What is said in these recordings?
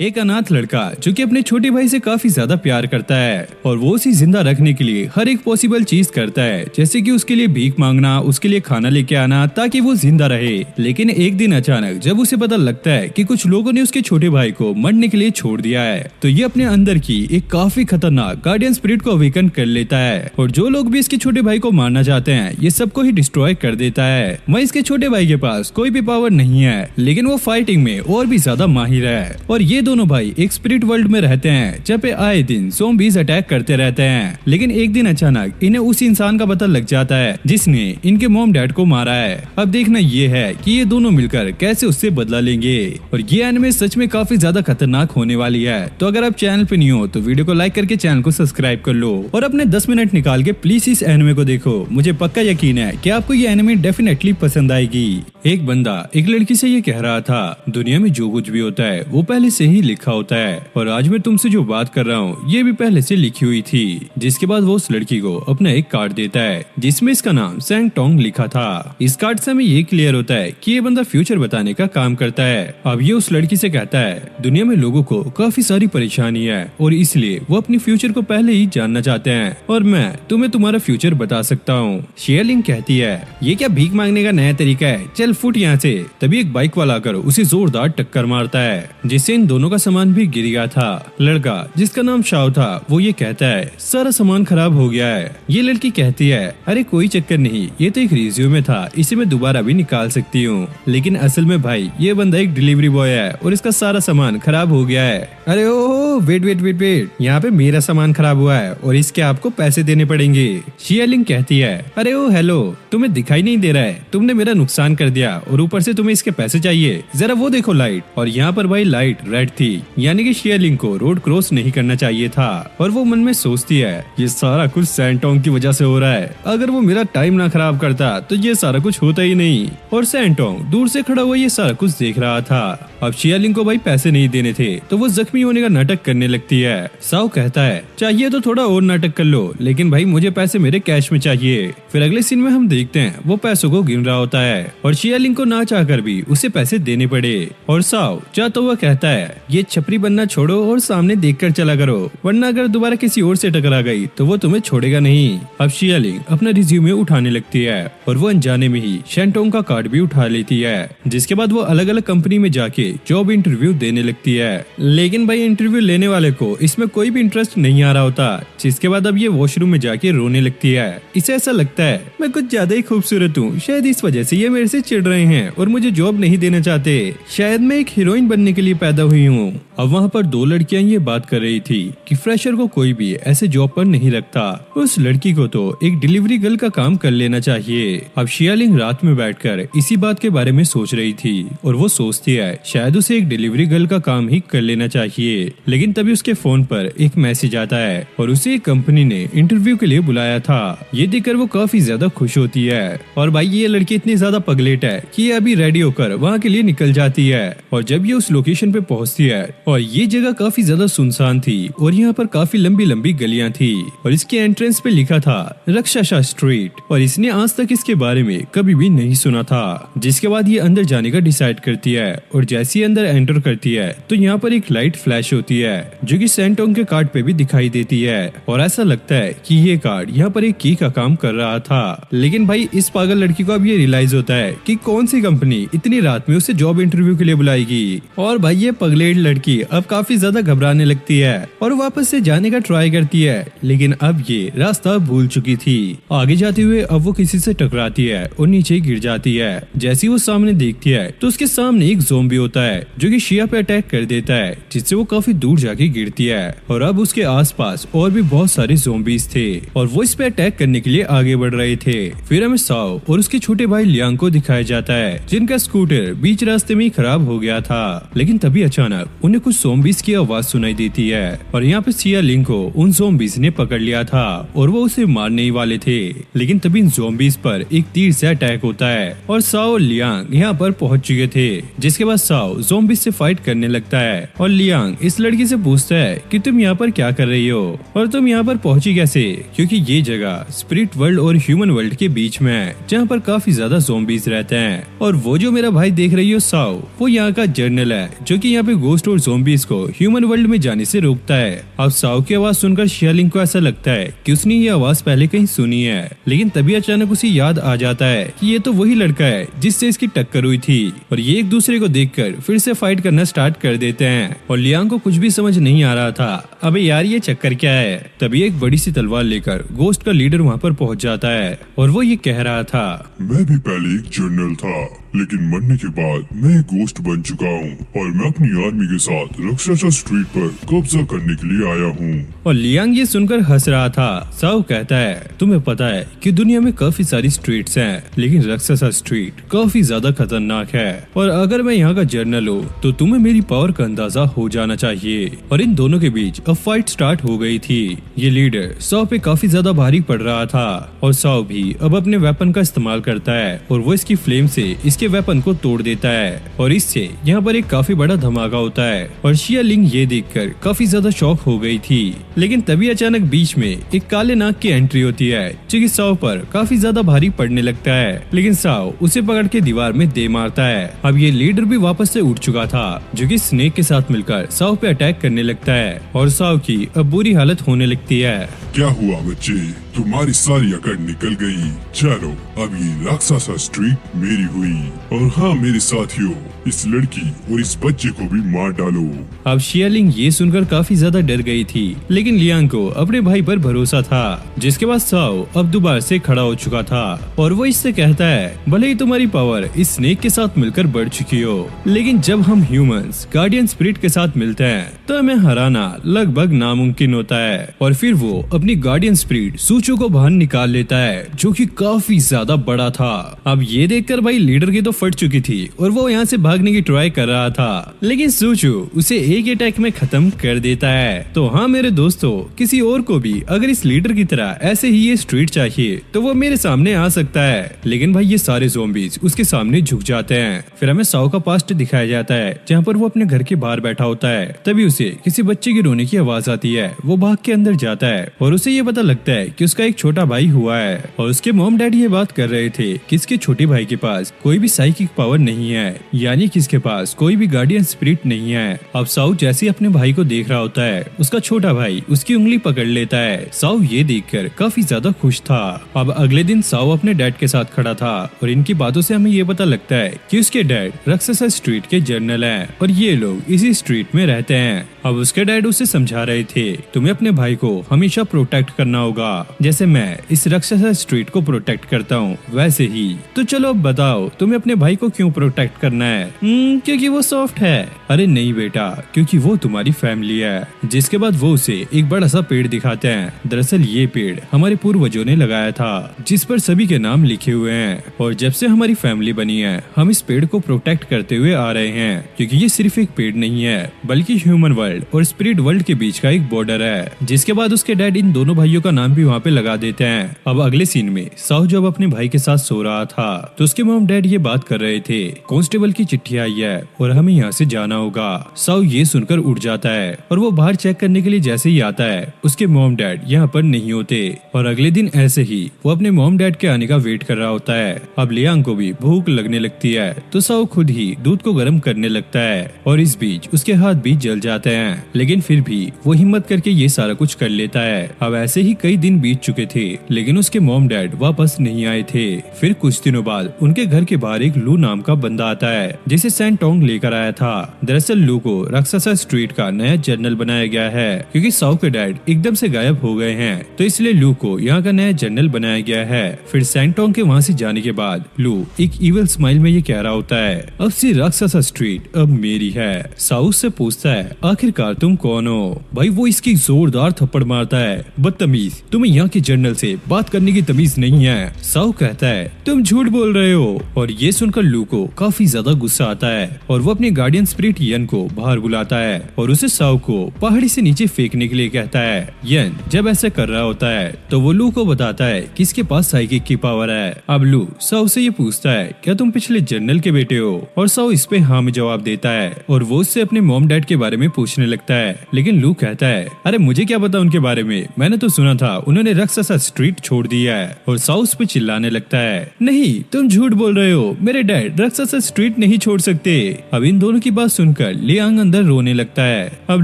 एक अनाथ लड़का जो कि अपने छोटे भाई से काफी ज्यादा प्यार करता है और वो उसे जिंदा रखने के लिए हर एक पॉसिबल चीज करता है, जैसे कि उसके लिए भीख मांगना, उसके लिए खाना लेके आना ताकि वो जिंदा रहे। लेकिन एक दिन अचानक जब उसे पता लगता है कि कुछ लोगों ने उसके छोटे भाई को मरने के लिए छोड़ दिया है, तो ये अपने अंदर की एक काफी खतरनाक गार्डियन स्पिरिट को अवेकन कर लेता है और जो लोग भी इसके छोटे भाई को मारना चाहते हैं ये सबको ही डिस्ट्रॉय कर देता है। वहीं इसके छोटे भाई के पास कोई भी पावर नहीं है, लेकिन वो फाइटिंग में और भी ज्यादा माहिर है और ये दोनों भाई एक स्पिरिट वर्ल्ड में रहते हैं जहाँ पे आए दिन ज़ॉम्बीज़ अटैक करते रहते हैं। लेकिन एक दिन अचानक इन्हें उस इंसान का पता लग जाता है जिसने इनके मॉम डैड को मारा है। अब देखना ये है कि ये दोनों मिलकर कैसे उससे बदला लेंगे और ये एनिमे सच में काफी ज्यादा खतरनाक होने वाली है। तो अगर आप चैनल पे नहीं हो तो वीडियो को लाइक करके चैनल को सब्सक्राइब कर लो और अपने 10 मिनट निकाल के प्लीज इस एनिमे को देखो। मुझे पक्का यकीन है कि आपको ये एनिमे डेफिनेटली पसंद आएगी। एक बंदा एक लड़की से ये कह रहा था, दुनिया में जो कुछ भी होता है वो पहले से ही लिखा होता है और आज मैं तुमसे जो बात कर रहा हूँ ये भी पहले से लिखी हुई थी। जिसके बाद वो उस लड़की को अपना एक कार्ड देता है जिसमें इसका नाम सैंग टोंग लिखा था। इस कार्ड से हमें ये क्लियर होता है कि ये बंदा फ्यूचर बताने का काम करता है। अब ये उस लड़की से कहता है, दुनिया में लोगों को काफी सारी परेशानी है और इसलिए वो अपनी फ्यूचर को पहले ही जानना चाहते हैं और मैं तुम्हें तुम्हारा फ्यूचर बता सकता हूँ। शेयरलिंग कहती है, ये क्या भीख मांगने का नया तरीका है, चल फुट यहाँ से। तभी एक बाइक वाला आकर उसे जोरदार टक्कर मारता है जिससे इन दोनों का सामान भी गिर गया था। लड़का जिसका नाम शाओ था वो ये कहता है, सारा सामान खराब हो गया है। ये लड़की कहती है, अरे कोई चक्कर नहीं, ये तो एक रिज्यूमे था, इसे मैं दोबारा भी निकाल सकती हूँ। लेकिन असल में भाई ये बंदा एक डिलीवरी बॉय है और इसका सारा सामान खराब हो गया है। अरे ओ वेट वेट वेट वेट, यहाँ पे मेरा सामान खराब हुआ है और इसके आपको पैसे देने पड़ेंगे। शियरलिंग कहती है, अरे ओ हेलो, तुम्हें दिखाई नहीं दे रहा है, तुमने मेरा नुकसान कर दिया और ऊपर से तुम्हें इसके पैसे चाहिए। जरा वो देखो लाइट। और यहाँ पर भाई लाइट रेड थी, यानी कि शियरलिंग को रोड क्रॉस नहीं करना चाहिए था और वो मन में सोचती है, ये सारा कुछ सैंग टोंग की वजह से हो रहा है। अगर वो मेरा टाइम ना खराब करता तो ये सारा कुछ होता ही नहीं। और सैंग टोंग दूर से खड़ा हुआ ये सारा कुछ देख रहा था। अब शियरलिंग को भाई पैसे नहीं देने थे तो वो जख्मी होने का नाटक करने लगती है। साओ कहता है, चाहिए तो थोड़ा और नाटक कर लो, लेकिन भाई मुझे पैसे मेरे कैश में चाहिए। फिर अगले सीन में हम देखते हैं वो पैसों को गिन रहा होता है और शियरलिंग को ना चाहकर भी उसे पैसे देने पड़े। और साओ चाहता हुआ कहता है, ये छपरी बनना छोड़ो और सामने देखकर चला करो, वरना अगर दोबारा किसी और से टकरा गई तो वो तुम्हें छोड़ेगा नहीं। अब शियरलिंग अपना रिज्यूमे उठाने लगती है और वो अनजाने में ही शैंटोंग का कार्ड भी उठा लेती है। जिसके बाद वो अलग अलग कंपनी में जाके जॉब इंटरव्यू देने लगती है। लेकिन भाई इंटरव्यू लेने वाले को इसमें कोई भी इंटरेस्ट नहीं आ रहा होता। जिसके बाद अब ये वॉशरूम में जाके रोने लगती है। इसे ऐसा लगता है मैं कुछ ज्यादा ही खूबसूरत हूँ, शायद इस वजह से ये मेरे से चिढ़ रहे हैं और मुझे जॉब नहीं देना चाहते, शायद मैं एक हीरोइन बनने के लिए पैदा हुई हूँ। अब वहाँ पर दो लड़कियां ये बात कर रही थी कि फ्रेशर को कोई भी ऐसे जॉब पर नहीं रखता, उस लड़की को तो एक डिलीवरी गर्ल का काम कर लेना चाहिए। अब शियरलिंग रात में बैठकर इसी बात के बारे में सोच रही थी और वो सोचती है शायद उसे एक डिलीवरी गर्ल का काम ही कर लेना चाहिए। लेकिन तभी उसके फोन पर एक मैसेज आता है और उसे एक कंपनी ने इंटरव्यू के लिए बुलाया था। ये देखकर वो काफी ज्यादा खुश होती है और भाई ये लड़की इतनी ज्यादा पगलेट है कि ये अभी रेडी होकर वहाँ के लिए निकल जाती है। और जब ये उस लोकेशन पे पहुँचती है और ये जगह काफी ज्यादा सुनसान थी और यहाँ पर काफी लंबी लंबी गलियां थी और इसके एंट्रेंस पे लिखा था रक्षाशा स्ट्रीट और इसने आज तक इसके बारे में कभी भी नहीं सुना था। जिसके बाद ये अंदर जाने का डिसाइड करती है और जैसे ही अंदर एंटर करती है तो यहाँ पर एक लाइट फ्लैश होती है जो कि सैंग टोंग के कार्ड पे भी दिखाई देती है और ऐसा लगता है कि ये कार्ड यहाँ पर एक की का काम कर रहा था। लेकिन भाई इस पागल लड़की को अब ये रियलाइज होता है कि कौन सी कंपनी इतनी रात में उसे जॉब इंटरव्यू के लिए बुलाएगी। और भाई ये पगलेट लड़की अब काफी ज्यादा घबराने लगती है और वापस से जाने का ट्राई करती है, लेकिन अब ये रास्ता भूल चुकी थी। आगे जाते हुए अब वो किसी से टकराती है और नीचे गिर जाती है। जैसे वो सामने देखती है तो उसके सामने एक ज़ॉम्बी होता है जो कि शिया पे अटैक कर देता है, जिससे वो काफी दूर जाके गिरती है। और अब उसके आसपास और भी बहुत सारे ज़ॉम्बीज थे और वो इस पे अटैक करने के लिए आगे बढ़ रहे थे। फिर हमें साओ और उसके छोटे भाई लियांग को दिखाया जाता है जिनका स्कूटर बीच रास्ते में खराब हो गया था। लेकिन तभी अचानक उन्हें कुछ ज़ॉम्बीज की आवाज सुनाई देती है और यहाँ पे शियरलिंग को उन ज़ॉम्बीज ने पकड़ लिया था और वो उसे मारने ही वाले थे। लेकिन तभी इन ज़ॉम्बीज पर एक तीर से अटैक होता है और साओ और लियांग यहाँ पर पहुंच चुके थे। जिसके बाद साओ ज़ॉम्बीज से फाइट करने लगता है और लियांग इस लड़की से पूछता है कि तुम यहाँ पर क्या कर रही हो और तुम यहाँ पर पहुंची कैसे, क्योंकि ये जगह स्पिरिट वर्ल्ड और ह्यूमन वर्ल्ड के बीच में है जहाँ पर काफी ज्यादा ज़ॉम्बीज रहते जाते हैं। और वो जो मेरा भाई देख रही हो साओ, वो यहाँ का जर्नल है जो कि यहाँ पे गोस्ट और ज़ॉम्बीज को ह्यूमन वर्ल्ड में जाने से रोकता है। अब साओ की आवाज सुनकर शियालिंग को ऐसा लगता है कि उसने ये आवाज पहले कहीं सुनी है, लेकिन तभी अचानक उसे याद आ जाता है कि ये तो वही लड़का है जिससे इसकी टक्कर हुई थी। और ये एक दूसरे को देखकर फिर से फाइट करना स्टार्ट कर देते हैं। और लियांग को कुछ भी समझ नहीं आ रहा था, अबे यार ये चक्कर क्या है। तभी एक बड़ी सी तलवार लेकर गोस्ट का लीडर वहाँ पर पहुँच जाता है और वो ये कह रहा था, मैं भी पहले एक जनरल था, लेकिन मरने के बाद मैं एक गोस्ट बन चुका हूँ और मैं अपनी आर्मी के साथ रक्षासा स्ट्रीट पर कब्जा करने के लिए आया हूँ। और लियांग ये सुनकर हंस रहा था। साओ कहता है, तुम्हें पता है कि दुनिया में काफी सारी स्ट्रीट्स हैं, लेकिन रक्षासा स्ट्रीट काफी ज्यादा खतरनाक है। और अगर मैं यहाँ का जनरल हूँ तो तुम्हें मेरी पावर का अंदाजा हो जाना चाहिए। और इन दोनों के बीच अब फाइट स्टार्ट हो गई थी। ये लीडर साओ पे काफी ज्यादा भारी पड़ रहा था और साओ भी अब अपने वेपन का इस्तेमाल करता है और वो इसकी फ्लेम से इसके वेपन को तोड़ देता है और इससे यहाँ पर एक काफी बड़ा धमाका होता है। और शियालिंग ये देखकर काफी ज्यादा शॉक हो गई थी। लेकिन तभी अचानक बीच में एक काले नाग की एंट्री होती है जो कि साओ पर काफी ज्यादा भारी पड़ने लगता है, लेकिन साओ उसे पकड़ के दीवार में दे मारता है। अब ये लीडर भी वापस से उठ चुका था जो कि स्नेक के साथ मिलकर साओ पे अटैक करने लगता है और साओ की अब बुरी हालत होने लगती है। क्या हुआ बच्चे, तुम्हारी सारी अकड़ निकल गई। चलो अब ये राक्षसा स्ट्रीट मेरी हुई और हाँ मेरे साथियों, इस लड़की और इस बच्चे को भी मार डालो। अब शियालिंग ये सुनकर काफी ज्यादा डर गई थी, लेकिन लियांग को अपने भाई पर भरोसा था, जिसके बाद साओ अब दोबारा से खड़ा हो चुका था और वो इससे कहता है, भले ही तुम्हारी पावर इस स्नेक के साथ मिलकर बढ़ चुकी हो, लेकिन जब हम ह्यूमंस गार्डियन स्पिरिट के साथ मिलते हैं तो हमें हराना लगभग नामुमकिन होता है। और फिर वो अपनी गार्डियन स्पिरिट सूचो को बाहर निकाल लेता है जो कि काफी ज्यादा बड़ा था। अब ये देखकर भाई लीडर की तो फट चुकी थी और वो यहाँ से भागने की ट्राई कर रहा था, लेकिन सूचो उसे एक अटैक में खत्म कर देता है। तो हाँ मेरे दोस्तों, किसी और को भी अगर इस लीडर की तरह ऐसे ही ये स्ट्रीट चाहिए तो वो मेरे सामने आ सकता है। लेकिन भाई ये सारे ज़ॉम्बीज उसके सामने झुक जाते हैं। फिर हमें साओ का पास्ट दिखाया जाता है जहाँ पर वो अपने घर के बाहर बैठा होता है। तभी उसे किसी बच्चे की रोने की आवाज आती है। वो भाग के अंदर जाता है और उसे ये पता लगता है कि उसका एक छोटा भाई हुआ है और उसके मॉम डैडी ये बात कर रहे थे कि इसके छोटे भाई के पास कोई भी साइकिक पावर नहीं है, यानी कि इसके पास कोई भी गार्डियन स्पिरिट नहीं है। अब साओ जैसे अपने भाई को देख रहा होता है, उसका छोटा भाई उसकी उंगली पकड़ लेता है। साओ ये देखकर काफी ज्यादा खुश था। अब अगले दिन साओ अपने डैड के साथ खड़ा था और इनकी बातों से हमें ये पता लगता है कि उसके डैड राक्षसा स्ट्रीट के जनरल हैं और ये लोग इसी स्ट्रीट में रहते हैं। अब उसके डैड उसे समझा रहे थे, तुम्हें अपने भाई को हमेशा प्रोटेक्ट करना होगा, जैसे मैं इस राक्षसा स्ट्रीट को प्रोटेक्ट करता हूँ वैसे ही। तो चलो अब बताओ तुम्हें अपने भाई को क्यों प्रोटेक्ट करना है? क्योंकि वो सॉफ्ट है। अरे नहीं बेटा, क्योंकि वो तुम्हारी फैमिली है। जिसके बाद वो उसे एक बड़ा सा पेड़ दिखाते हैं। दरअसल ये पेड़ हमारे पूर्वजों ने लगाया था, जिस पर सभी के नाम लिखे हुए हैं और जब से हमारी फैमिली बनी है हम इस पेड़ को प्रोटेक्ट करते हुए आ रहे हैं, क्योंकि ये सिर्फ एक पेड़ नहीं है बल्कि ह्यूमन वर्ल्ड और स्पिरिट वर्ल्ड के बीच का एक बॉर्डर है। जिसके बाद उसके डैड इन दोनों भाइयों का नाम भी वहाँ पे लगा देते हैं। अब अगले सीन में साओ जब अपने भाई के साथ सो रहा था तो उसके मॉम डैड ये बात कर रहे थे, कांस्टेबल की चिट्ठी आई है और हमें यहाँ से जाना होगा। साओ ये सुनकर उठ जाता है और वो बाहर चेक करने के लिए जैसे ही आता है उसके मॉम डैड यहाँ पर नहीं होते। और अगले दिन ऐसे ही वो अपने मॉम डैड के आने का वेट कर रहा होता है। अब लियांग को भी भूख लगने लगती है तो साओ खुद ही दूध को गर्म करने लगता है और इस बीच उसके हाथ भी जल जाते हैं, लेकिन फिर भी वो हिम्मत करके ये सारा कुछ कर लेता है। अब ऐसे ही कई दिन बीत चुके थे लेकिन उसके मॉम डैड वापस नहीं आए थे। फिर कुछ दिनों बाद उनके घर के बाहर एक लू नाम का बंदा आता है जिसे सैंटोंग लेकर आया था। दरअसल लू को राक्षसा स्ट्रीट का नया जनरल बनाया गया है, क्योंकि साओ के डैड एकदम से गायब हो गए हैं तो इसलिए लू को यहाँ का नया जनरल बनाया गया है। फिर सैंटोंग के वहाँ से जाने के बाद लू एक इविल स्माइल में ये कह रहा होता है, अब से राक्षसा स्ट्रीट अब मेरी है। साओ से पूछता है, आखिरकार तुम कौन हो? भाई वो इसकी जोरदार थप्पड़ मारता है, बदतमीज, तुम्हें यहाँ के जनरल से बात करने की तमीज नहीं है। साओ कहता है, तुम झूठ बोल रहे हो। और ये सुनकर लू को काफी ज्यादा गुस्सा आता है और वो अपने गार्डियन स्पिरिट स्पिरिट यन को बाहर बुलाता है और उसे साओ को पहाड़ी से नीचे फेंकने के लिए कहता है। यन जब ऐसा कर रहा होता है तो वो लू को बताता है कि इसके पास साइकिक की पावर है। अब लू साओ से ये पूछता है, क्या तुम पिछले जनरल के बेटे हो? और साओ इस पे हाँ में जवाब देता है और वो उससे अपने मॉम डैड के बारे में पूछने लगता है। लेकिन लू कहता है, अरे मुझे क्या पता उनके बारे में, मैंने तो सुना था उन्होंने राक्षसा स्ट्रीट छोड़ दिया है। और साओ उस पे चिल्लाने लगता है, नहीं तुम झूठ बोल रहे हो, मेरे डैड राक्षसा स्ट्रीट नहीं छोड़ सकते। अब इन दोनों की बात सुनकर लियांग अंदर रोने लगता है। अब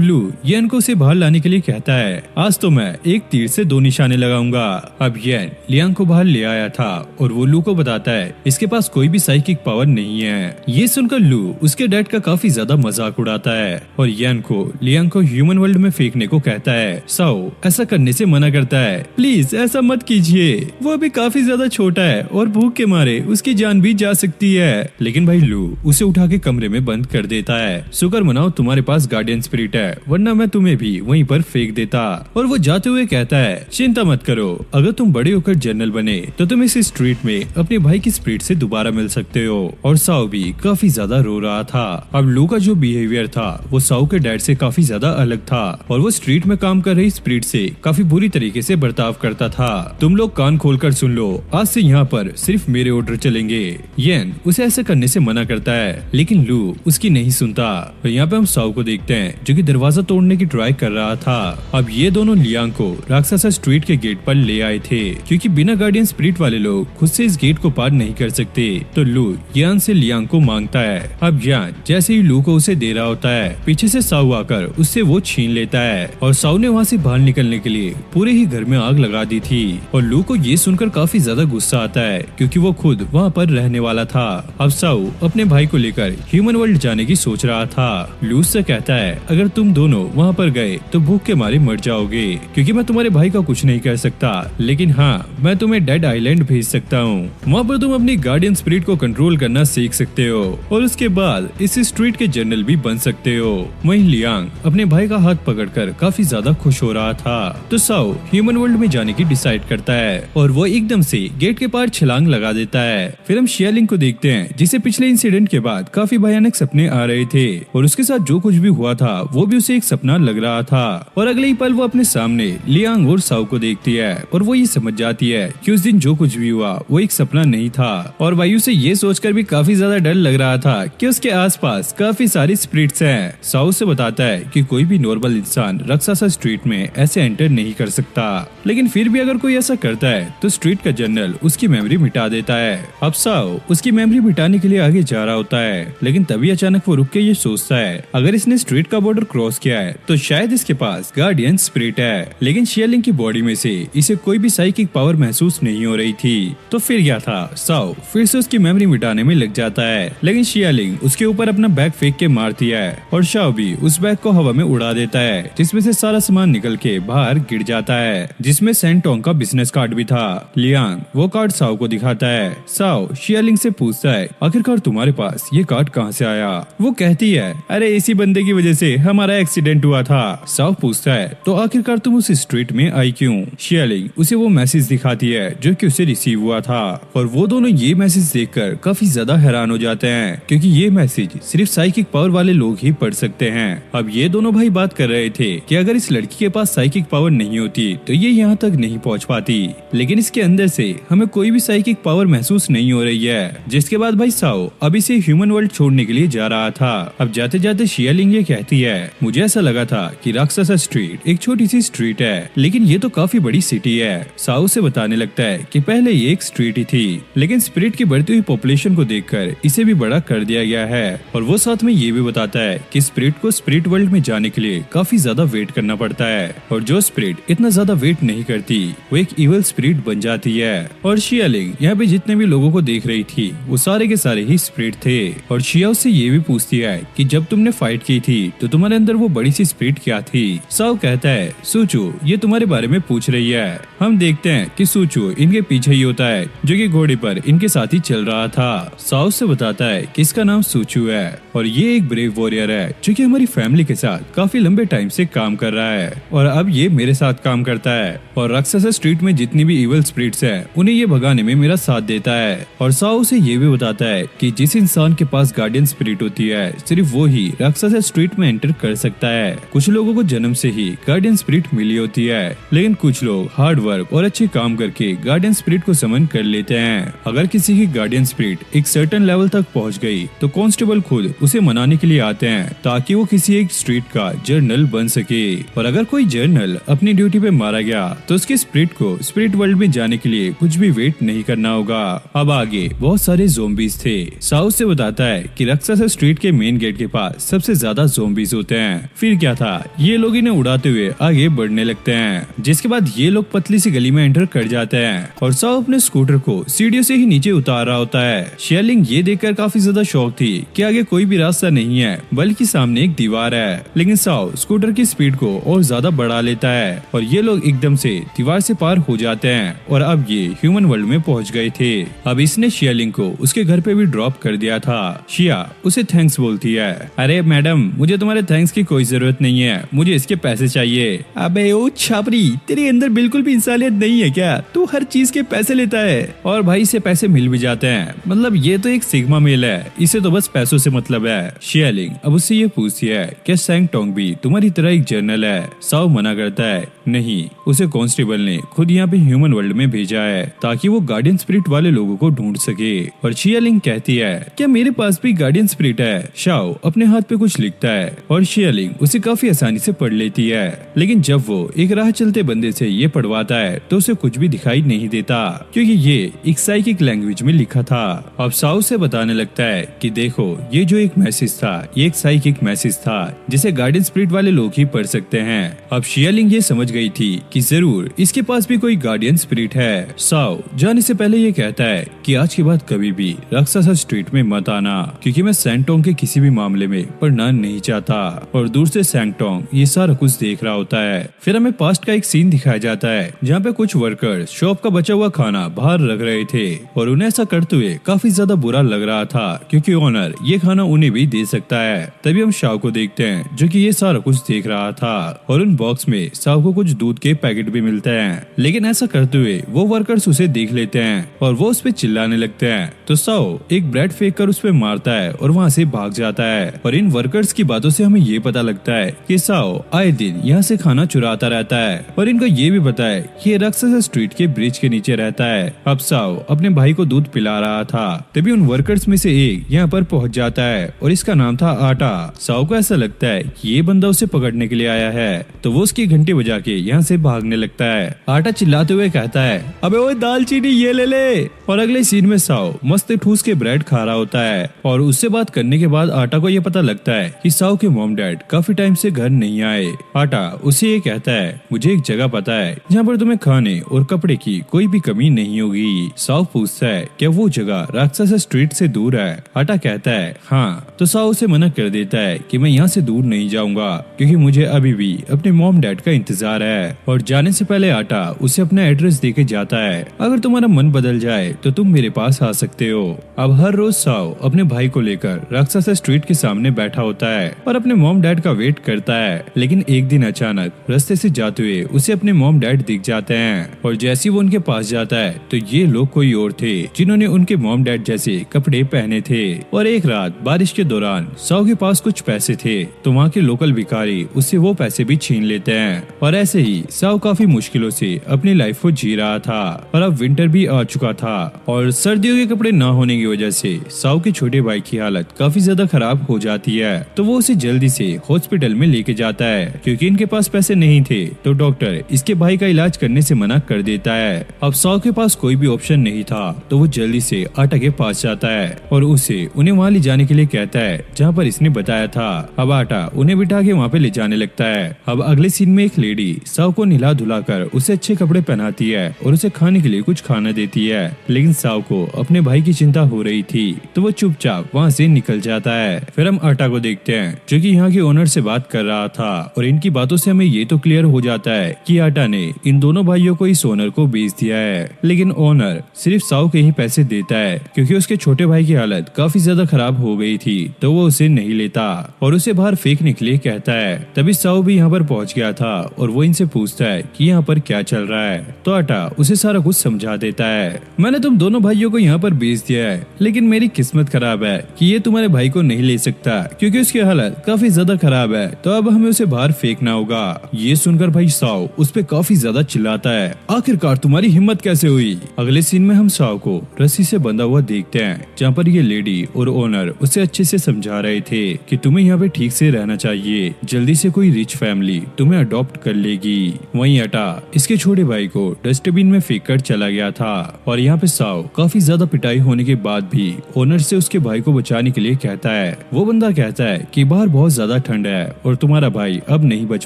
लू येन को उसे बाहर लाने के लिए कहता है, आज तो मैं एक तीर से 2 निशाने लगाऊंगा। अब येन लियांग को बाहर ले आया था और वो लू को बताता है इसके पास कोई भी साइकिक पावर नहीं है। ये सुनकर लू उसके डैड का काफी ज्यादा मजाक उड़ाता है और येन को लियांग को ह्यूमन वर्ल्ड में फेंकने को कहता है। साओ ऐसा करने से मना करता है, प्लीज ऐसा मत कीजिए, वो अभी काफी ज्यादा छोटा है और भूख के मारे उसकी जान भी जा सकती है। लेकिन भाई लू उसे उठा के कमरे में बंद कर देता है। शुक्र मनाओ तुम्हारे पास गार्डियन स्पिरिट है, वरना मैं तुम्हें भी वहीं पर फेंक देता। और वो जाते हुए कहता है, चिंता मत करो, अगर तुम बड़े होकर जनरल बने तो तुम इस स्ट्रीट में अपने भाई की स्पिरिट से दोबारा मिल सकते हो। और साओ भी काफी ज्यादा रो रहा था। अब लू का जो बिहेवियर था वो साओ के डैड से काफी ज्यादा अलग था और वो स्ट्रीट में काम कर रही स्पिरिट से काफी बुरी तरीके से बर्ताव करता था। तुम लोग कान खोलकर सुन लो, आज से यहाँ पर सिर्फ मेरे ऑर्डर चलेंगे। येन उसे ऐसा करने से मना करता है लेकिन लू उसकी नहीं सुनता। और यहाँ पे हम साओ को देखते हैं जो कि दरवाजा तोड़ने की ट्राई कर रहा था। अब ये दोनों लियांग को राक्षसा स्ट्रीट के गेट पर ले आए थे क्योंकि बिना गार्डियन स्पिरिट वाले लोग खुद से इस गेट को पार नहीं कर सकते। तो लू यान से लियांग को मांगता है। अब यान जैसे ही लू को उसे दे रहा होता है पीछे से साओ आकर उससे वो छीन लेता है और साओ ने वहाँ से बाहर निकलने के लिए पूरे ही घर में आग लगा दी थी। और लू को ये सुनकर काफी ज्यादा गुस्सा आता है क्योंकि वो खुद वहाँ पर रहने वाला था। अब साओ अपने भाई को लेकर ह्यूमन वर्ल्ड जाने की सोच रहा था। लू से कहता है, अगर तुम दोनों वहाँ पर गए तो भूख के मारे मर जाओगे क्योंकि मैं तुम्हारे भाई का कुछ नहीं कर सकता, लेकिन हाँ मैं तुम्हें डेड आइलैंड भेज सकता हूँ। वहाँ पर तुम अपनी गार्डियन स्पिरिट को कंट्रोल करना सीख सकते हो और उसके बाद इस स्ट्रीट के जनरल भी बन सकते हो। वहीं लियांग अपने भाई का हाथ पकड़कर काफी ज्यादा खुश हो रहा था। तो साओ ह्यूमन वर्ल्ड में जाने की डिसाइड करता है और वो एकदम से गेट के पार छलांग लगा देता है। फिर हम शियालिंग को देखते हैं जिसे पिछले इंसिडेंट के बाद काफी भयानक सपने आ रहे थे और उसके साथ जो कुछ भी हुआ था वो भी उसे एक सपना लग रहा था। और अगले ही पल वो अपने सामने लियांग और साओ को देखती है और वो ये समझ जाती है कि उस दिन जो कुछ भी हुआ वो एक सपना नहीं था। और वायु से ये सोचकर भी काफी ज्यादा डर लग रहा था कि उसके आसपास काफी सारी स्पिरिट्स हैं। साओ से बताता है कि कोई भी नॉर्मल इंसान राक्षसा स्ट्रीट में ऐसे एंटर नहीं कर सकता, लेकिन फिर भी अगर कोई ऐसा करता है तो स्ट्रीट का जनरल उसकी मेमोरी मिटा देता है। अब साओ उसकी मेमोरी मिटाने के लिए आगे जा रहा होता है लेकिन तभी अचानक वो रुक के ये सोचता है, अगर इसने स्ट्रीट का बॉर्डर क्रॉस किया है तो शायद इसके पास गार्डियन स्पिरिट है। लेकिन शियालिंग की बॉडी में से इसे कोई भी साइकिक पावर महसूस नहीं हो रही थी। तो फिर क्या था, साओ फिर से उसकी मेमोरी मिटाने में लग जाता है लेकिन शियालिंग उसके ऊपर अपना बैग फेंक के मारती है और शाओ भी उस बैग को हवा में उड़ा देता है जिसमें से सारा सामान निकल के बाहर गिर जाता है, जिसमें सेंटोंग का बिजनेस कार्ड भी था। लियांग वो कार्ड साओ को दिखाता है। साओ शियालिंग से पूछता है, आखिरकार तुम्हारे पास ये कार्ड कहाँ से आया? वो कहती है, अरे इसी बंदे की वजह से हमारा एक्सीडेंट हुआ था। साओ पूछता है, तो आखिरकार तुम उस स्ट्रीट में आई क्यों? शियालिंग उसे वो मैसेज दिखाती है जो कि उसे रिसीव हुआ था और वो दोनों ये मैसेज देखकर काफी ज्यादा हैरान हो जाते हैं क्योंकि ये मैसेज सिर्फ साइकिक पावर वाले लोग ही पढ़ सकते हैं। अब ये दोनों भाई बात कर रहे थे कि अगर इस लड़की के पास साइकिक पावर नहीं होती तो ये यहाँ तक नहीं पहुँच पाती, लेकिन इसके अंदर से हमें कोई भी साइकिक पावर महसूस नहीं हो रही है। जिसके बाद भाई साओ अभी से ह्यूमन वर्ल्ड छोड़ने के लिए जा रहा था। अब जाते जाते शियालिंग ये कहती है, मुझे ऐसा लगा था कि राक्षसा स्ट्रीट एक छोटी सी स्ट्रीट है लेकिन ये तो काफी बड़ी सिटी है। साओ से बताने लगता है कि पहले ये एक स्ट्रीट ही थी लेकिन स्पिरिट की बढ़ती हुई पॉपुलेशन को देखकर इसे भी बड़ा कर दिया गया है। और वो साथ में ये भी बताता है कि स्पिरिट को स्पिरिट वर्ल्ड में जाने के लिए काफी ज्यादा वेट करना पड़ता है और जो स्पिरिट इतना ज्यादा वेट नहीं करती वो एक इवल स्पिरिट बन जाती है। और शियालिंग यहाँ पे जितने भी लोगों को देख रही थी वो सारे के सारे ही स्पिरिट थे। और शिया उससे ये भी पूछती है कि जब तुमने फाइट की थी तो तुम्हारे अंदर वो बड़ी सी स्पिरिट क्या थी? साओ कहता है, सूचू ये तुम्हारे बारे में पूछ रही है। हम देखते हैं कि सूचू इनके पीछे ही होता है जो कि घोड़े पर इनके साथ ही चल रहा था। साओ से बताता है कि इसका नाम सूचू है और ये एक ब्रेव वॉरियर है जो कि हमारी फैमिली के साथ काफी लंबे टाइम से काम कर रहा है और अब ये मेरे साथ काम करता है और राक्षसा स्ट्रीट में जितनी भी इवल स्पिरिट्स हैं उन्हें ये भगाने में मेरा साथ देता है। और साओ से ये भी बताता है कि जिस इंसान के पास गार्डियन स्पिरिट होती है सिर्फ वो ही राक्षसा स्ट्रीट में एंटर कर सकता है। कुछ लोगों को जन्म से ही गार्डियन स्पिरिट मिली होती है, लेकिन कुछ लोग हार्ड वर्क और अच्छे काम करके गार्डियन स्पिरिट को समन कर लेते हैं। अगर किसी की गार्डियन स्पिरिट एक सर्टेन लेवल तक पहुंच गई तो कांस्टेबल खुद उसे मनाने के लिए आते हैं ताकि वो किसी एक स्ट्रीट का जर्नल बन सके। और अगर कोई जर्नल अपनी ड्यूटी पे मारा गया तो उसके स्पिरिट को स्पिरिट वर्ल्ड में जाने के लिए कुछ भी वेट नहीं करना होगा। अब आगे बहुत सारे ज़ोंबीज थे। साउथ से बताता है कि राक्षसा स्ट्रीट के मेन गेट के पास सबसे ज्यादा ज़ोंबीज होते हैं। फिर क्या था, ये लोग इन्हें उड़ाते हुए आगे बढ़ने लगते हैं, जिसके बाद ये लोग पतली सी गली में एंटर कर जाते हैं और साउ अपने स्कूटर को सीढ़ियों से ही नीचे उतार रहा होता है। शेयरलिंग ये देखकर काफी ज्यादा शौक थी कि आगे कोई भी रास्ता नहीं है बल्कि सामने एक दीवार है, लेकिन साउ स्कूटर की स्पीड को और ज्यादा बढ़ा लेता है और ये लोग एकदम से दीवार से पार हो जाते हैं और अब ये ह्यूमन वर्ल्ड में पहुंच गए थे। अब इसने शेयरलिंग को उसके घर पे भी ड्रॉप कर दिया था। शिया उसे थैंक्स बोलती है। अरे मैडम, मुझे तुम्हारे थैंक्स की कोई जरूरत नहीं है, मुझे इसके पैसे चाहिए। अबे ओ छापरी, तेरे अंदर बिल्कुल भी इंसानियत नहीं है क्या? तू हर चीज के पैसे लेता है। और भाई से पैसे मिल भी जाते हैं, मतलब ये तो एक सिग्मा मेल है, इसे तो बस पैसों से मतलब है। शेयरलिंग अब उससे ये पूछती है क्या सैंगटोंग भी तुम्हारी तरह एक जर्नल है? साउ मना करता है, नहीं, उसे कांस्टेबल ने खुद यहाँ पे ह्यूमन वर्ल्ड में भेजा है ताकि वो गार्डियन स्पिरिट वाले लोगों को ढूंढ सके। और शेयरलिंग कहती है क्या मेरे पास भी गार्डियन स्पिरिट है? शाओ अपने हाथ पे कुछ लिखता है और शेयरलिंग उसे काफी आसानी से पढ़ लेती है, लेकिन जब वो एक राह चलते बंदे से ये पढ़वाता है तो उसे कुछ भी दिखाई नहीं देता क्योंकि ये एक साइकिक लैंग्वेज में लिखा था। अब साउ से बताने लगता है कि देखो, ये जो एक मैसेज था ये एक साइकिक मैसेज था जिसे गार्डियन स्पिरिट वाले लोग ही पढ़ सकते हैं। अब शेयरलिंग ये समझ गई थी कि जरूर इसके पास भी कोई गार्डियन स्पिरिट है। साउ जाने से पहले ये कहता है कि आज के बाद कभी भी राक्षसा स्ट्रीट में मत आना क्योंकि मैं सैंगटोंग के किसी भी मामले में पढ़ना नहीं चाहता। और दूर से सैंगटोंग ये सारा कुछ देख रहा होता है। फिर हमें पास्ट का एक सीन दिखाया जाता है जहाँ पे कुछ वर्कर्स शॉप का बचा हुआ खाना बाहर रख रहे थे और उन्हें ऐसा करते हुए काफी ज्यादा बुरा लग रहा था क्योंकि ओनर ये खाना उन्हें भी दे सकता है। तभी हम शाओ को देखते हैं जो कि ये सारा कुछ देख रहा था और उन बॉक्स में शाओ को कुछ दूध के पैकेट भी मिलते हैं, लेकिन ऐसा करते हुए वो वर्कर्स उसे देख लेते हैं और वो उस पे चिल्लाने लगते हैं। तो साओ एक ब्रेड फेंक कर उस पे मारता है और वहाँ से भाग जाता है। और इन वर्कर्स की बातों से हमें ये पता लगता है कि साओ आए दिन यहाँ से खाना चुराता रहता है और इनको ये भी पता है कि ये राक्षसा स्ट्रीट के ब्रिज के नीचे रहता है। अब साओ अपने भाई को दूध पिला रहा था, तभी उन वर्कर्स में से एक यहाँ पर पहुंच जाता है और इसका नाम था आटा। साओ को ऐसा लगता है कि ये बंदा उसे पकड़ने के लिए आया है, तो वो उसकी घंटी बजा के यहाँ से भागने लगता है। आटा चिल्लाते हुए कहता है अबे ओए दालचीनी ये ले ले। और अगले सीन में साओ मस्त ठूस के ब्रेड खा रहा होता है और उससे बात करने के बाद आटा को ये पता लगता है कि साओ के मॉम डैड काफी टाइम से घर नहीं आए। आटा उसे ये कहता है मुझे एक जगह पता है जहाँ पर तुम्हें खाने और कपड़े की कोई भी कमी नहीं होगी। साओ पूछता है क्या वो जगह राक्षसा स्ट्रीट से दूर है? आटा कहता है हाँ। तो साओ उसे मना कर देता है कि मैं यहाँ से दूर नहीं जाऊंगा क्योंकि मुझे अभी भी अपने मॉम डैड का इंतजार है। और जाने से पहले आटा उसे अपना एड्रेस देके जाता है, अगर तुम्हारा मन बदल जाए तो तुम मेरे पास आ सकते हो। अब हर रोज साओ अपने भाई को लेकर राक्षसा स्ट्रीट के सामने बैठा होता है और अपने मॉम डैड का वेट करता है, लेकिन एक दिन अचानक रास्ते से जाते हुए उसे अपने मॉम डैड दिख जाते हैं और जैसे वो उनके पास जाता है तो ये लोग कोई और थे जिन्होंने उनके मॉम डैड जैसे कपड़े पहने थे। और एक रात बारिश के दौरान साओ के पास कुछ पैसे थे तो वहाँ के लोकल भिखारी उससे वो पैसे भी छीन लेते हैं और ऐसे ही साओ काफी मुश्किलों से अपनी लाइफ को जी रहा था। और अब विंटर भी आ चुका था और सर्दियों के कपड़े न होने की वजह से साओ के छोटे भाई की हालत काफी ज्यादा खराब हो जाती है, तो वो उसे जल्दी से हॉस्पिटल में लेके जाता है। क्योंकि इनके पास पैसे नहीं थे तो डॉक्टर इसके भाई का इलाज करने से मना कर देता है। अब साओ के पास कोई भी ऑप्शन नहीं था तो वो जल्दी से आटा के पास जाता है और उसे उन्हें वहाँ ले जाने के लिए कहता है जहाँ पर इसने बताया था। अब आटा उन्हें बिठा के वहाँ पे ले जाने लगता है। अब अगले सीन में एक लेडी साओ को नहला धुला कर उसे अच्छे कपड़े पहनाती है और उसे खाने के लिए कुछ खाना देती है, लेकिन साओ को अपने भाई की चिंता हो रही थी तो वो चुपचाप वहाँ से निकल जाता है। फिर हम आटा को देखते हैं जो कि यहाँ के ओनर से बात कर रहा था और इनकी बातों से हमें ये तो क्लियर हो जाता है कि आटा ने इन दोनों भाइयों को इस ओनर को बेच दिया है, लेकिन ओनर सिर्फ साओ के ही पैसे देता है क्योंकि उसके छोटे भाई की हालत काफी ज्यादा खराब हो गई थी तो वो उसे नहीं लेता और उसे बाहर फेंकने के लिए कहता है। तभी साओ भी यहाँ पर पहुँच गया था और वो इनसे पूछता है कि यहाँ पर क्या चल रहा है, तो आटा उसे सारा कुछ समझा देता है। मैंने तुम दोनों भाइयों को यहाँ पर बेच दिया है, लेकिन मेरी किस्मत खराब है कि ये तुम्हारे भाई को नहीं ले सकता क्योंकि उसकी हालत काफी ज्यादा खराब है, तो अब हमें उसे बाहर फेंकना होगा। ये सुनकर भाई साव उस पे काफी ज्यादा चिल्लाता है, आखिरकार तुम्हारी हिम्मत कैसे हुई। अगले सीन में हम साव को रस्सी से बंधा हुआ देखते हैं, जहाँ पर ये लेडी और ओनर उसे अच्छे से समझा रहे थे कि तुम्हें यहाँ पे ठीक से रहना चाहिए, जल्दी से कोई रिच फैमिली तुम्हें अडॉप्ट कर लेगी। वहीं अटा इसके छोटे भाई को डस्टबिन में फेंक कर चला गया था और यहाँ पे साव काफी ज्यादा पिटाई होने के बाद भी ओनर से उसके भाई को बचाने के लिए कहता है। वो बंदा कहता है कि बाहर बहुत ज्यादा ठंड है और तुम्हारा भाई अब नहीं बच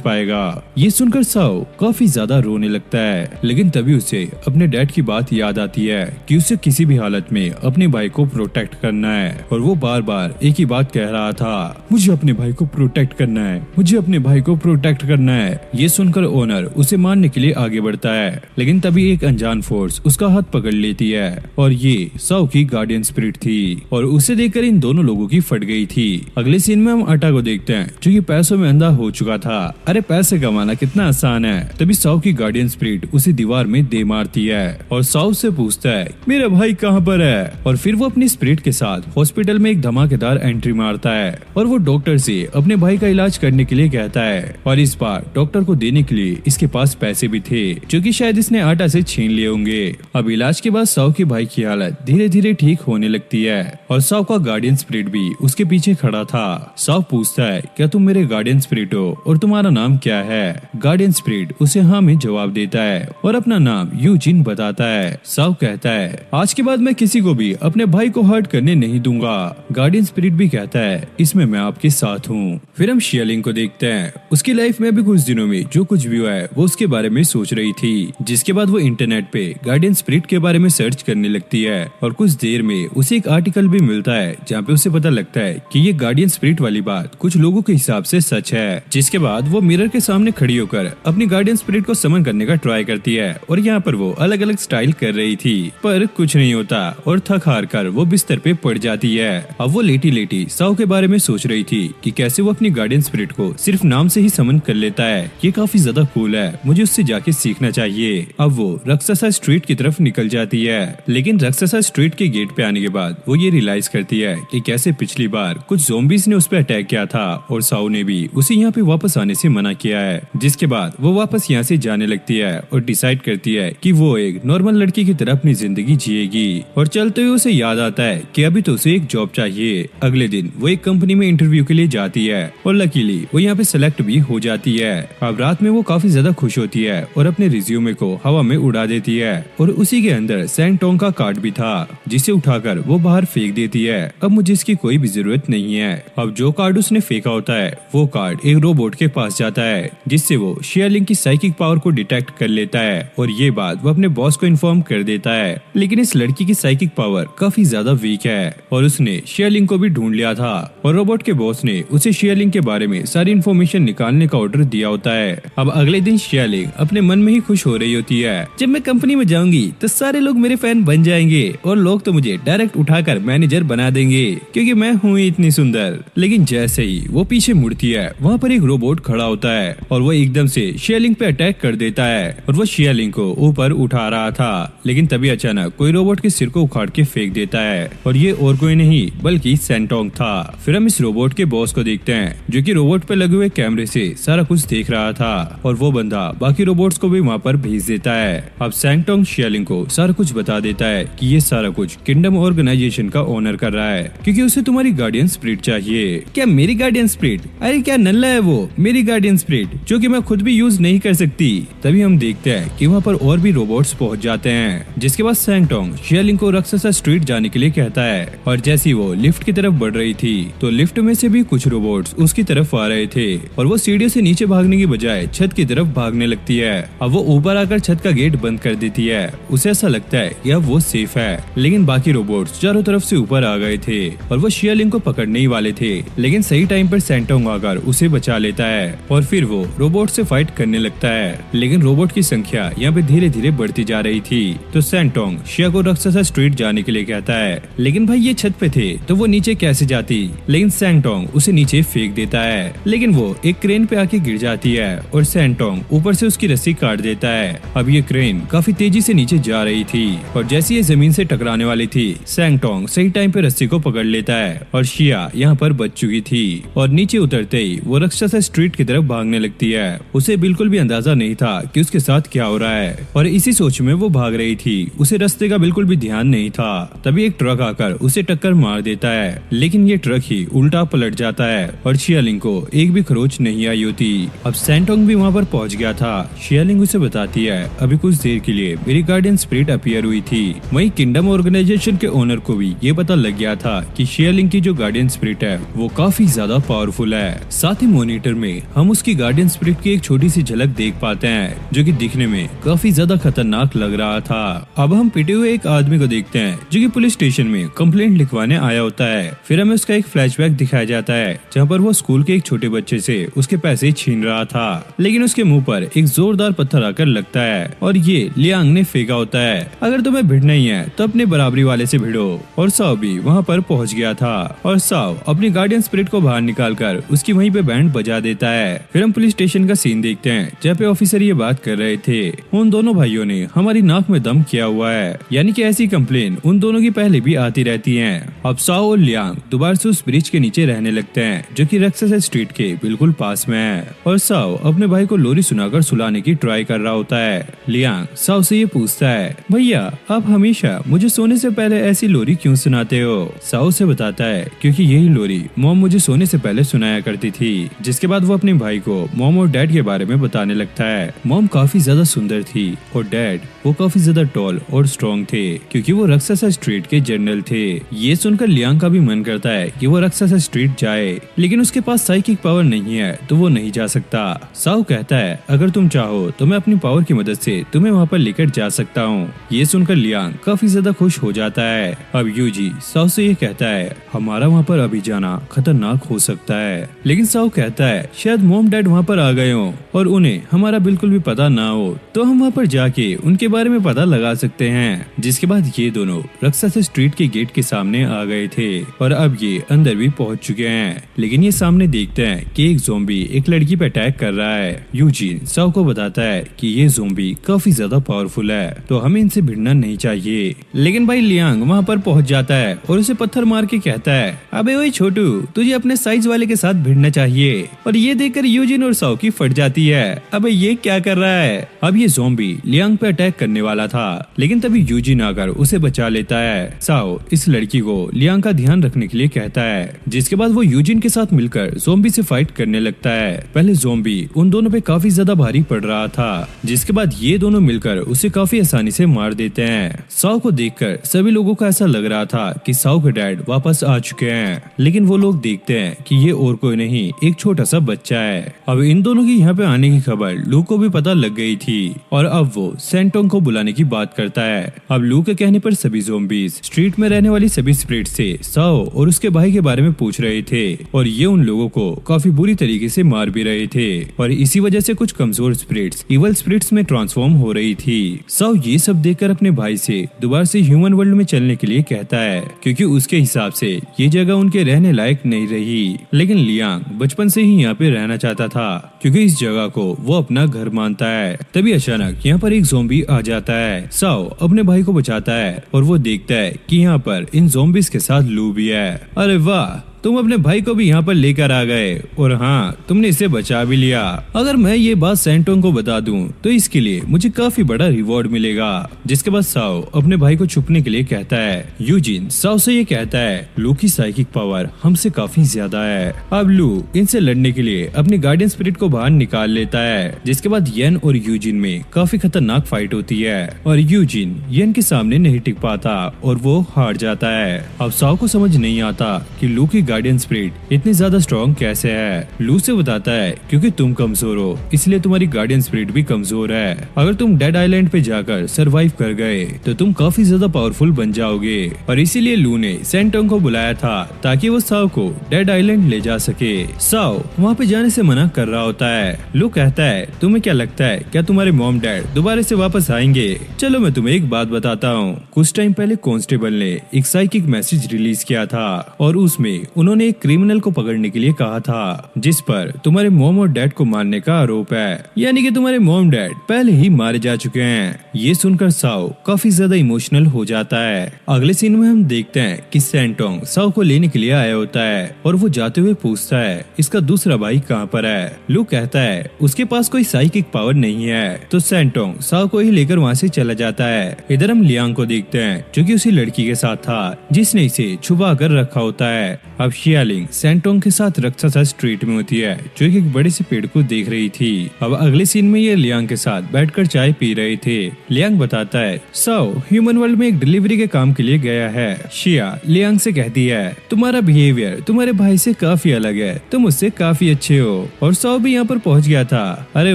पाएगा। ये सुनकर साव काफी ज्यादा रोने लगता है, लेकिन तभी उसे अपने डैड की बात याद आती है कि उसे किसी भी हालत में अपने भाई को प्रोटेक्ट करना है और वो बार बार एक ही बात कह रहा था, मुझे अपने भाई को प्रोटेक्ट करना है, मुझे अपने भाई को प्रोटेक्ट करना है। ये सुनकर ओनर उसे मारने के लिए आगे बढ़ता है, लेकिन तभी एक अनजान फोर्स उसका हाथ पकड़ लेती है और ये साव की गार्डियन स्पिरिट थी और उसे देखकर इन दोनों लोगों की फट गई थी। अगले सीन में हम अटा को देखते हैं जो कि पैसों में अंधा हो चुका था। अरे पैसे कमाना कितना आसान है। तभी साव की गार्डियन स्पिरिट उसे दीवार में दे मारती है और साव से पूछता है मेरा भाई कहाँ पर है, और फिर वो अपनी स्पिरिट के साथ हॉस्पिटल में एक धमाकेदार एंट्री मारता है और वो डॉक्टर से अपने भाई का इलाज करने के लिए कहता है और इस बार डॉक्टर को देने के लिए इसके पास पैसे भी थे जो कि शायद इसने आटा से छीन लिए होंगे। अब इलाज के बाद साव के भाई की हालत धीरे धीरे ठीक होने लगती है और साव का गार्डियन स्पिरिट भी उसके पीछे खड़ा था। साव पूछता है क्या तुम मेरे गार्डियन स्पिरिट हो और तुम्हारा नाम क्या है। गार्डियन स्पिरिट उसे हाँ में जवाब देता है और अपना नाम यूजिन बताता है। साव कहता है आज के बाद मैं किसी को भी अपने भाई को हर्ट करने नहीं दूंगा। गार्डियन स्पिरिट भी कहता है इसमें मैं आपके साथ हूँ। फिर हम शियालिंग को देखते हैं। उसकी लाइफ में अभी कुछ दिनों में जो कुछ भी हुआ है वो उसके बारे में सोच रही थी, जिसके बाद वो इंटरनेट पे गार्डियन स्पिरिट के बारे में सर्च करने लगती है और कुछ देर में उसे एक आर्टिकल भी मिलता है जहाँ पे उसे पता लगता है कि ये गार्डियन स्पिरिट वाली बात कुछ लोगों के हिसाब से सच है। जिसके बाद वो मिरर के सामने खड़ी होकर अपनी गार्डियन स्पिरिट को समन करने का ट्राई करती है और यहाँ पर वो अलग अलग स्टाइल कर रही थी पर कुछ नहीं होता और थक हार कर वो बिस्तर पे पड़ जाती है। अब वो लेटी लेटी साव के बारे में सोच रही थी कि कैसे वो अपनी गार्डियन स्पिरिट को सिर्फ नाम से ही समन कर लेता है। ये काफी ज्यादा कूल है, मुझे उससे जाके सीखना चाहिए। अब वो रक्सासा स्ट्रीट की तरफ निकल जाती है, लेकिन रक्सासा स्ट्रीट के गेट पे आने के बाद वो ये रियलाइज करती है कि कैसे पिछली बार कुछ ज़ॉम्बीज़ ने उस पर अटैक किया था और साव ने भी उसे यहाँ पे वापस आने से मना किया है। जिसके बाद वो वापस यहाँ से जाने लगती है और डिसाइड करती है कि वो एक नॉर्मल लड़की की तरह अपनी जिंदगी जिएगी। और चलते हुए उसे याद आता है कि अभी तो उसे एक जॉब चाहिए। अगले दिन वो एक कंपनी में इंटरव्यू के लिए जाती है और लकीली वो यहाँ पे सेलेक्ट भी हो जाती है। अब रात में वो काफी ज्यादा खुश होती है और अपने रिज्यूमे को हवा में उड़ा देती है और उसी के अंदर सैंगटोंग का कार्ड भी था जिसे उठाकर वो बाहर फेंक देती है। अब मुझे इसकी कोई भी जरूरत नहीं है। अब जो कार्ड उसने फेंका होता है वो कार्ड एक रोबोट के पास जाता है जिससे वो शियालिंग की साइकिक पावर को डिटेक्ट कर लेता है और ये बात वो अपने बॉस को इन्फॉर्म कर देता है। लेकिन इस लड़की की साइकिक पावर काफी ज्यादा वीक है और उसने शियालिंग को भी ढूंढ लिया था और रोबोट के बॉस ने उसे शियालिंग के बारे में सारी इन्फॉर्मेशन निकालने का ऑर्डर दिया होता है। अब अगले दिन शियालिंग अपने मन में ही खुश हो रही होती है, जब मैं कंपनी में जाऊंगी तो सारे लोग मेरे फैन बन जाएंगे और लोग तो मुझे डायरेक्ट उठाकर मैनेजर बना देंगे क्योंकि मैं हूँ इतनी सुंदर। लेकिन जैसे ही वो पीछे मुड़ती है वहाँ पर एक रोबोट खड़ा होता है और वो एकदम से शियालिंग पे अटैक कर देता है और वो शियालिंग को ऊपर उठा रहा था, लेकिन तभी अचानक कोई रोबोट के सिर को उखाड़ के फेंक देता है और ये और कोई नहीं बल्कि सैंगटोंग था। फिर हम इस रोबोट के बॉस को देखते हैं जो कि रोबोट पे लगे हुए कैमरे से सारा कुछ देख रहा था और वो बंदा बाकी रोबोट्स को भी वहाँ पर भेज देता है। अब सैंगटोंग शियालिंग को सारा कुछ बता देता है कि ये सारा कुछ किंगडम ऑर्गेनाइजेशन का ओनर कर रहा है क्योंकि उसे तुम्हारी गार्डियन स्पिरिट चाहिए। क्या मेरी गार्डियन स्पिरिट? अरे क्या नल्ला है वो, मेरी गार्डियन स्पिरिट जो कि मैं खुद भी यूज नहीं कर सकती। तभी हम देखते हैं कि वहाँ पर और भी रोबोट्स पहुँच जाते हैं, जिसके बाद सैंगटोंग शियालिंग को रक्सासा स्ट्रीट जाने के लिए कहता है और जैसी वो लिफ्ट की तरफ बढ़ रही थी तो लिफ्ट में से भी कुछ रोबोट्स उसकी तरफ आ रहे थे और वो सीढ़ियों से नीचे भागने की बजाय छत की तरफ भागने लगती है। अब वो ऊपर आकर छत का गेट बंद कर देती है। उसे ऐसा लगता है कि अब वो सेफ है, लेकिन बाकी रोबोट्स चारों तरफ से ऊपर आ गए थे और वो शियालिंग को पकड़ने ही वाले थे, लेकिन सही टाइम पर सैंगटोंग आकर उसे बचा लेता है और फिर वो रोबोट से फाइट करने लगता है। लेकिन रोबोट की संख्या यहाँ पे धीरे धीरे बढ़ती जा रही थी तो सैंगटोंग शिया को रक्सासा स्ट्रीट जाने के लिए कहता है, लेकिन भाई ये छत पे थे तो वो नीचे कैसे जाती। लेकिन सैंगटोंग उसे नीचे फेंक देता है, लेकिन वो एक क्रेन पे आके गिर जाती है और सैंगटोंग ऊपर से उसकी रस्सी काट देता है। अब ये क्रेन काफी तेजी से नीचे जा रही थी और जैसे ये जमीन से टकराने वाली थी सैंगटोंग सही टाइम पे रस्सी को पकड़ लेता है और शिया यहाँ पर बच चुकी थी और नीचे उतरते ही वो राक्षसा स्ट्रीट की तरफ भागने लगती है। उसे बिल्कुल भी अंदाजा नहीं था कि उसके साथ क्या हो रहा है और इसी सोच में वो भाग रही थी। उसे रास्ते का बिल्कुल भी ध्यान नहीं था। तभी एक ट्रक आकर उसे टक्कर मार देता है, लेकिन ये ट्रक ही उल्टा पलट जाता है और शियालिंग को एक भी खरोच नहीं आई होती। अब सैंटोंग भी वहाँ पर पहुँच गया था। शियालिंग उसे बताती है अभी कुछ देर के लिए मेरी गार्डियन स्पिरिट अपीयर हुई थी। वहीं किंगडम ऑर्गेनाइजेशन के ओनर को भी ये पता लग गया था कि शियालिंग की जो गार्डियन स्पिरिट है वो काफी ज्यादा पावरफुल है। साथ ही मॉनिटर में हम उसकी गार्डियन स्पिरिट की एक छोटी सी झलक देख पाते हैं जो कि दिखने में काफी ज्यादा खतरनाक लग रहा था। अब हम पिटे हुए एक आदमी को देखते हैं जो कि पुलिस स्टेशन में कंप्लेंट लिखवाने आया होता है। फिर हमें उसका एक फ्लैशबैक दिखाया जाता है जहाँ पर वो स्कूल के एक छोटे बच्चे से उसके पैसे छीन रहा था, लेकिन उसके मुंह पर एक जोरदार पत्थर आकर लगता है और ये लियांग ने फेंका होता है। अगर तुम्हें भिड़ना ही है तो अपने बराबरी वाले से भिड़ो। और साओ भी वहाँ पर पहुँच गया था और साओ अपनी गार्डियन स्पिरिट को बाहर निकालकर उसकी वहीं पे बैंड बजा देता है। फिर हम पुलिस स्टेशन का सीन देखते हैं जहाँ पे ऑफिसर ये बात कर रहे थे उन दोनों भाइयों ने हमारी नाक में दम किया हुआ है, यानी कि ऐसी कंप्लेन उन दोनों की पहले भी आती रहती हैं। अब साओ और लियांग दोबारा से उस ब्रिज के नीचे रहने लगते हैं जो कि राक्षसा स्ट्रीट के बिल्कुल पास में है और साओ अपने भाई को लोरी सुनाकर सुलाने की ट्राई कर रहा होता है। लियांग साओ से ये पूछता है भैया आप हमेशा मुझे सोने से पहले ऐसी लोरी क्यों सुनाते हो? साओ से बताता है क्योंकि यही लोरी मॉम मुझे सोने से पहले सुनाया करती थी। जिसके बाद वो अपने भाई को मॉम और डैड के बारे में बताने लगता है। मॉम काफी ज्यादा सुंदर थी और डैड वो काफी ज्यादा टॉल और स्ट्रॉन्ग थे क्योंकि वो राक्षसा स्ट्रीट के जनरल थे। ये सुनकर लियांग का भी मन करता है कि वो राक्षसा स्ट्रीट जाए, लेकिन उसके पास साइकिक पावर नहीं है तो वो नहीं जा सकता। साओ कहता है अगर तुम चाहो तो मैं अपनी पावर की मदद से तुम्हें वहाँ पर लेकर जा सकता हूँ। ये सुनकर लियांग काफी ज्यादा खुश हो जाता है। अब यूजी साओ से ये कहता है हमारा वहाँ पर अभी जाना खतरनाक हो सकता है, लेकिन साओ कहता है शायद मॉम डैड वहाँ पर आ गए हो और उन्हें हमारा बिल्कुल भी पता ना हो तो हम वहाँ पर जाके उनके बारे में पता लगा सकते हैं। जिसके बाद ये दोनों राक्षसा स्ट्रीट के गेट के सामने आ गए थे और अब ये अंदर भी पहुँच चुके हैं, लेकिन ये सामने देखते हैं कि एक ज़ॉम्बी एक लड़की पे अटैक कर रहा है। यूजीन साओ को बताता है कि ये ज़ॉम्बी काफी ज्यादा पावरफुल है तो हमें इनसे भिड़ना नहीं चाहिए, लेकिन भाई लियांग वहाँ पर पहुँच जाता है और उसे पत्थर मार के कहता है अबे ओए छोटू तुझे अपने साइज वाले के साथ भिड़ना चाहिए। और ये देखकर यूजिन और साओ की फट जाती है, अबे ये क्या कर रहा है। अब ये ज़ॉम्बी लियांग पे अटैक करने वाला था, लेकिन तभी यूजिन आकर उसे बचा लेता है। साओ इस लड़की को लियांग का ध्यान रखने के लिए कहता है, जिसके बाद वो यूजिन के साथ मिलकर ज़ॉम्बी से फाइट करने लगता है। पहले ज़ॉम्बी उन दोनों पे काफी ज्यादा भारी पड़ रहा था, जिसके बाद ये दोनों मिलकर उसे काफी आसानी से मार देते हैं। साओ को देखकर सभी लोगों को ऐसा लग रहा था कि साओ के डैड वापस आ चुके हैं, लेकिन वो लोग देखते हैं कि ये और कोई नहीं एक छोटा सा बच्चा है। अब इन दोनों की यहाँ पे आने की खबर लू को भी पता लग गई थी और अब वो सैंटोंग को बुलाने की बात करता है। अब लू के कहने पर सभी ज़ॉम्बीज स्ट्रीट में रहने वाली सभी स्पिरिट से साओ और उसके भाई के बारे में पूछ रहे थे और ये उन लोगों को काफी बुरी तरीके से मार भी रहे थे और इसी वजह से कुछ कमजोर स्पिरिट्स इवल स्पिरिट्स में ट्रांसफॉर्म हो रही थी। साओ ये सब देखकर अपने भाई से दोबारा से ह्यूमन वर्ल्ड में चलने के लिए कहता है क्योंकि उसके हिसाब से ये जगह उनके रहने लायक नहीं रही, लेकिन लियांग बचपन से ही यहाँ पे रहना चाहता था क्योंकि इस जगह को वो अपना घर मानता है। तभी अचानक यहाँ पर एक ज़ॉम्बी आ जाता है। साओ अपने भाई को बचाता है और वो देखता है कि यहाँ पर इन ज़ॉम्बीज के साथ लू भी है। अरे वाह तुम अपने भाई को भी यहाँ पर लेकर आ गए और हाँ तुमने इसे बचा भी लिया। अगर मैं ये बात सैंटोंग को बता दूं तो इसके लिए मुझे काफी बड़ा रिवॉर्ड मिलेगा। जिसके बाद साओ अपने भाई को छुपने के लिए कहता है। यूजिन साओ से ये कहता है लू की साइकिक पावर हमसे काफी ज्यादा है। अब लू इनसे लड़ने के लिए अपनी गार्डियन स्पिरिट को बाहर निकाल लेता है। जिसके बाद येन और यूजिन में काफी खतरनाक फाइट होती है और यूजिन येन के सामने नहीं टिक पाता और वो हार जाता है। अब साओ को समझ नहीं आता कि लू की गार्डियन स्पिरिट इतनी ज्यादा स्ट्रॉन्ग कैसे है। लू से बताता है क्योंकि तुम कमजोर हो इसलिए तुम्हारी गार्डियन स्पिरिट भी कमजोर है। अगर तुम डेड आइलैंड पे जाकर सरवाइव कर गए तो तुम काफी ज्यादा पावरफुल बन जाओगे और इसीलिए लू ने सैंटोंग को बुलाया था ताकि वो साओ को डेड आइलैंड ले जा सके। साओ वहाँ पे जाने से मना कर रहा होता है। लू कहता है तुम्हें क्या लगता है क्या तुम्हारे मॉम डैड दोबारा से वापस आएंगे? चलो मैं तुम्हें एक बात बताता हूँ। कुछ टाइम पहले कांस्टेबल ने एक साइकिक मैसेज रिलीज किया था और उसमें उन्होंने एक क्रिमिनल को पकड़ने के लिए कहा था जिस पर तुम्हारे मॉम और डैड को मारने का आरोप है, यानी कि तुम्हारे मॉम डैड पहले ही मारे जा चुके हैं। ये सुनकर साओ काफी ज्यादा इमोशनल हो जाता है। अगले सीन में हम देखते हैं कि सैंटोंग साओ को लेने के लिए आया होता है और वो जाते हुए पूछता है इसका दूसरा भाई कहाँ पर है। लू कहता है उसके पास कोई साइकिक पावर नहीं है, तो सैंटोंग साओ को ही लेकर वहाँ से चला जाता है। इधर हम लियांग को देखते हैं जो कि उसी लड़की के साथ था जिसने इसे छुपा कर रखा होता है। अब शियालिंग सैंटोंग के साथ राक्षसा स्ट्रीट में होती है जो कि एक बड़े से पेड़ को देख रही थी। अब अगले सीन में ये लियांग के साथ बैठकर चाय पी रहे थे। लियांग बताता है साओ ह्यूमन वर्ल्ड में एक डिलीवरी के काम के लिए गया है। शिया लियांग से कहती है तुम्हारा बिहेवियर तुम्हारे भाई से काफी अलग है, तुम उससे काफी अच्छे हो। और साओ भी यहाँ पर पहुँच गया था। अरे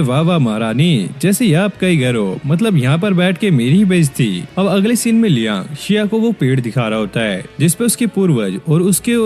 वाह वाह महारानी, जैसे ये आपका ही घर हो, मतलब यहाँ पर बैठ के मेरी ही बेइज्जती। अब अगले सीन में लियांग शिया को वो पेड़ दिखा रहा होता है जिसपे उसके पूर्वज और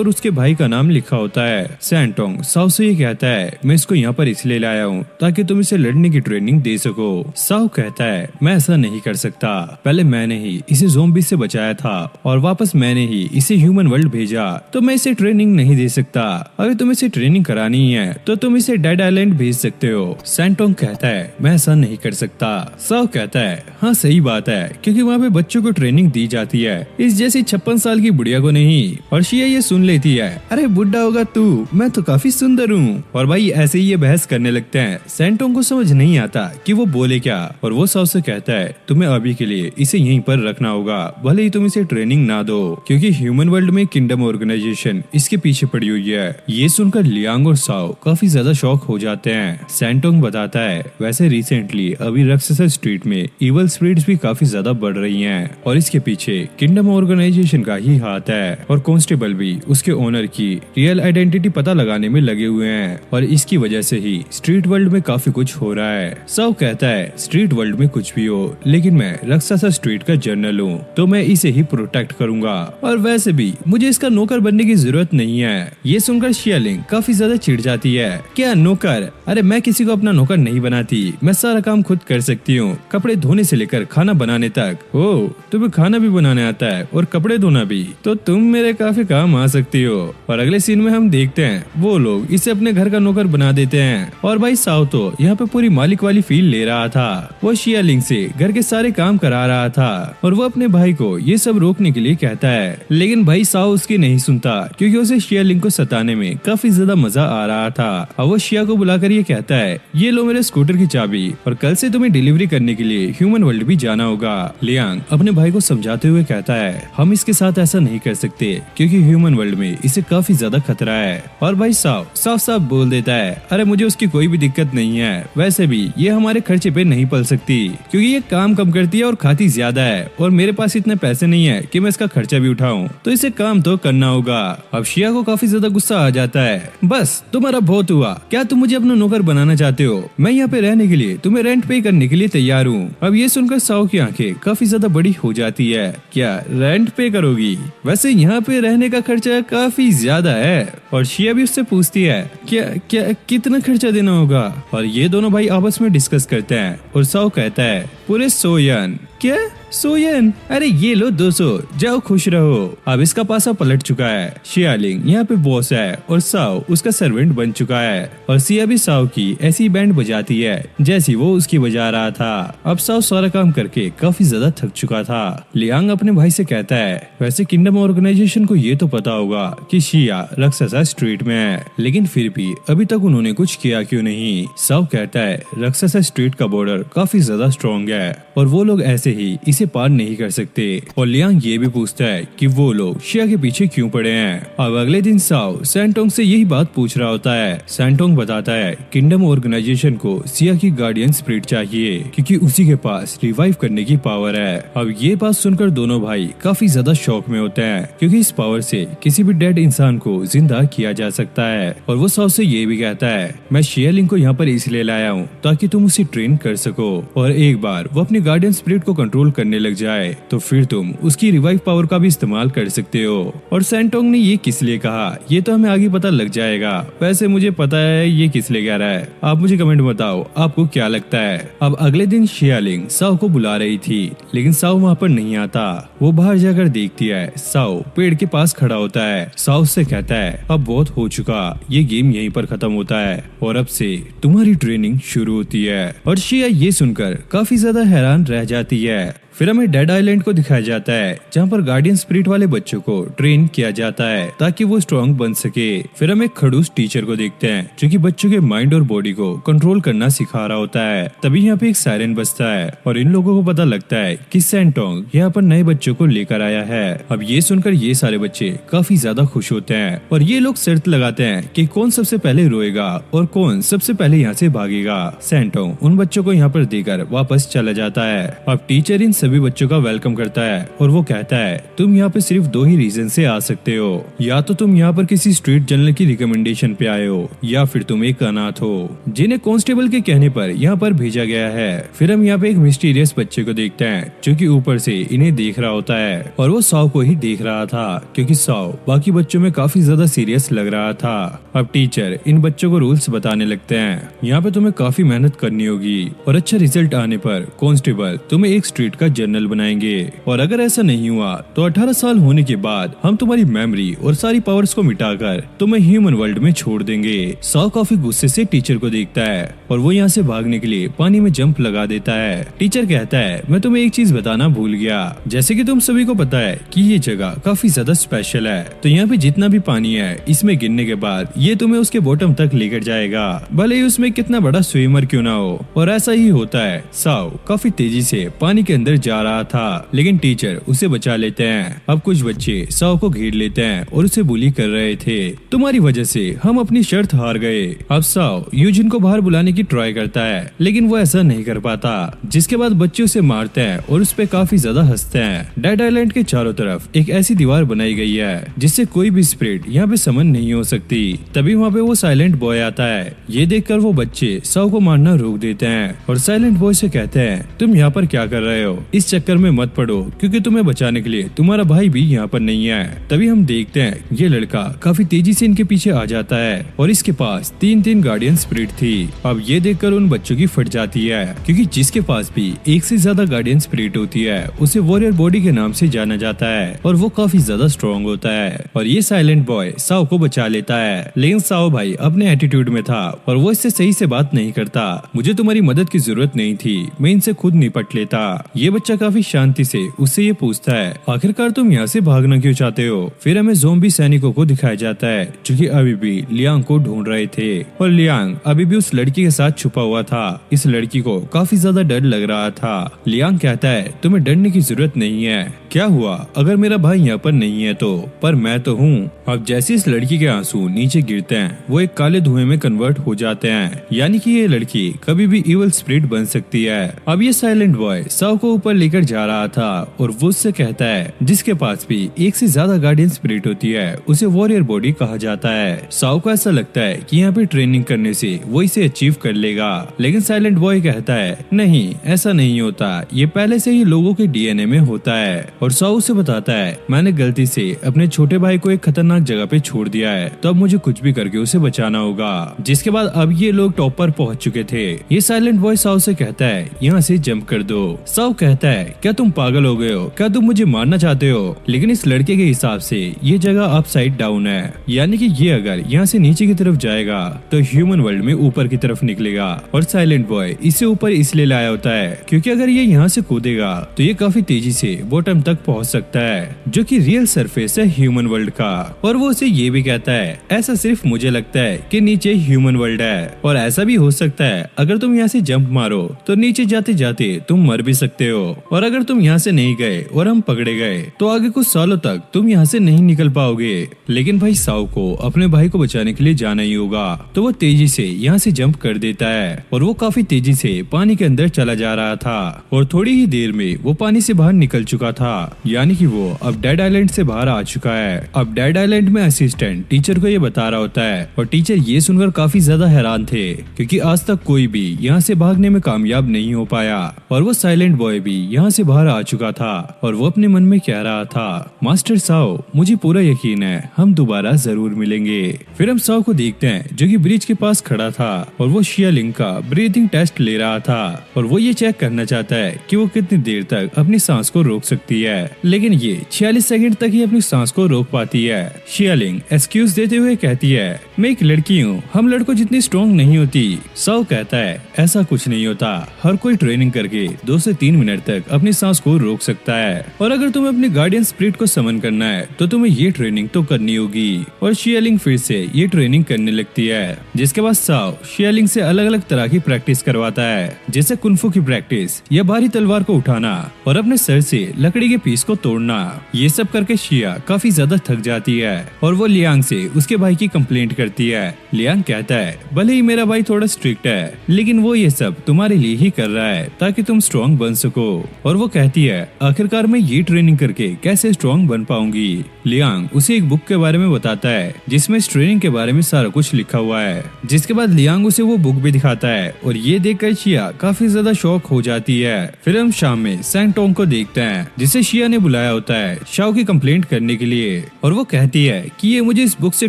उसके भाई का नाम लिखा होता है। सैंटोंग साओ से ये कहता है मैं इसको यहाँ पर इसलिए लाया हूँ ताकि तुम इसे लड़ने की ट्रेनिंग दे सको। साओ कहता है मैं ऐसा नहीं कर सकता, पहले मैंने ही इसे ज़ोंबी से बचाया था और वापस मैंने ही इसे ह्यूमन वर्ल्ड भेजा, तो मैं इसे ट्रेनिंग नहीं दे सकता। अगर तुम इसे ट्रेनिंग करानी है तो तुम इसे डेड आइलैंड भेज सकते हो। सैंटोंग कहता है मैं ऐसा नहीं कर सकता। साओ कहता है हाँ सही बात है, क्योंकि वहाँ पे बच्चों को ट्रेनिंग दी जाती है, इस जैसी 56 साल की बुढ़िया को नहीं। और शिया ये सुन लेती है अरे बुढ़ा होगा तू, मैं तो काफी सुंदर हूँ। और भाई ऐसे ही ये बहस करने लगते हैं। सैंटोंग को समझ नहीं आता कि वो बोले क्या, और वो साओ से कहता है तुम्हें अभी के लिए इसे यहीं पर रखना होगा, भले ही तुम इसे ट्रेनिंग ना दो, क्योंकि ह्यूमन वर्ल्ड में किंगडम ऑर्गेनाइजेशन इसके पीछे पड़ी हुई है। ये सुनकर लियांग और साओ काफी ज्यादा शॉक हो जाते हैं। सैंटोंग बताता है वैसे रिसेंटली अभी राक्षसा स्ट्रीट में इवल स्पिरिट्स भी काफी ज्यादा बढ़ रही हैं और इसके पीछे किंगडम ऑर्गेनाइजेशन का ही हाथ है, और कांस्टेबल भी उसके ओनर की रियल आइडेंटिटी पता लगाने में लगे हुए हैं, और इसकी वजह से ही स्ट्रीट वर्ल्ड में काफी कुछ हो रहा है। साओ कहता है स्ट्रीट वर्ल्ड में कुछ भी हो, लेकिन मैं राक्षसा स्ट्रीट का जनरल हूँ, तो मैं इसे ही प्रोटेक्ट करूंगा, और वैसे भी मुझे इसका नौकर बनने की जरूरत नहीं है। ये सुनकर शियालिंग काफी ज्यादा चिढ़ जाती है। क्या नौकर? अरे मैं किसी को अपना नौकर नहीं बनाती, मैं सारा काम खुद कर सकती हूँ, कपड़े धोने से लेकर खाना बनाने तक। ओ तुम्हें खाना भी बनाने आता है और कपड़े धोना भी, तो तुम मेरे काफी काम आ सकती हो। और अगले सीन में हम देखते हैं वो लोग इसे अपने घर का नौकर बना देते हैं, और भाई साओ तो यहाँ पे पूरी मालिक वाली फील ले रहा था। वो शियालिंग से घर के सारे काम करा रहा था और वो अपने भाई को ये सब रोकने के लिए कहता है, लेकिन भाई साओ उसकी नहीं सुनता क्योंकि उसे शियालिंग को सताने में काफी ज्यादा मजा आ रहा था। अब वो शिया को बुलाकर ये कहता है ये लो मेरे स्कूटर की चाबी, और कल से तुम्हें डिलीवरी करने के लिए ह्यूमन वर्ल्ड भी जाना होगा। लियांग अपने भाई को समझाते हुए कहता है हम इसके साथ ऐसा नहीं कर सकते क्योंकि ह्यूमन वर्ल्ड में इसे काफी ज्यादा खतरा है। और भाई साओ साफ साफ बोल देता है अरे मुझे उसकी कोई भी दिक्कत नहीं है, वैसे भी ये हमारे खर्चे पे नहीं पल सकती क्योंकि ये काम कम करती है और खाती ज्यादा है, और मेरे पास इतने पैसे नहीं है कि मैं इसका खर्चा भी उठाऊं, तो इसे काम तो करना होगा। अब शिया को काफी ज्यादा गुस्सा आ जाता है। बस तुम्हारा बहुत हुआ, क्या तुम मुझे अपना नौकर बनाना चाहते हो? मैं यहाँ पे रहने के लिए तुम्हें रेंट पे करने के लिए तैयार हूँ। अब ये सुनकर साओ की आंखें काफी ज्यादा बड़ी हो जाती है। क्या रेंट पे करोगी? वैसे यहाँ पे रहने का खर्चा काफी ज्यादा है। और शिया भी उससे पूछती है क्या क्या कितना खर्चा देना होगा? और ये दोनों भाई आपस में डिस्कस करते हैं, और साओ कहता है पूरे 100 यन। क्या 100 यन? अरे ये लो 200, जाओ खुश रहो। अब इसका पासा पलट चुका है। शियालिंग यहाँ पे बॉस है और साओ उसका सर्वेंट बन चुका है, और सिया भी साओ की ऐसी बैंड बजाती है जैसी वो उसकी बजा रहा था। अब साओ सारा काम करके काफी ज्यादा थक चुका था। लियांग अपने भाई से कहता है वैसे किंगडम ऑर्गेनाइजेशन को ये तो पता होगा कि शिया राक्षसा स्ट्रीट में है, लेकिन फिर भी अभी तक उन्होंने कुछ किया क्यों नहीं? साओ कहता है राक्षसा स्ट्रीट का बॉर्डर काफी ज्यादा स्ट्रॉन्ग है और वो लोग ऐसे ही इसे पार नहीं कर सकते। और लियांग ये भी पूछता है कि वो लोग शिया के पीछे क्यों पड़े हैं। अब अगले दिन साओ सैंटोंग से यही बात पूछ रहा होता है। सैंटोंग बताता है किंगडम ऑर्गेनाइजेशन को सिया की गार्डियन स्पिरिट चाहिए क्योंकि उसी के पास रिवाइव करने की पावर है। अब ये बात सुनकर दोनों भाई काफी ज्यादा शॉक में होते हैं क्योंकि इस पावर से किसी भी डेड इंसान को जिंदा किया जा सकता है। और वो साओ से ये भी कहता है मैं शियालिंग को यहाँ पर इसलिए लाया हूँ ताकि तुम उसे ट्रेन कर सको, और एक बार वो अपनी गार्डियन स्पिरिट को कंट्रोल करने लग जाए तो फिर तुम उसकी रिवाइव पावर का भी इस्तेमाल कर सकते हो। और सैंटोंग ने ये किस लिए कहा ये तो हमें आगे पता लग जाएगा। वैसे मुझे पता है ये किस लिए कह रहा है, आप मुझे कमेंट में बताओ आपको क्या लगता है। अब अगले दिन शियालिंग साओ को बुला रही थी लेकिन साओ वहाँ पर नहीं आता। वो बाहर जाकर देखती है साओ पेड़ के पास खड़ा होता है। साओ से कहता है अब बहुत हो चुका, ये गेम यहीं पर खत्म होता है और अब से तुम्हारी ट्रेनिंग शुरू होती है। और शिया ये सुनकर काफी ज्यादा हैरान रह जाती है। फिर हमें डेड आइलैंड को दिखाया जाता है जहाँ पर गार्डियन स्पिरिट वाले बच्चों को ट्रेन किया जाता है ताकि वो स्ट्रॉन्ग बन सके। फिर हम एक खड़ूस टीचर को देखते हैं जो कि बच्चों के माइंड और बॉडी को कंट्रोल करना सिखा रहा होता है। तभी यहाँ पे एक सायरन बजता है और इन लोगों को पता लगता है कि सैंटोंग यहाँ पर नए बच्चों को लेकर आया है। अब ये सुनकर ये सारे बच्चे काफी ज्यादा खुश होते हैं और ये लोग शर्त लगाते हैं कि कौन सबसे पहले रोएगा और कौन सबसे पहले यहाँ से भागेगा। सैंटोंग उन बच्चों को यहाँ पर देकर वापस चला जाता है। अब टीचर इन सभी बच्चों का वेलकम करता है और वो कहता है तुम यहाँ पे सिर्फ 2 ही रीजन से आ सकते हो, या तो तुम यहाँ पर किसी स्ट्रीट जनरल की रिकमेंडेशन पे आए हो या फिर तुम एक अनाथ हो जिन्हें कांस्टेबल के कहने पर यहाँ पर भेजा गया है। फिर हम यहाँ पे एक मिस्टीरियस बच्चे को देखते हैं जो कि ऊपर से इन्हें देख रहा होता है और वो साओ को ही देख रहा था क्योंकि साओ बाकी बच्चों में काफी ज्यादा सीरियस लग रहा था। अब टीचर इन बच्चों को रूल्स बताने लगते हैं, यहाँ पे तुम्हें काफी मेहनत करनी होगी और अच्छा रिजल्ट आने पर कांस्टेबल तुम्हें एक स्ट्रीट का जनरल बनाएंगे और अगर ऐसा नहीं हुआ तो 18 साल होने के बाद हम तुम्हारी मेमोरी और सारी पावर्स को मिटाकर तुम्हें ह्यूमन वर्ल्ड में छोड़ देंगे। साओ काफी गुस्से से टीचर को देखता है और वो यहाँ से भागने के लिए पानी में जंप लगा देता है। टीचर कहता है मैं तुम्हें एक चीज बताना भूल गया, जैसे कि तुम सभी को पता है कि ये जगह काफी ज्यादा स्पेशल है तो यहाँ पे जितना भी पानी है इसमें गिरने के बाद ये तुम्हें उसके बॉटम तक लेकर जाएगा, भले ही उसमें कितना बड़ा स्विमर क्यों ना हो। और ऐसा ही होता है। साओ काफी तेजी से पानी के अंदर जा रहा था लेकिन टीचर उसे बचा लेते हैं। अब कुछ बच्चे साओ को घेर लेते हैं और उसे बुली कर रहे थे, तुम्हारी वजह से हम अपनी शर्त हार गए। अब साओ यूजिन को बाहर बुलाने की ट्राई करता है लेकिन वो ऐसा नहीं कर पाता, जिसके बाद बच्चे उसे मारते हैं और उस पे काफी ज्यादा हंसते हैं। डेड आइलैंड के चारों तरफ एक ऐसी दीवार बनाई गई है जिससे कोई भी स्पिरिट यहाँ पे समन नहीं हो सकती। तभी वहाँ पे वो साइलेंट बॉय आता है। ये देखकर वो बच्चे साओ को मारना रोक देते हैं और साइलेंट बॉय से कहते हैं तुम यहाँ पर क्या कर रहे हो, इस चक्कर में मत पड़ो क्योंकि तुम्हें बचाने के लिए तुम्हारा भाई भी यहाँ पर नहीं है। तभी हम देखते हैं ये लड़का काफी तेजी से इनके पीछे आ जाता है और इसके पास 3 गार्डियन स्पिरिट थी। अब ये देखकर उन बच्चों की फट जाती है क्योंकि जिसके पास भी एक से ज्यादा गार्डियन स्पिरिट होती है उसे वॉरियर बॉडी के नाम से जाना जाता है और वो काफी ज्यादा स्ट्रॉन्ग होता है। और ये साइलेंट बॉय साओ को बचा लेता है लेकिन साओ भाई अपने एटीट्यूड में था और वो इससे सही से बात नहीं करता। मुझे तुम्हारी मदद की जरूरत नहीं थी, मैं इनसे खुद निपट लेता। ये बच्चा काफी शांति से उससे ये पूछता है आखिरकार तुम यहाँ से भागना क्यों चाहते हो। फिर हमें ज़ोंबी सैनिकों को दिखाया जाता है जो कि अभी भी लियांग को ढूंढ रहे थे और लियांग अभी भी उस लड़की के साथ छुपा हुआ था। इस लड़की को काफी ज्यादा डर लग रहा था। लियांग कहता है तुम्हें डरने की जरूरत नहीं है, क्या हुआ अगर मेरा भाई यहाँ पर नहीं है तो, पर मैं तो हूँ। अब जैसे इस लड़की के आंसू नीचे गिरते हैं वो एक काले धुएं में कन्वर्ट हो जाते हैं, यानी कि ये लड़की कभी भी इवल स्पिरिट बन सकती है। अब ये साइलेंट बॉय साओ को ऊपर लेकर जा रहा था और वो उससे कहता है जिसके पास भी एक से ज्यादा गार्डियन स्पिरिट होती है उसे वॉरियर बॉडी कहा जाता है। साओ को ऐसा लगता है कि यहाँ पे ट्रेनिंग करने से वो इसे अचीव कर लेगा लेकिन साइलेंट बॉय कहता है नहीं ऐसा नहीं होता, ये पहले से ही लोगों के डीएनए में होता है। और साओ से बताता है मैंने गलती से अपने छोटे भाई को एक खतरनाक जगह पे छोड़ दिया है तो अब मुझे कुछ भी करके उसे बचाना होगा। जिसके बाद अब ये लोग टॉप पर पहुंच चुके थे। ये साइलेंट बॉय साओ से कहता है यहाँ से जंप कर दो। साओ कहता है क्या तुम पागल हो गए हो, क्या तुम मुझे मारना चाहते हो। लेकिन इस लड़के के हिसाब से ये जगह अपसाइड डाउन है, यानी कि ये अगर यहाँ से नीचे की तरफ जाएगा तो ह्यूमन वर्ल्ड में ऊपर की तरफ निकलेगा। और साइलेंट बॉय इसे ऊपर इसलिए लाया होता है क्योंकि अगर ये यहाँ से कूदेगा तो ये काफी तेजी से बॉटम तक पहुँच सकता है जो कि रियल सरफेस है ह्यूमन वर्ल्ड का। और वो उसे ये भी कहता है ऐसा सिर्फ मुझे लगता है कि नीचे ह्यूमन वर्ल्ड है और ऐसा भी हो सकता है अगर तुम यहाँ से जंप मारो तो नीचे जाते जाते तुम मर भी सकते हो। और अगर तुम यहाँ से नहीं गए और हम पकड़े गए तो आगे कुछ सालों तक तुम यहाँ से नहीं निकल पाओगे। लेकिन भाई साओ को अपने भाई को बचाने के लिए जाना ही होगा, तो वो तेजी से यहाँ से जंप कर देता है और वो काफी तेजी से पानी के अंदर चला जा रहा था और थोड़ी ही देर में वो पानी से बाहर निकल चुका था, यानी कि वो अब डेड आइलैंड से बाहर आ चुका है। अब डेड आइलैंड में असिस्टेंट टीचर को ये बता रहा होता है और टीचर ये सुनकर काफी ज्यादा हैरान थे, क्योंकि आज तक कोई भी यहाँ से भागने में कामयाब नहीं हो पाया और वो साइलेंट बॉय भी यहाँ से बाहर आ चुका था और वो अपने मन में कह रहा था, मास्टर साओ, मुझे पूरा यकीन है हम दोबारा जरूर मिलेंगे। फिर हम साओ को देखते हैं जो कि ब्रिज के पास खड़ा था और वो शियालिंग का ब्रीथिंग टेस्ट ले रहा था और वो ये चेक करना चाहता है कि वो कितनी देर तक अपनी सांस को रोक सकती है, लेकिन ये 46 सेकंड तक ही अपनी सांस को रोक पाती है। शियालिंग एक्सक्यूज देते हुए कहती है, मैं एक लड़की हूँ, हम लड़कों जितनी स्ट्रॉन्ग नहीं होती। साओ कहता है, ऐसा कुछ नहीं होता, हर कोई ट्रेनिंग करके 2 से 3 मिनट तक अपनी सांस को रोक सकता है और अगर तुम्हें अपने गार्डियन स्पिरिट को समन करना है तो तुम्हें ये ट्रेनिंग तो करनी होगी। और शियालिंग फिर से ये ट्रेनिंग करने लगती है, जिसके बाद साओ शियालिंग से अलग अलग तरह की प्रैक्टिस करवाता है, जैसे कुंफू की प्रैक्टिस या भारी तलवार को उठाना और अपने सर से लकड़ी के पीस को तोड़ना। ये सब करके शिया काफी ज्यादा थक जाती है और वो लियांग से उसके भाई की कंप्लेंट करती है। लियांग कहता है, भले ही मेरा भाई थोड़ा स्ट्रिक्ट है, लेकिन वो ये सब तुम्हारे लिए ही कर रहा है ताकि तुम स्ट्रॉन्ग बन सको। और वो कहती है, आखिरकार मैं ये ट्रेनिंग करके कैसे स्ट्रॉन्ग बन पाऊंगी। लियांग उसे एक बुक के बारे में बताता है जिसमें इस ट्रेनिंग के बारे में सारा कुछ लिखा हुआ है, जिसके बाद लियांग उसे वो बुक भी दिखाता है और ये देखकर शिया काफी ज्यादा शॉक हो जाती है। फिर हम शाम में सैंगटोंग को देखते हैं जिसे शिया ने बुलाया होता है शाओ की कंप्लेंट करने के लिए और वो कहती है कि ये मुझे इस बुक से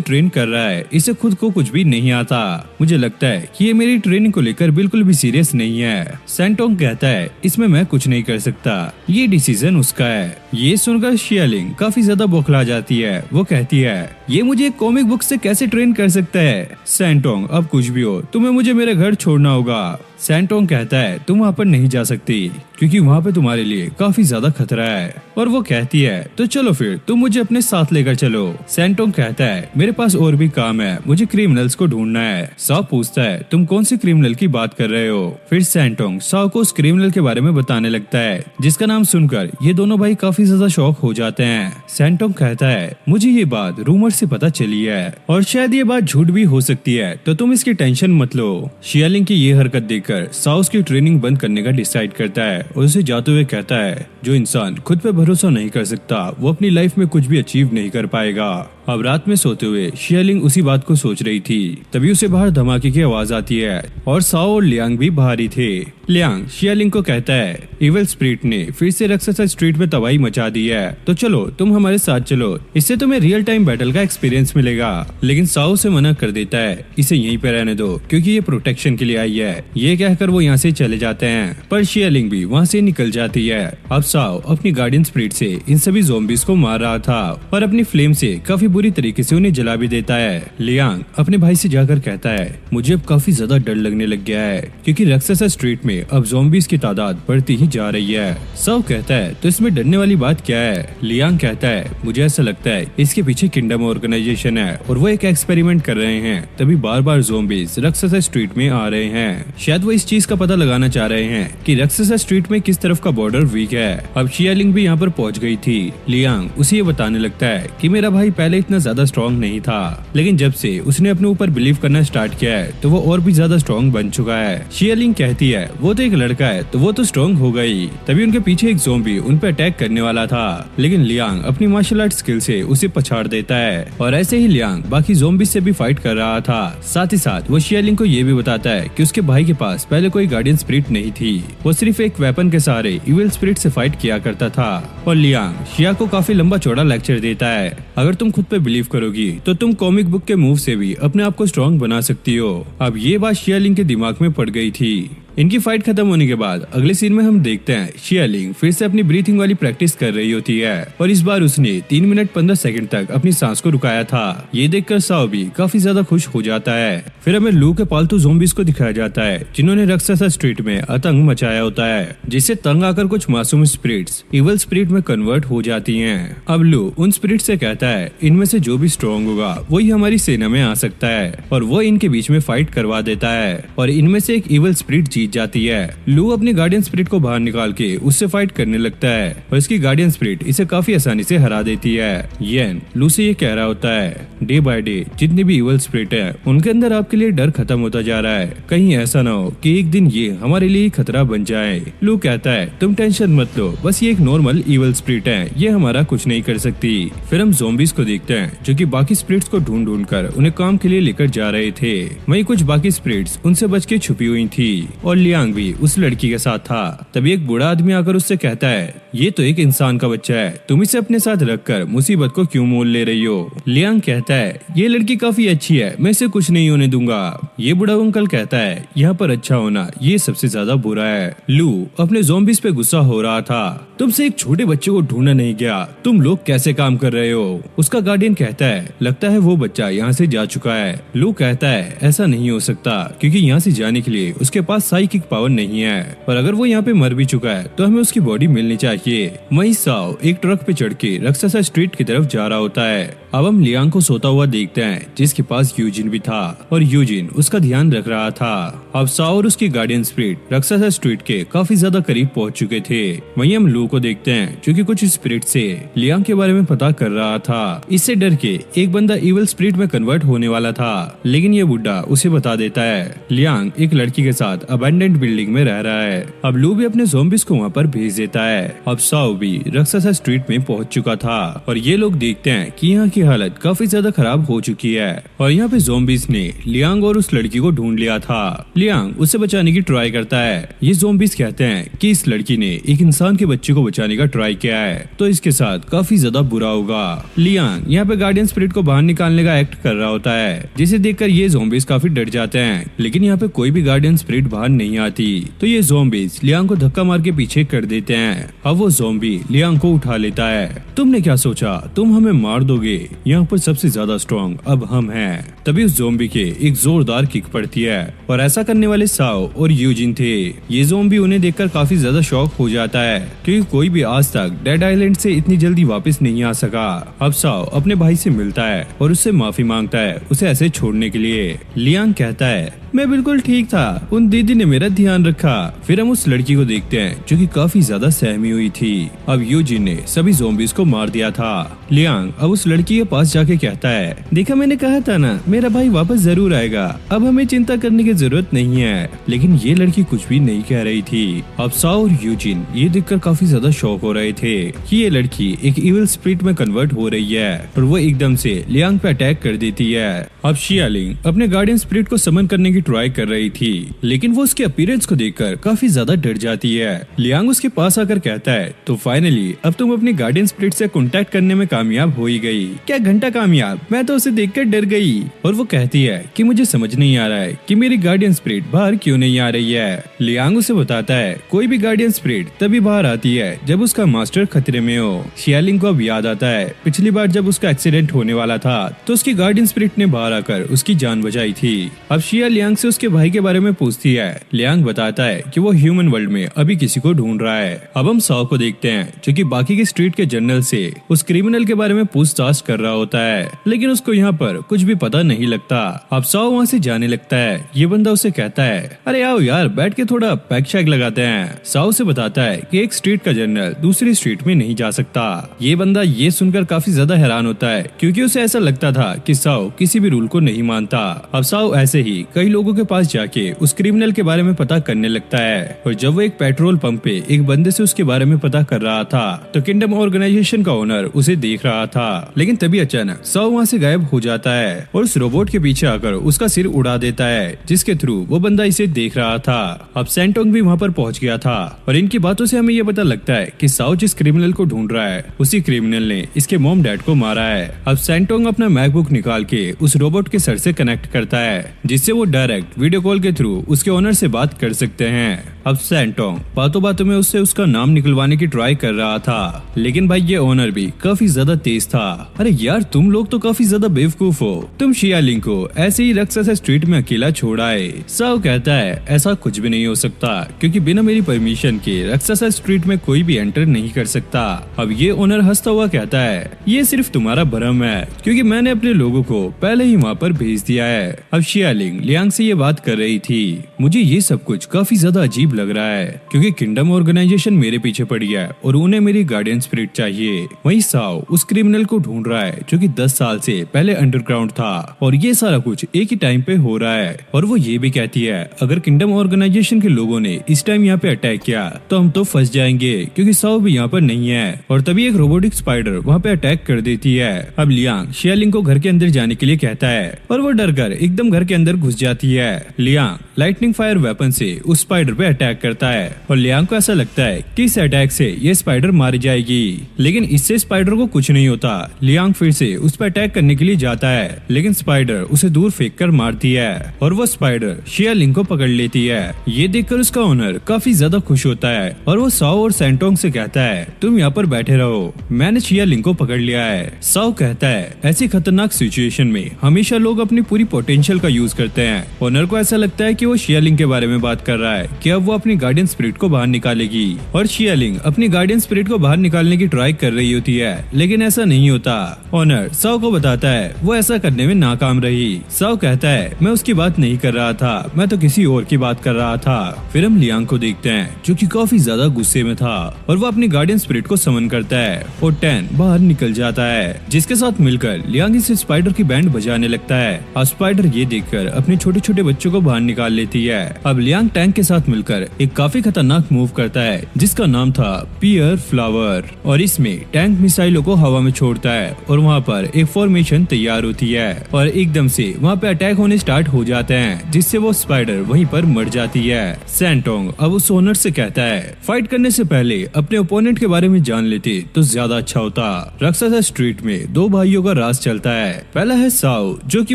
ट्रेन कर रहा है, इसे खुद को कुछ भी नहीं आता। मुझे लगता है कि ये मेरी ट्रेनिंग को लेकर बिल्कुल भी सीरियस नहीं है। सैंगटोंग कहता है, इसमें मैं कुछ नहीं कर सकता, ये डिसीजन उसका है। ये सुनकर शियालिंग काफी ज्यादा बौखला जाती है। वो कहती है, ये मुझे एक कॉमिक बुक से कैसे ट्रेन कर सकता है। सैंगटोंग, अब कुछ भी हो, तुम्हें मुझे मेरे घर छोड़ना होगा। सैंगटोंग कहता है, तुम वहाँ पर नहीं जा सकती क्योंकि वहाँ पे तुम्हारे लिए काफी ज्यादा खतरा है। और वो कहती है, तो चलो फिर तुम मुझे अपने साथ लेकर चलो। सैंगटोंग कहता है, मेरे पास और भी काम है, मुझे क्रिमिनल्स को ढूंढना है। साओ पूछता है, तुम कौन से क्रिमिनल की बात कर रहे हो। फिर सैंगटोंग साओ को उस क्रिमिनल के बारे में बताने लगता है जिसका नाम सुनकर ये दोनों भाई काफी ज्यादा शॉक हो जाते हैं। सैंगटोंग कहता है, मुझे ये बात रूमर से पता चली है और शायद ये बात झूठ भी हो सकती है, तो तुम इसकी टेंशन मत लो। शियालिंग की ये हरकत देखकर साओ उसकी ट्रेनिंग बंद करने का डिसाइड करता है और उसे जाते हुए कहता है, जो इंसान खुद पे भरोसा नहीं कर सकता वो अपनी लाइफ में कुछ भी अचीव नहीं कर पाएगा। अब रात में सोते हुए शियालिंग उसी बात को सोच रही थी, तभी उसे बाहर धमाके की आवाज आती है और साओ और लियांग भी बाहर ही थे। लियांग शियालिंग को कहता है, इविल स्पिरिट ने फिर से राक्षसा स्ट्रीट में तबाही मचा दी है, तो चलो तुम हमारे साथ चलो, इससे तुम्हें रियल टाइम बैटल का एक्सपीरियंस मिलेगा। लेकिन साओ उसे मना कर देता है, इसे यहीं पे रहने दो क्योंकि ये प्रोटेक्शन के लिए आई है। ये कहकर वो यहाँ से चले जाते हैं, पर शियालिंग भी वहाँ से निकल जाती है। अब साओ अपनी गार्डियन स्पिरिट से इन सभी ज़ॉम्बीज को मार रहा था और अपनी फ्लेम से काफी बुरी तरीके से उन्हें जला भी देता है। लियांग अपने भाई से जाकर कहता है, मुझे अब काफी ज्यादा डर लगने लग गया है क्योंकि राक्षसा स्ट्रीट में अब ज़ॉम्बीज की तादाद बढ़ती ही जा रही है। साओ कहता है, तो इसमें डरने वाली बात क्या है। लियांग कहता है, मुझे ऐसा लगता है इसके पीछे किंगडम ऑर्गेनाइजेशन है और वो एक एक्सपेरिमेंट कर रहे हैं, तभी बार बार ज़ॉम्बीज राक्षसा स्ट्रीट में आ रहे हैं। शायद वो इस चीज का पता लगाना चाह रहे हैं कि राक्षसा स्ट्रीट में किस तरफ का बॉर्डर वीक है। अब शियालिंग भी यहाँ पर पहुँच गई थी। लियांग उसे ये बताने लगता है कि मेरा भाई पहले इतना ज्यादा स्ट्रॉन्ग नहीं था, लेकिन जब से उसने अपने ऊपर बिलीव करना स्टार्ट किया है तो वो और भी ज्यादा स्ट्रॉन्ग बन चुका है। शियालिंग कहती है, वो तो एक लड़का है तो वो तो स्ट्रॉन्ग हो गई। तभी उनके पीछे एक ज़ॉम्बी उन पर अटैक करने वाला था, लेकिन लियांग अपनी मार्शल आर्ट स्किल से उसे पछाड़ देता है और ऐसे ही लियांग बाकी ज़ॉम्बी से भी फाइट कर रहा था। साथ ही साथ वो शियालिंग को ये भी बताता है कि उसके भाई के पास पहले कोई गार्डियन स्पिरिट नहीं थी, वो सिर्फ एक वेपन के सहारे इविल स्पिरिट से फाइट किया करता था। और लियांग शिया को काफी लंबा चौड़ा लेक्चर देता है, अगर तुम खुद पे बिलीव करोगी तो तुम कॉमिक बुक के मूव से भी अपने आप को स्ट्रॉन्ग बना सकती हो। अब ये बात शियालिंग के दिमाग में पड़ गई थी। इनकी फाइट खत्म होने के बाद अगले सीन में हम देखते हैं शियालिंग फिर से अपनी ब्रीथिंग वाली प्रैक्टिस कर रही होती है और इस बार उसने 3 मिनट 15 सेकंड तक अपनी सांस को रुकाया था। ये देखकर साओ भी काफी ज्यादा खुश हो जाता है। फिर हमें लू के पालतू ज़ॉम्बीज को दिखाया जाता है जिन्होंने राक्षसा स्ट्रीट में आतंक मचाया होता है, जिससे तंग आकर कुछ मासूम स्पिरिट्स इविल स्पिरिट में कन्वर्ट हो जाती हैं। अब लू उन स्पिरिट से कहता है, इनमें से जो भी स्ट्रॉन्ग होगा वही हमारी सेना में आ सकता है, और वो इनके बीच में फाइट करवा देता है और इनमें से एक इविल स्पिरिट जीत जीत जाती है। लू अपनी गार्डियन स्पिरिट को बाहर निकाल के उससे फाइट करने लगता है और इसकी गार्डियन स्पिरिट इसे काफी आसानी से हरा देती है। येन लू से ये कह रहा होता है, डे बाय डे जितनी भी इवल स्पिरिट है उनके अंदर आपके लिए डर खत्म होता जा रहा है, कहीं ऐसा ना हो कि एक दिन ये हमारे लिए खतरा बन जाए। लू कहता है, तुम टेंशन मत लो, बस ये एक नॉर्मल इवल स्पिरिट है, ये हमारा कुछ नहीं कर सकती। फिर हम ज़ॉम्बीज को देखते हैं जो कि बाकी स्पिरिट्स को ढूंढ ढूंढ कर उन्हें काम के लिए लेकर जा रहे थे। वहीं कुछ बाकी स्पिरिट्स उनसे बच के छुपी हुई थी और लियांग भी उस लड़की के साथ था। तभी एक बूढ़ा आदमी आकर उससे कहता है, ये तो एक इंसान का बच्चा है, तुम इसे अपने साथ रखकर मुसीबत को क्यों मोल ले रही हो। लियांग कहता है, ये लड़की काफी अच्छी है, मैं इसे कुछ नहीं होने दूंगा। ये बूढ़ा अंकल कहता है, यहाँ पर अच्छा होना ये सबसे ज्यादा बुरा है। लू अपने ज़ॉम्बीज पे गुस्सा हो रहा था, तुमसे एक छोटे बच्चे को ढूंढना नहीं गया, तुम लोग कैसे काम कर रहे हो। उसका गार्डियन कहता है, लगता है वो बच्चा यहाँ से जा चुका है। लू कहता है, ऐसा नहीं हो सकता क्योंकि यहाँ से जाने के लिए उसके पास साइकिक पावर नहीं है, और अगर वो यहाँ पे मर भी चुका है तो हमें उसकी बॉडी मिलनी चाहिए। वहीं साओ एक ट्रक पे चढ़ के रक्सासा स्ट्रीट की तरफ जा रहा होता है। अब हम लियांग को सोता हुआ देखते हैं जिसके पास यूजिन भी था और यूजिन उसका ध्यान रख रहा था। अब साओ और उसकी गार्डियन स्पिरिट रक्सासा स्ट्रीट के काफी ज्यादा करीब पहुंच चुके थे। वहीं हम लू को देखते हैं जो कि कुछ स्पिरिट से लियांग के बारे में पता कर रहा था। इससे डर के एक बंदा इवल स्पिरिट में कन्वर्ट होने वाला था, लेकिन ये बुड्ढा उसे बता देता है लियांग एक लड़की के साथ अबैंडन्ड बिल्डिंग में रह रहा है। अब लू भी अपने ज़ॉम्बीज को वहाँ पर भेज देता है। अब साओ भी रक्सासा स्ट्रीट में पहुंच चुका था और ये लोग देखते हैं कि यहाँ की हालत काफी ज्यादा खराब हो चुकी है और यहाँ पे ज़ॉम्बीज ने लियांग और उस लड़की को ढूंढ लिया था। लियांग उसे बचाने की ट्राई करता है। ये ज़ॉम्बीज कहते हैं कि इस लड़की ने एक इंसान के बच्चे को बचाने का ट्राई किया है तो इसके साथ काफी ज्यादा बुरा होगा। लियांग यहाँ पे गार्डियन स्पिरिट को बाहर निकालने का एक्ट कर रहा होता है, जिसे देखकर ये ज़ॉम्बीज काफी डर जाते हैं, लेकिन यहाँ पे कोई भी गार्डियन स्पिरिट बाहर नहीं आती तो ये ज़ॉम्बीज लियांग को धक्का मार के पीछे कर देते हैं। अब वो ज़ॉम्बी लियांग को उठा लेता है। तुमने क्या सोचा तुम हमें मार दोगे, यहाँ पर सबसे ज्यादा स्ट्रॉन्ग अब हम हैं। तभी उस ज़ॉम्बी के एक जोरदार किक पड़ती है और ऐसा करने वाले साओ और यूजिन थे। ये ज़ॉम्बी उन्हें देखकर काफी ज्यादा शॉक हो जाता है क्योंकि कोई भी आज तक डेड आइलैंड से इतनी जल्दी वापस नहीं आ सका। अब साओ अपने भाई से मिलता है और उससे माफी मांगता है उसे ऐसे छोड़ने के लिए। लियांग कहता है, मैं बिल्कुल ठीक था, उन दीदी ने मेरा ध्यान रखा। फिर हम उस लड़की को देखते हैं जो कि काफी ज्यादा सहमी हुई थी। अब यूजिन ने सभी ज़ॉम्बीज को मार दिया था। लियांग अब उस लड़की के पास जाके कहता है, देखा मैंने कहा था ना मेरा भाई वापस जरूर आएगा, अब हमें चिंता करने की जरूरत नहीं है। लेकिन ये लड़की कुछ भी नहीं कह रही थी। अब साओ और यूजिन ये देखकर काफी ज्यादा शॉक हो रहे थे कि ये लड़की एक इविल स्पिरिट में कन्वर्ट हो रही है और वो एकदम से लियांग पे अटैक कर देती है। अब शियालिंग अपने गार्डियन स्पिरिट को समन करने की ट्राई कर रही थी, लेकिन वो उसके अपीयरेंस को देखकर काफी ज्यादा डर जाती है। लियांग उसके पास आकर कहता है, तो फाइनली अब तुम अपने गार्डियन स्पिरिट से कांटेक्ट करने में कामयाब हो ही गई। क्या घंटा कामयाब, मैं तो उसे देखकर डर गई। और वो कहती है कि मुझे समझ नहीं आ रहा है कि मेरी गार्डियन स्पिरिट बाहर क्यों नहीं आ रही है। लियांग उसे बताता है, कोई भी गार्डियन स्पिरिट तभी बाहर आती है जब उसका मास्टर खतरे में हो। शियालिंग को अब याद आता है पिछली बार जब उसका एक्सीडेंट होने वाला था तो उसकी गार्डियन स्पिरिट ने बाहर आकर उसकी जान बचाई थी। अब शिया लियांग से उसके भाई के बारे में पूछती है। लियांग बताता है कि वो ह्यूमन वर्ल्ड में अभी किसी को ढूंढ रहा है। अब हम साओ को देखते हैं जो कि बाकी के स्ट्रीट के जनरल से उस क्रिमिनल के बारे में पूछताछ कर रहा होता है, लेकिन उसको यहाँ पर कुछ भी पता नहीं लगता। अब साओ वहाँ से जाने लगता है। ये बंदा उसे कहता है, अरे आओ यार बैठ के थोड़ा पैक शैक लगाते हैं। साओ से बताता है कि एक स्ट्रीट का जनरल दूसरी स्ट्रीट में नहीं जा सकता। ये बंदा ये सुनकर काफी ज्यादा हैरान होता है क्योंकि उसे ऐसा लगता था कि साओ किसी भी रूल को नहीं मानता। अब साओ ऐसे ही कई लोगों के पास जाके उस क्रिमिनल के बारे में पता करने लगता है और जब वो एक पेट्रोल पंप पे एक बंदे से उसके बारे में पता कर रहा था तो किंगडम ऑर्गेनाइजेशन का ओनर उसे देख रहा था, लेकिन तभी अचानक साओ वहाँ से गायब हो जाता है और उस रोबोट के पीछे आकर उसका सिर उड़ा देता है, जिसके थ्रू वो बंदा इसे देख रहा था। अब सैंटोंग भी वहाँ पर पहुँच गया था और इनकी बातों से हमें ये पता लगता है कि साओ जिस क्रिमिनल को ढूंढ रहा है उसी क्रिमिनल ने इसके मॉम डैड को मारा है। अब सैंटोंग अपना मैकबुक निकाल के उस रोबोट के सर से कनेक्ट करता है, जिससे वो डायरेक्ट वीडियो कॉल के थ्रू उसके ओनर से बात कर सकते हैं। अब सैंटोंग बातों बातों में उससे उसका नाम निकलवाने की ट्राई कर रहा था, लेकिन भाई ये ओनर भी काफी ज्यादा तेज था। अरे यार तुम लोग तो काफी ज्यादा बेवकूफ हो, तुम शियालिंग को ऐसे ही राक्षसा स्ट्रीट में अकेला छोड़ आए। साओ कहता है ऐसा कुछ भी नहीं हो सकता, क्योंकि बिना मेरी परमिशन के राक्षसा स्ट्रीट में कोई भी एंटर नहीं कर सकता। अब ये ओनर हंसता हुआ कहता है ये सिर्फ तुम्हारा भ्रम है, क्योंकि मैंने अपने लोगों को पहले ही वहाँ पर भेज दिया है। अब शियालिंग लियांग से ये बात कर रही थी, मुझे ये सब कुछ काफी ज्यादा अजीब लग रहा है, क्योंकि किंगडम ऑर्गेनाइजेशन मेरे पीछे पड़ी है और उन्हें मेरी गार्डियन स्पिरिट चाहिए। वहीं साओ उस क्रिमिनल को ढूंढ रहा है जो कि 10 साल से पहले अंडरग्राउंड था, और ये सारा कुछ एक ही टाइम पे हो रहा है। और वो ये भी कहती है अगर किंगडम ऑर्गेनाइजेशन के लोगों ने इस टाइम यहाँ पे अटैक किया तो हम तो फंस जाएंगे, क्योंकि साओ भी यहाँ पर नहीं है। और तभी एक रोबोटिक स्पाइडर वहाँ पे अटैक कर देती है। अब लियांग शियालिंग को घर के अंदर जाने के लिए कहता है, और वो डर कर एकदम घर के अंदर घुस जाती है। लियांग लाइटनिंग फायर वेपन से उस स्पाइडर पे अटैक करता है, और लियांग को ऐसा लगता है कि इस अटैक से ये स्पाइडर मारी जाएगी, लेकिन इससे स्पाइडर को कुछ नहीं होता। लियांग फिर से उस पर अटैक करने के लिए जाता है, लेकिन स्पाइडर उसे दूर फेंक कर मारती है, और वो स्पाइडर शियालिंग को पकड़ लेती है। ये देखकर उसका ओनर काफी ज्यादा खुश होता है, और वो साओ और सैंटोंग से कहता है तुम यहाँ पर बैठे रहो, मैंने शियालिंग को पकड़ लिया है। साओ कहता है ऐसी खतरनाक सिचुएशन में हमेशा लोग अपनी पूरी पोटेंशियल का यूज करते हैं। ओनर को ऐसा लगता है कि वो शियालिंग के बारे में बात कर रहा है कि अब वो अपनी गार्डियन स्पिरिट को बाहर निकालेगी, और शियालिंग अपनी गार्डियन स्पिरिट को बाहर निकालने की ट्राई कर रही होती है, लेकिन ऐसा नहीं होता। ओनर साओ को बताता है वो ऐसा करने में नाकाम रही। साओ कहता है मैं उसकी बात नहीं कर रहा था, मैं तो किसी और की बात कर रहा था। फिर हम लियांग को देखते हैं जो कि काफी ज्यादा गुस्से में था, और वो अपनी गार्डियन स्पिरिट को समन करता है, और टैन बाहर निकल जाता है, जिसके साथ मिलकर लियांग इस स्पाइडर की बैंड बजाने लगता है। और स्पाइडर ये देखकर अपने छोटे छोटे बच्चों को बाहर निकाल लेती है। अब लियांग टैंक के साथ मिलकर एक काफी खतरनाक मूव करता है जिसका नाम था पियर फ्लावर, और इसमें टैंक मिसाइलों को हवा में छोड़ता है, और वहाँ पर एक फॉर्मेशन तैयार होती है, और एकदम से वहाँ पे अटैक होने स्टार्ट हो जाते हैं, जिससे वो स्पाइडर वहीं पर मर जाती है। सैंटोंग अब उस ओनर से कहता है फाइट करने से पहले अपने ओपोनेंट के बारे में जान लेते तो ज्यादा अच्छा होता। राक्षसा स्ट्रीट में दो भाइयों का राज चलता है, पहला है साओ जो कि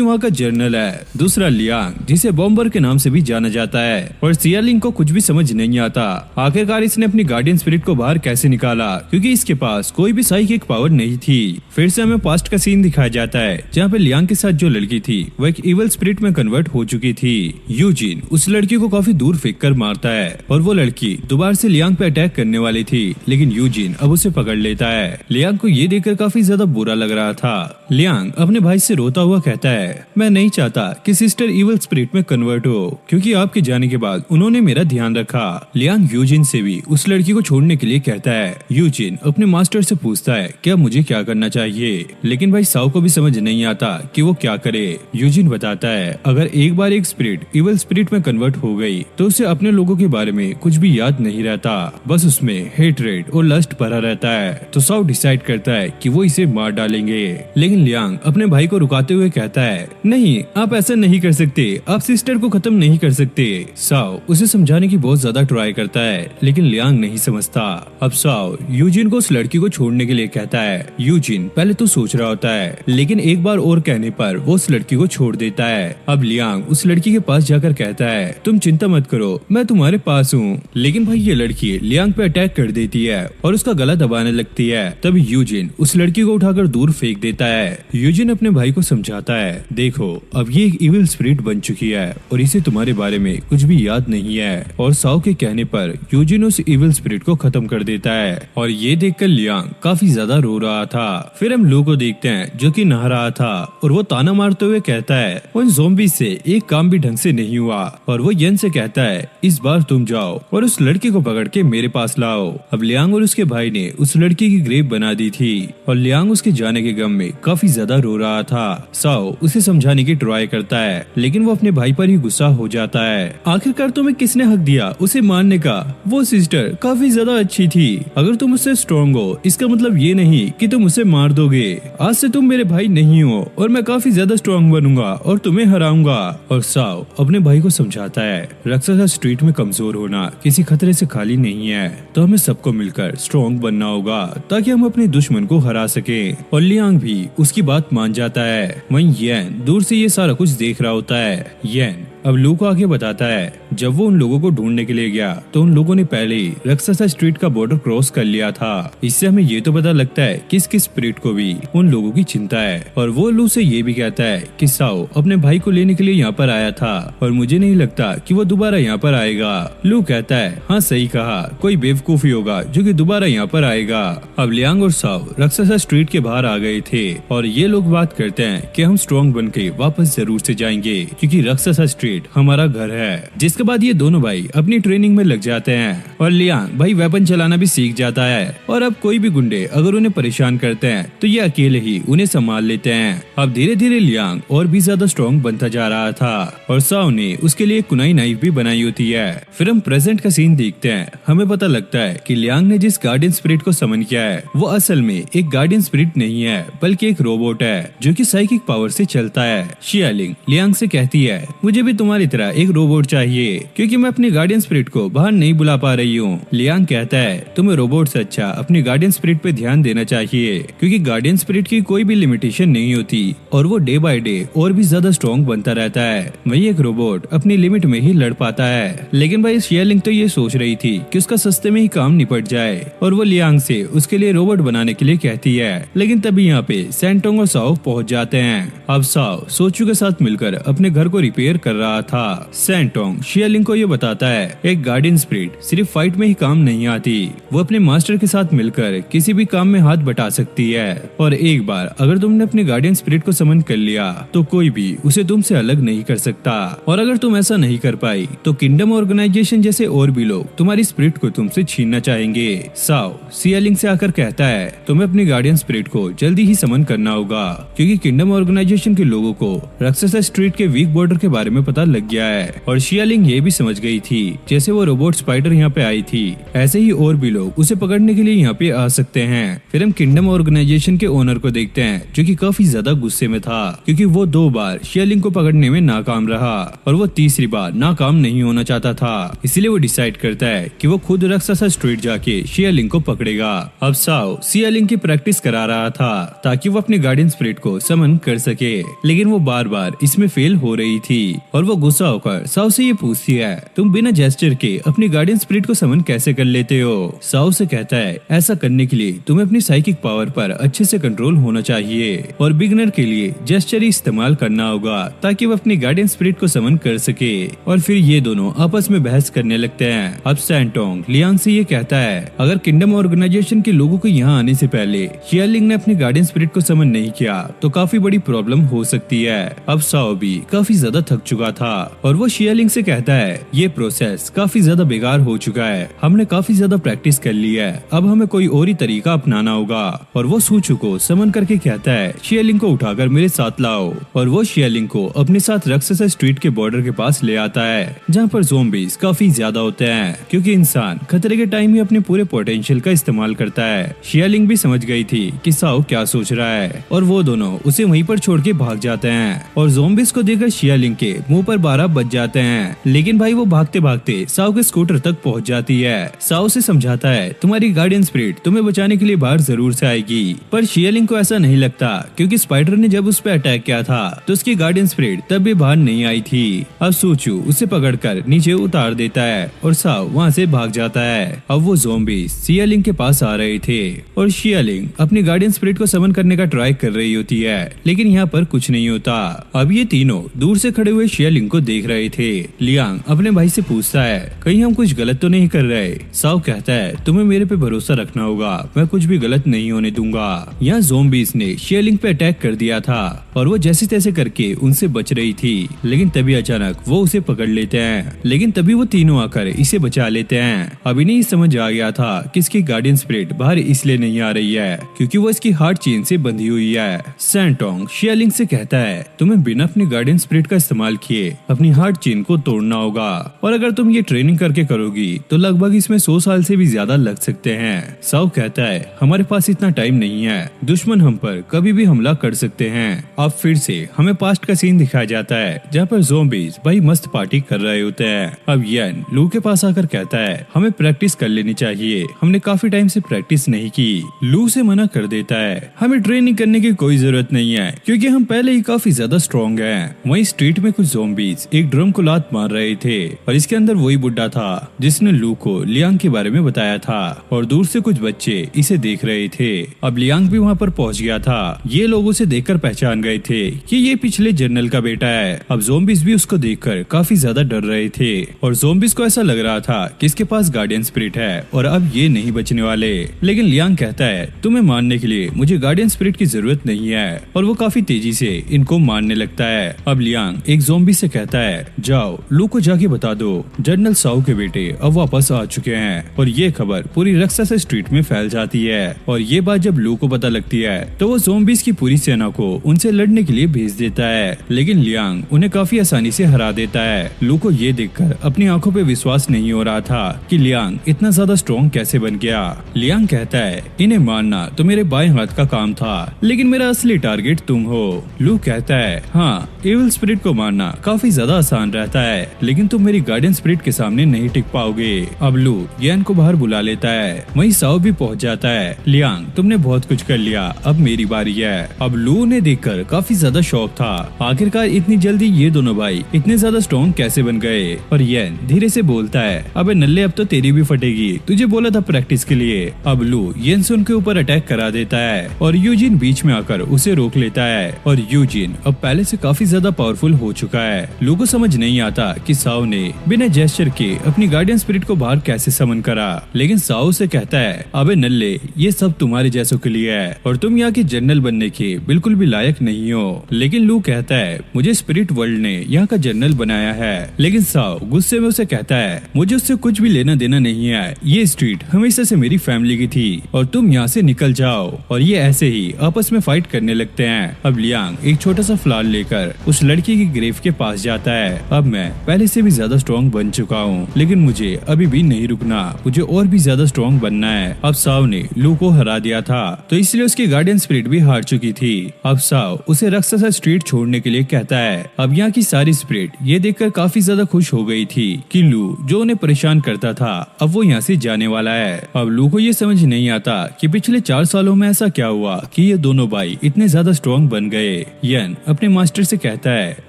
वहाँ का जनरल है, दूसरा लियांग जिसे बॉम्बर के नाम से भी जाना जाता है। और शियालिंग को कुछ भी समझ नहीं आता आखिरकार इसने अपनी गार्डियन स्पिरिट को बाहर कैसे निकाला, क्योंकि इसके पास कोई भी साइकिक पावर नहीं थी। फिर से हमें पास्ट का सीन दिखाया जाता है जहाँ पे लियांग के साथ जो लड़की थी वो एक इवल स्पिरिट में कन्वर्ट हो चुकी थी। यूजिन उस लड़की को काफी दूर फेंक कर मारता है, और वो लड़की दोबारा से लियांग पे अटैक करने वाली थी, लेकिन यूजिन अब उसे पकड़ लेता है। लियांग को ये देखकर काफी ज्यादा बुरा लग रहा था। लियांग अपने भाई से रोता हुआ कहता है मैं नहीं चाहता कि सिस्टर इवल स्पिरिट में कन्वर्ट हो, क्योंकि आपके जाने के बाद उन्होंने मेरा ध्यान रखा। लियांग यूजिन से भी उस लड़की को छोड़ने के लिए कहता है। यूजिन अपने मास्टर से पूछता है क्या मुझे क्या करना चाहिए, लेकिन भाई साओ को भी समझ नहीं आता कि वो क्या करे। यूजिन बताता है अगर एक बार एक स्पिरिट इवल स्पिरिट में कन्वर्ट हो गई तो उसे अपने लोगों के बारे में कुछ भी याद नहीं रहता, बस उसमें हेटरेट और लस्ट भरा रहता है। तो साओ डिसाइड करता है कि वो इसे मार डालेंगे, लेकिन लियांग अपने भाई को रुकाते हुए कहता है नहीं आप ऐसा नहीं कर सकते, आप सिस्टर को खत्म नहीं कर सकते। साओ उसे समझाने की बहुत ज्यादा ट्राई करता है, लेकिन लियांग नहीं समझता। अब साओ यूजिन को उस लड़की को छोड़ने के लिए कहता है। यूजिन पहले तो सोच रहा होता है, लेकिन एक बार और कहने पर वो उस लड़की को छोड़ देता है। अब लियांग उस लड़की के पास जाकर कहता है तुम चिंता मत करो, मैं तुम्हारे पास हूँ। लेकिन भाई ये लड़की लियांग पे अटैक कर देती है और उसका गला दबाने लगती है। तब यूजिन उस लड़की को उठाकर दूर फेंक देता है। यूजिन अपने भाई को समझाता है देखो अब ये एक इविल स्पिरिट बन चुकी है और इसे तुम्हारे बारे में कुछ भी याद नहीं है। और साओ के कहने पर यूजिन उस इविल स्पिरिट को खत्म कर देता है, और ये देखकर लियांग काफी ज्यादा रो रहा था। फिर हम लू को देखते हैं जो कि नहा रहा था, और वो ताना मारते हुए कहता है उन ज़ॉम्बी से एक काम भी ढंग से नहीं हुआ। और वो येन से कहता है इस बार तुम जाओ और उस लड़की को पकड़ के मेरे पास लाओ। अब लियांग और उसके भाई ने उस लड़की की ग्रेव बना दी थी, और लियांग उसके जाने के गम में काफी ज्यादा रो रहा था। साओ उसे समझाने की ट्राई करता है, लेकिन वो अपने भाई पर ही गुस्सा हो जाता है। आखिरकार तुम्हें किसने हक दिया उसे मारने का? वो सिस्टर काफी ज्यादा अच्छी थी। अगर तुम उससे स्ट्रॉन्ग हो इसका मतलब ये नहीं कि तुम उसे मार दोगे। आज से तुम मेरे भाई नहीं हो और मैं काफी ज्यादा स्ट्रॉन्ग बनूंगा और तुम्हें हराऊंगा। और साओ अपने भाई को समझाता है राक्षसा स्ट्रीट में कमजोर होना किसी खतरे से खाली नहीं है, तो हमें सबको मिलकर स्ट्रॉन्ग बनना होगा ताकि हम अपने दुश्मन को हरा सके। और लियांग भी उसकी बात मान जाता है। वहीं येन दूर से ये सारा कुछ देख रहा होता है। येन अब लू को आगे बताता है, जब वो उन लोगों को ढूंढने के लिए गया तो उन लोगों ने पहले ही राक्षसा स्ट्रीट का बॉर्डर क्रॉस कर लिया था। इससे हमें ये तो पता लगता है किस किस स्पिरिट को भी उन लोगों की चिंता है। और वो लू से ये भी कहता है कि साओ अपने भाई को लेने के लिए यहाँ पर आया था और मुझे नहीं लगता कि वो दोबारा यहाँ पर आएगा। लू कहता है, हाँ सही कहा, कोई बेवकूफी होगा जो कि दोबारा यहाँ पर आएगा। अब लियांग और साओ राक्षसा स्ट्रीट के बाहर आ गए थे और ये लोग बात करते हैं कि हम स्ट्रॉन्ग बन के वापस जरूर से जाएंगे क्योंकि राक्षसा स्ट्रीट हमारा घर है। जिसके बाद ये दोनों भाई अपनी ट्रेनिंग में लग जाते हैं और लियांग भाई वेपन चलाना भी सीख जाता है और अब कोई भी गुंडे अगर उन्हें परेशान करते हैं तो ये अकेले ही उन्हें संभाल लेते हैं। अब धीरे धीरे लियांग और भी ज्यादा स्ट्रॉन्ग बनता जा रहा था और साओ ने उसके लिए कुनाई नाइफ भी बनाई होती है। फिर हम प्रेजेंट का सीन देखते हैं। हमें पता लगता है कि लियांग ने जिस गार्डियन स्पिरिट को समन किया है वो असल में एक गार्डियन स्पिरिट नहीं है बल्कि एक रोबोट है जो कि साइकिक पावर से चलता है। शियालिंग लियांग से कहती है, मुझे भी तुम्हारी तरह एक रोबोट चाहिए क्योंकि मैं अपने गार्डियन स्पिरिट को बाहर नहीं बुला पा रही हूँ। लियांग कहता है, तुम्हें रोबोट से अच्छा अपनी गार्डियन स्पिरिट पे ध्यान देना चाहिए क्योंकि गार्डियन स्पिरिट की कोई भी लिमिटेशन नहीं होती और वो डे बाय डे और भी ज्यादा स्ट्रॉन्ग बनता रहता है। वही एक रोबोट अपनी लिमिट में ही लड़ पाता है। लेकिन भाई शियालिंग तो ये सोच रही थी कि उसका सस्ते में ही काम निपट जाए और वो लियांग से उसके लिए रोबोट बनाने के लिए कहती है। लेकिन तभी यहाँ पे सैंटोंग और साओ पहुँच जाते हैं। अब साओ सोचू के साथ मिलकर अपने घर को रिपेयर कर रहा था। सैंटोंग शियालिंग को ये बताता है, एक गार्डियन स्पिरिट सिर्फ फाइट में ही काम नहीं आती, वो अपने मास्टर के साथ मिलकर किसी भी काम में हाथ बटा सकती है और एक बार अगर तुमने अपने गार्डियन स्पिरिट को समन कर लिया तो कोई भी उसे तुमसे अलग नहीं कर सकता और अगर तुम ऐसा नहीं कर पाई तो किंगडम ऑर्गेनाइजेशन जैसे और भी लोग तुम्हारी स्पिरिट को तुमसे छीनना चाहेंगे। साओ शियालिंग से आकर कहता है, तुम्हें अपनी गार्डियन स्पिरिट को जल्दी ही समन करना होगा क्योंकि किंगडम ऑर्गेनाइजेशन के लोगों को राक्षसा स्ट्रीट के वीक बॉर्डर के बारे में पता लग गया है। और शियालिंग ये भी समझ गई थी जैसे वो रोबोट स्पाइडर यहाँ पे आई थी ऐसे ही और भी लोग उसे पकड़ने के लिए यहाँ पे आ सकते हैं। फिर हम किंगडम ऑर्गेनाइजेशन के ओनर को देखते हैं जो कि काफी ज्यादा गुस्से में था क्योंकि वो 2 बार शियालिंग को पकड़ने में नाकाम रहा और वो तीसरी बार नाकाम नहीं होना चाहता था। इसलिए वो डिसाइड करता है कि वो खुद राक्षसा स्ट्रीट जाके शियालिंग को पकड़ेगा। अब साओ शियालिंग की प्रैक्टिस करा रहा था ताकि वो अपने गार्डियन स्पिरिट को समन कर सके, लेकिन वो बार बार इसमें फेल हो रही थी और वो गुस्सा होकर साओ से ये पूछती है, तुम बिना जेस्चर के अपनी गार्डियन स्पिरिट को समन कैसे कर लेते हो? साओ से कहता है, ऐसा करने के लिए तुम्हें अपनी साइकिक पावर पर अच्छे से कंट्रोल होना चाहिए और बिगनर के लिए जेस्चर ही इस्तेमाल करना होगा ताकि वो अपनी गार्डियन स्पिरिट को समन कर सके। और फिर ये दोनों आपस में बहस करने लगते हैं। अब सैंटोंग लियांग से ये कहता है, अगर किंगडम ऑर्गेनाइजेशन के लोगों को यहाँ आने से पहले शियालिंग ने अपनी गार्डियन स्पिरिट को समन नहीं किया तो काफी बड़ी प्रॉब्लम हो सकती है। अब साओ भी काफी ज्यादा थक चुका था और वो शियालिंग से कहता है, ये प्रोसेस काफी ज्यादा बेकार हो चुका है, हमने काफी ज्यादा प्रैक्टिस कर ली है, अब हमें कोई और ही तरीका अपनाना होगा। और वो सूचू को समन करके कहता है, शियालिंग को उठाकर मेरे साथ लाओ। और वो शियालिंग को अपने साथ राक्षसा स्ट्रीट के बॉर्डर के पास ले आता है जहाँ पर ज़ॉम्बीज़ काफी ज्यादा होते हैं क्योंकि इंसान खतरे के टाइम ही अपने पूरे पोटेंशियल का इस्तेमाल करता है। शियालिंग भी समझ गई थी कि साओ क्या सोच रहा है और वो दोनों उसे वहीं पर छोड़ के भाग जाते हैं और ज़ॉम्बीज़ को देखकर शियालिंग के मुंह पर 12 बज जाते हैं। लेकिन भाई वो भागते भागते साओ के स्कूटर तक पहुंच जाती है। साओ से समझाता है, तुम्हारी गार्डियन स्पिरिट तुम्हें बचाने के लिए बाहर जरूर से आएगी, पर शियालिंग को ऐसा नहीं लगता क्योंकि स्पाइडर ने जब उस पर अटैक किया था तो उसकी गार्डियन स्पिरिट तब भी बाहर नहीं आई थी। अब सूचू उसे पकड़कर नीचे उतार देता है और साओ वहाँ से भाग जाता है। अब वो ज़ॉम्बीज़ शियालिंग के पास आ रहे थे और शियालिंग अपनी गार्डियन स्पिरिट को समन करने का ट्राई कर रही होती है लेकिन यहाँ पर कुछ नहीं होता। अब ये तीनों दूर से खड़े हुए शियालिंग को देख रहे थे। लियांग अपने भाई से पूछता है, कहीं हम कुछ गलत तो नहीं कर रहे? साओ कहता है, तुम्हें मेरे पे भरोसा रखना होगा, मैं कुछ भी गलत नहीं होने दूंगा। यहाँ ज़ॉम्बीज़ ने शियालिंग पे अटैक कर दिया था और वो जैसे तैसे करके उनसे बच रही थी, लेकिन तभी अचानक वो उसे पकड़ लेते हैं। लेकिन तभी वो तीनों आकर इसे बचा लेते हैं। अभी नहीं समझ आ गया था कि इसकी गार्डियन स्पिरिट बाहर इसलिए नहीं आ रही है क्योंकि वो इसकी हार्ट चेन से बंधी हुई है। सैंटोंग शियालिंग से कहता है, तुम्हें बिना अपनी गार्डियन स्पिरिट का इस्तेमाल किए अपनी हार्ट चेन को तोड़ना होगा और अगर तुम ये ट्रेनिंग करके करोगी तो लगभग इसमें 100 साल से भी ज्यादा लग सकते हैं। साओ कहता है, हमारे पास इतना टाइम नहीं है, दुश्मन हम पर कभी भी हमला कर सकते हैं। अब फिर से हमें पास्ट का सीन दिखाया जाता है जहाँ पर ज़ॉम्बीज़ भाई मस्त पार्टी कर रहे होते हैं। अब येन लू के पास आकर कहता है, हमें प्रैक्टिस कर लेनी चाहिए, हमने काफी टाइम से प्रैक्टिस नहीं की। लू से मना कर देता है, हमें ट्रेनिंग करने की कोई जरूरत नहीं है क्योंकि हम पहले ही काफी ज्यादा स्ट्रॉन्ग हैं। वहीं स्ट्रीट में कुछ ज़ॉम्बीज़ ज़ॉम्बीज एक ड्रम को लात मार रहे थे और इसके अंदर वही बुड्ढा था जिसने लू को लियांग के बारे में बताया था और दूर से कुछ बच्चे इसे देख रहे थे। अब लियांग भी वहाँ पर पहुँच गया था। ये लोग उसे देखकर पहचान गए थे कि ये पिछले जनरल का बेटा है। अब ज़ॉम्बीज भी उसको देखकर काफी ज्यादा डर रहे थे और ज़ॉम्बीज को ऐसा लग रहा था कि इसके पास गार्डियन स्पिरिट है और अब ये नहीं बचने वाले। लेकिन लियांग कहता है तुम्हें मारने के लिए मुझे गार्डियन स्पिरिट की जरूरत नहीं है और वो काफी तेजी से इनको मारने लगता है। अब लियांग एक ज़ॉम्बी से कहता है जाओ लू को जाके बता दो जनरल साओ के बेटे अब वापस आ चुके हैं। और ये खबर पूरी रक्सासा स्ट्रीट में फैल जाती है और ये बात जब लू को पता लगती है तो वो ज़ॉम्बीज की पूरी सेना को उनसे लड़ने के लिए भेज देता है। लेकिन लियांग उन्हें काफी आसानी से हरा देता है। लू को ये देखकर अपनी आंखों पे विश्वास नहीं हो रहा था कि लियांग इतना ज्यादा स्ट्रॉन्ग कैसे बन गया। लियांग कहता है इन्हें मारना तो मेरे बाएं हाथ का काम था लेकिन मेरा असली टारगेट तुम हो। लू कहता है हाँ एविल स्पिरिट को मारना काफी ज्यादा आसान रहता है लेकिन तुम मेरी गार्डियन स्पिरिट के सामने नहीं टिक पाओगे। अब लू येन को बाहर बुला लेता है। वहीं साओ भी पहुंच जाता है। लियांग तुमने बहुत कुछ कर लिया अब मेरी बारी है। अब लू ने देखकर काफी ज्यादा शौक था आखिरकार इतनी जल्दी ये दोनों भाई इतने ज्यादा स्ट्रॉन्ग कैसे बन गए। और येन धीरे से बोलता है अबे नल्ले अब तो तेरी भी फटेगी तुझे बोला था प्रैक्टिस के लिए। अब लू येन से उनके ऊपर अटैक करा देता है और यूजिन बीच में आकर उसे रोक लेता है और यूजिन अब पहले से काफी ज्यादा पावरफुल हो चुका है। लू को समझ नहीं आता कि साओ ने बिना जेस्चर के अपनी गार्डियन स्पिरिट को बाहर कैसे समन करा। लेकिन साओ से कहता है अबे नल्ले ये सब तुम्हारे जैसों के लिए है और तुम यहाँ के जनरल बनने के बिल्कुल भी लायक नहीं हो। लेकिन लू कहता है मुझे स्पिरिट वर्ल्ड ने यहाँ का जनरल बनाया है। लेकिन साओ गुस्से में उसे कहता है मुझे उससे कुछ भी लेना देना नहीं है। ये स्ट्रीट हमेशा से मेरी फैमिली की थी और तुम यहाँ से निकल जाओ। और ये ऐसे ही आपस में फाइट करने लगते हैं। अब लियांग एक छोटा सा फ्लावर लेकर उस लड़की की ग्रेव के पास जाता है। अब मैं पहले से भी ज्यादा स्ट्रॉन्ग बन चुका हूँ लेकिन मुझे अभी भी नहीं रुकना, मुझे और भी ज्यादा स्ट्रॉन्ग बनना है। अब साओ ने लू को हरा दिया था तो इसलिए उसकी गार्डियन स्पिरिट भी हार चुकी थी। अब साओ उसे रक्सासा स्ट्रीट छोड़ने के लिए कहता है। अब यहाँ की सारी स्पिरिट ये देखकर काफी ज्यादा खुश हो गई थी कि लू जो उन्हें परेशान करता था अब वो यहाँ से जाने वाला है। अब लू को ये समझ नहीं आता कि पिछले 4 सालों में ऐसा क्या हुआ कि ये दोनों भाई इतने ज्यादा स्ट्रॉन्ग बन गए। येन अपने मास्टर से कहता है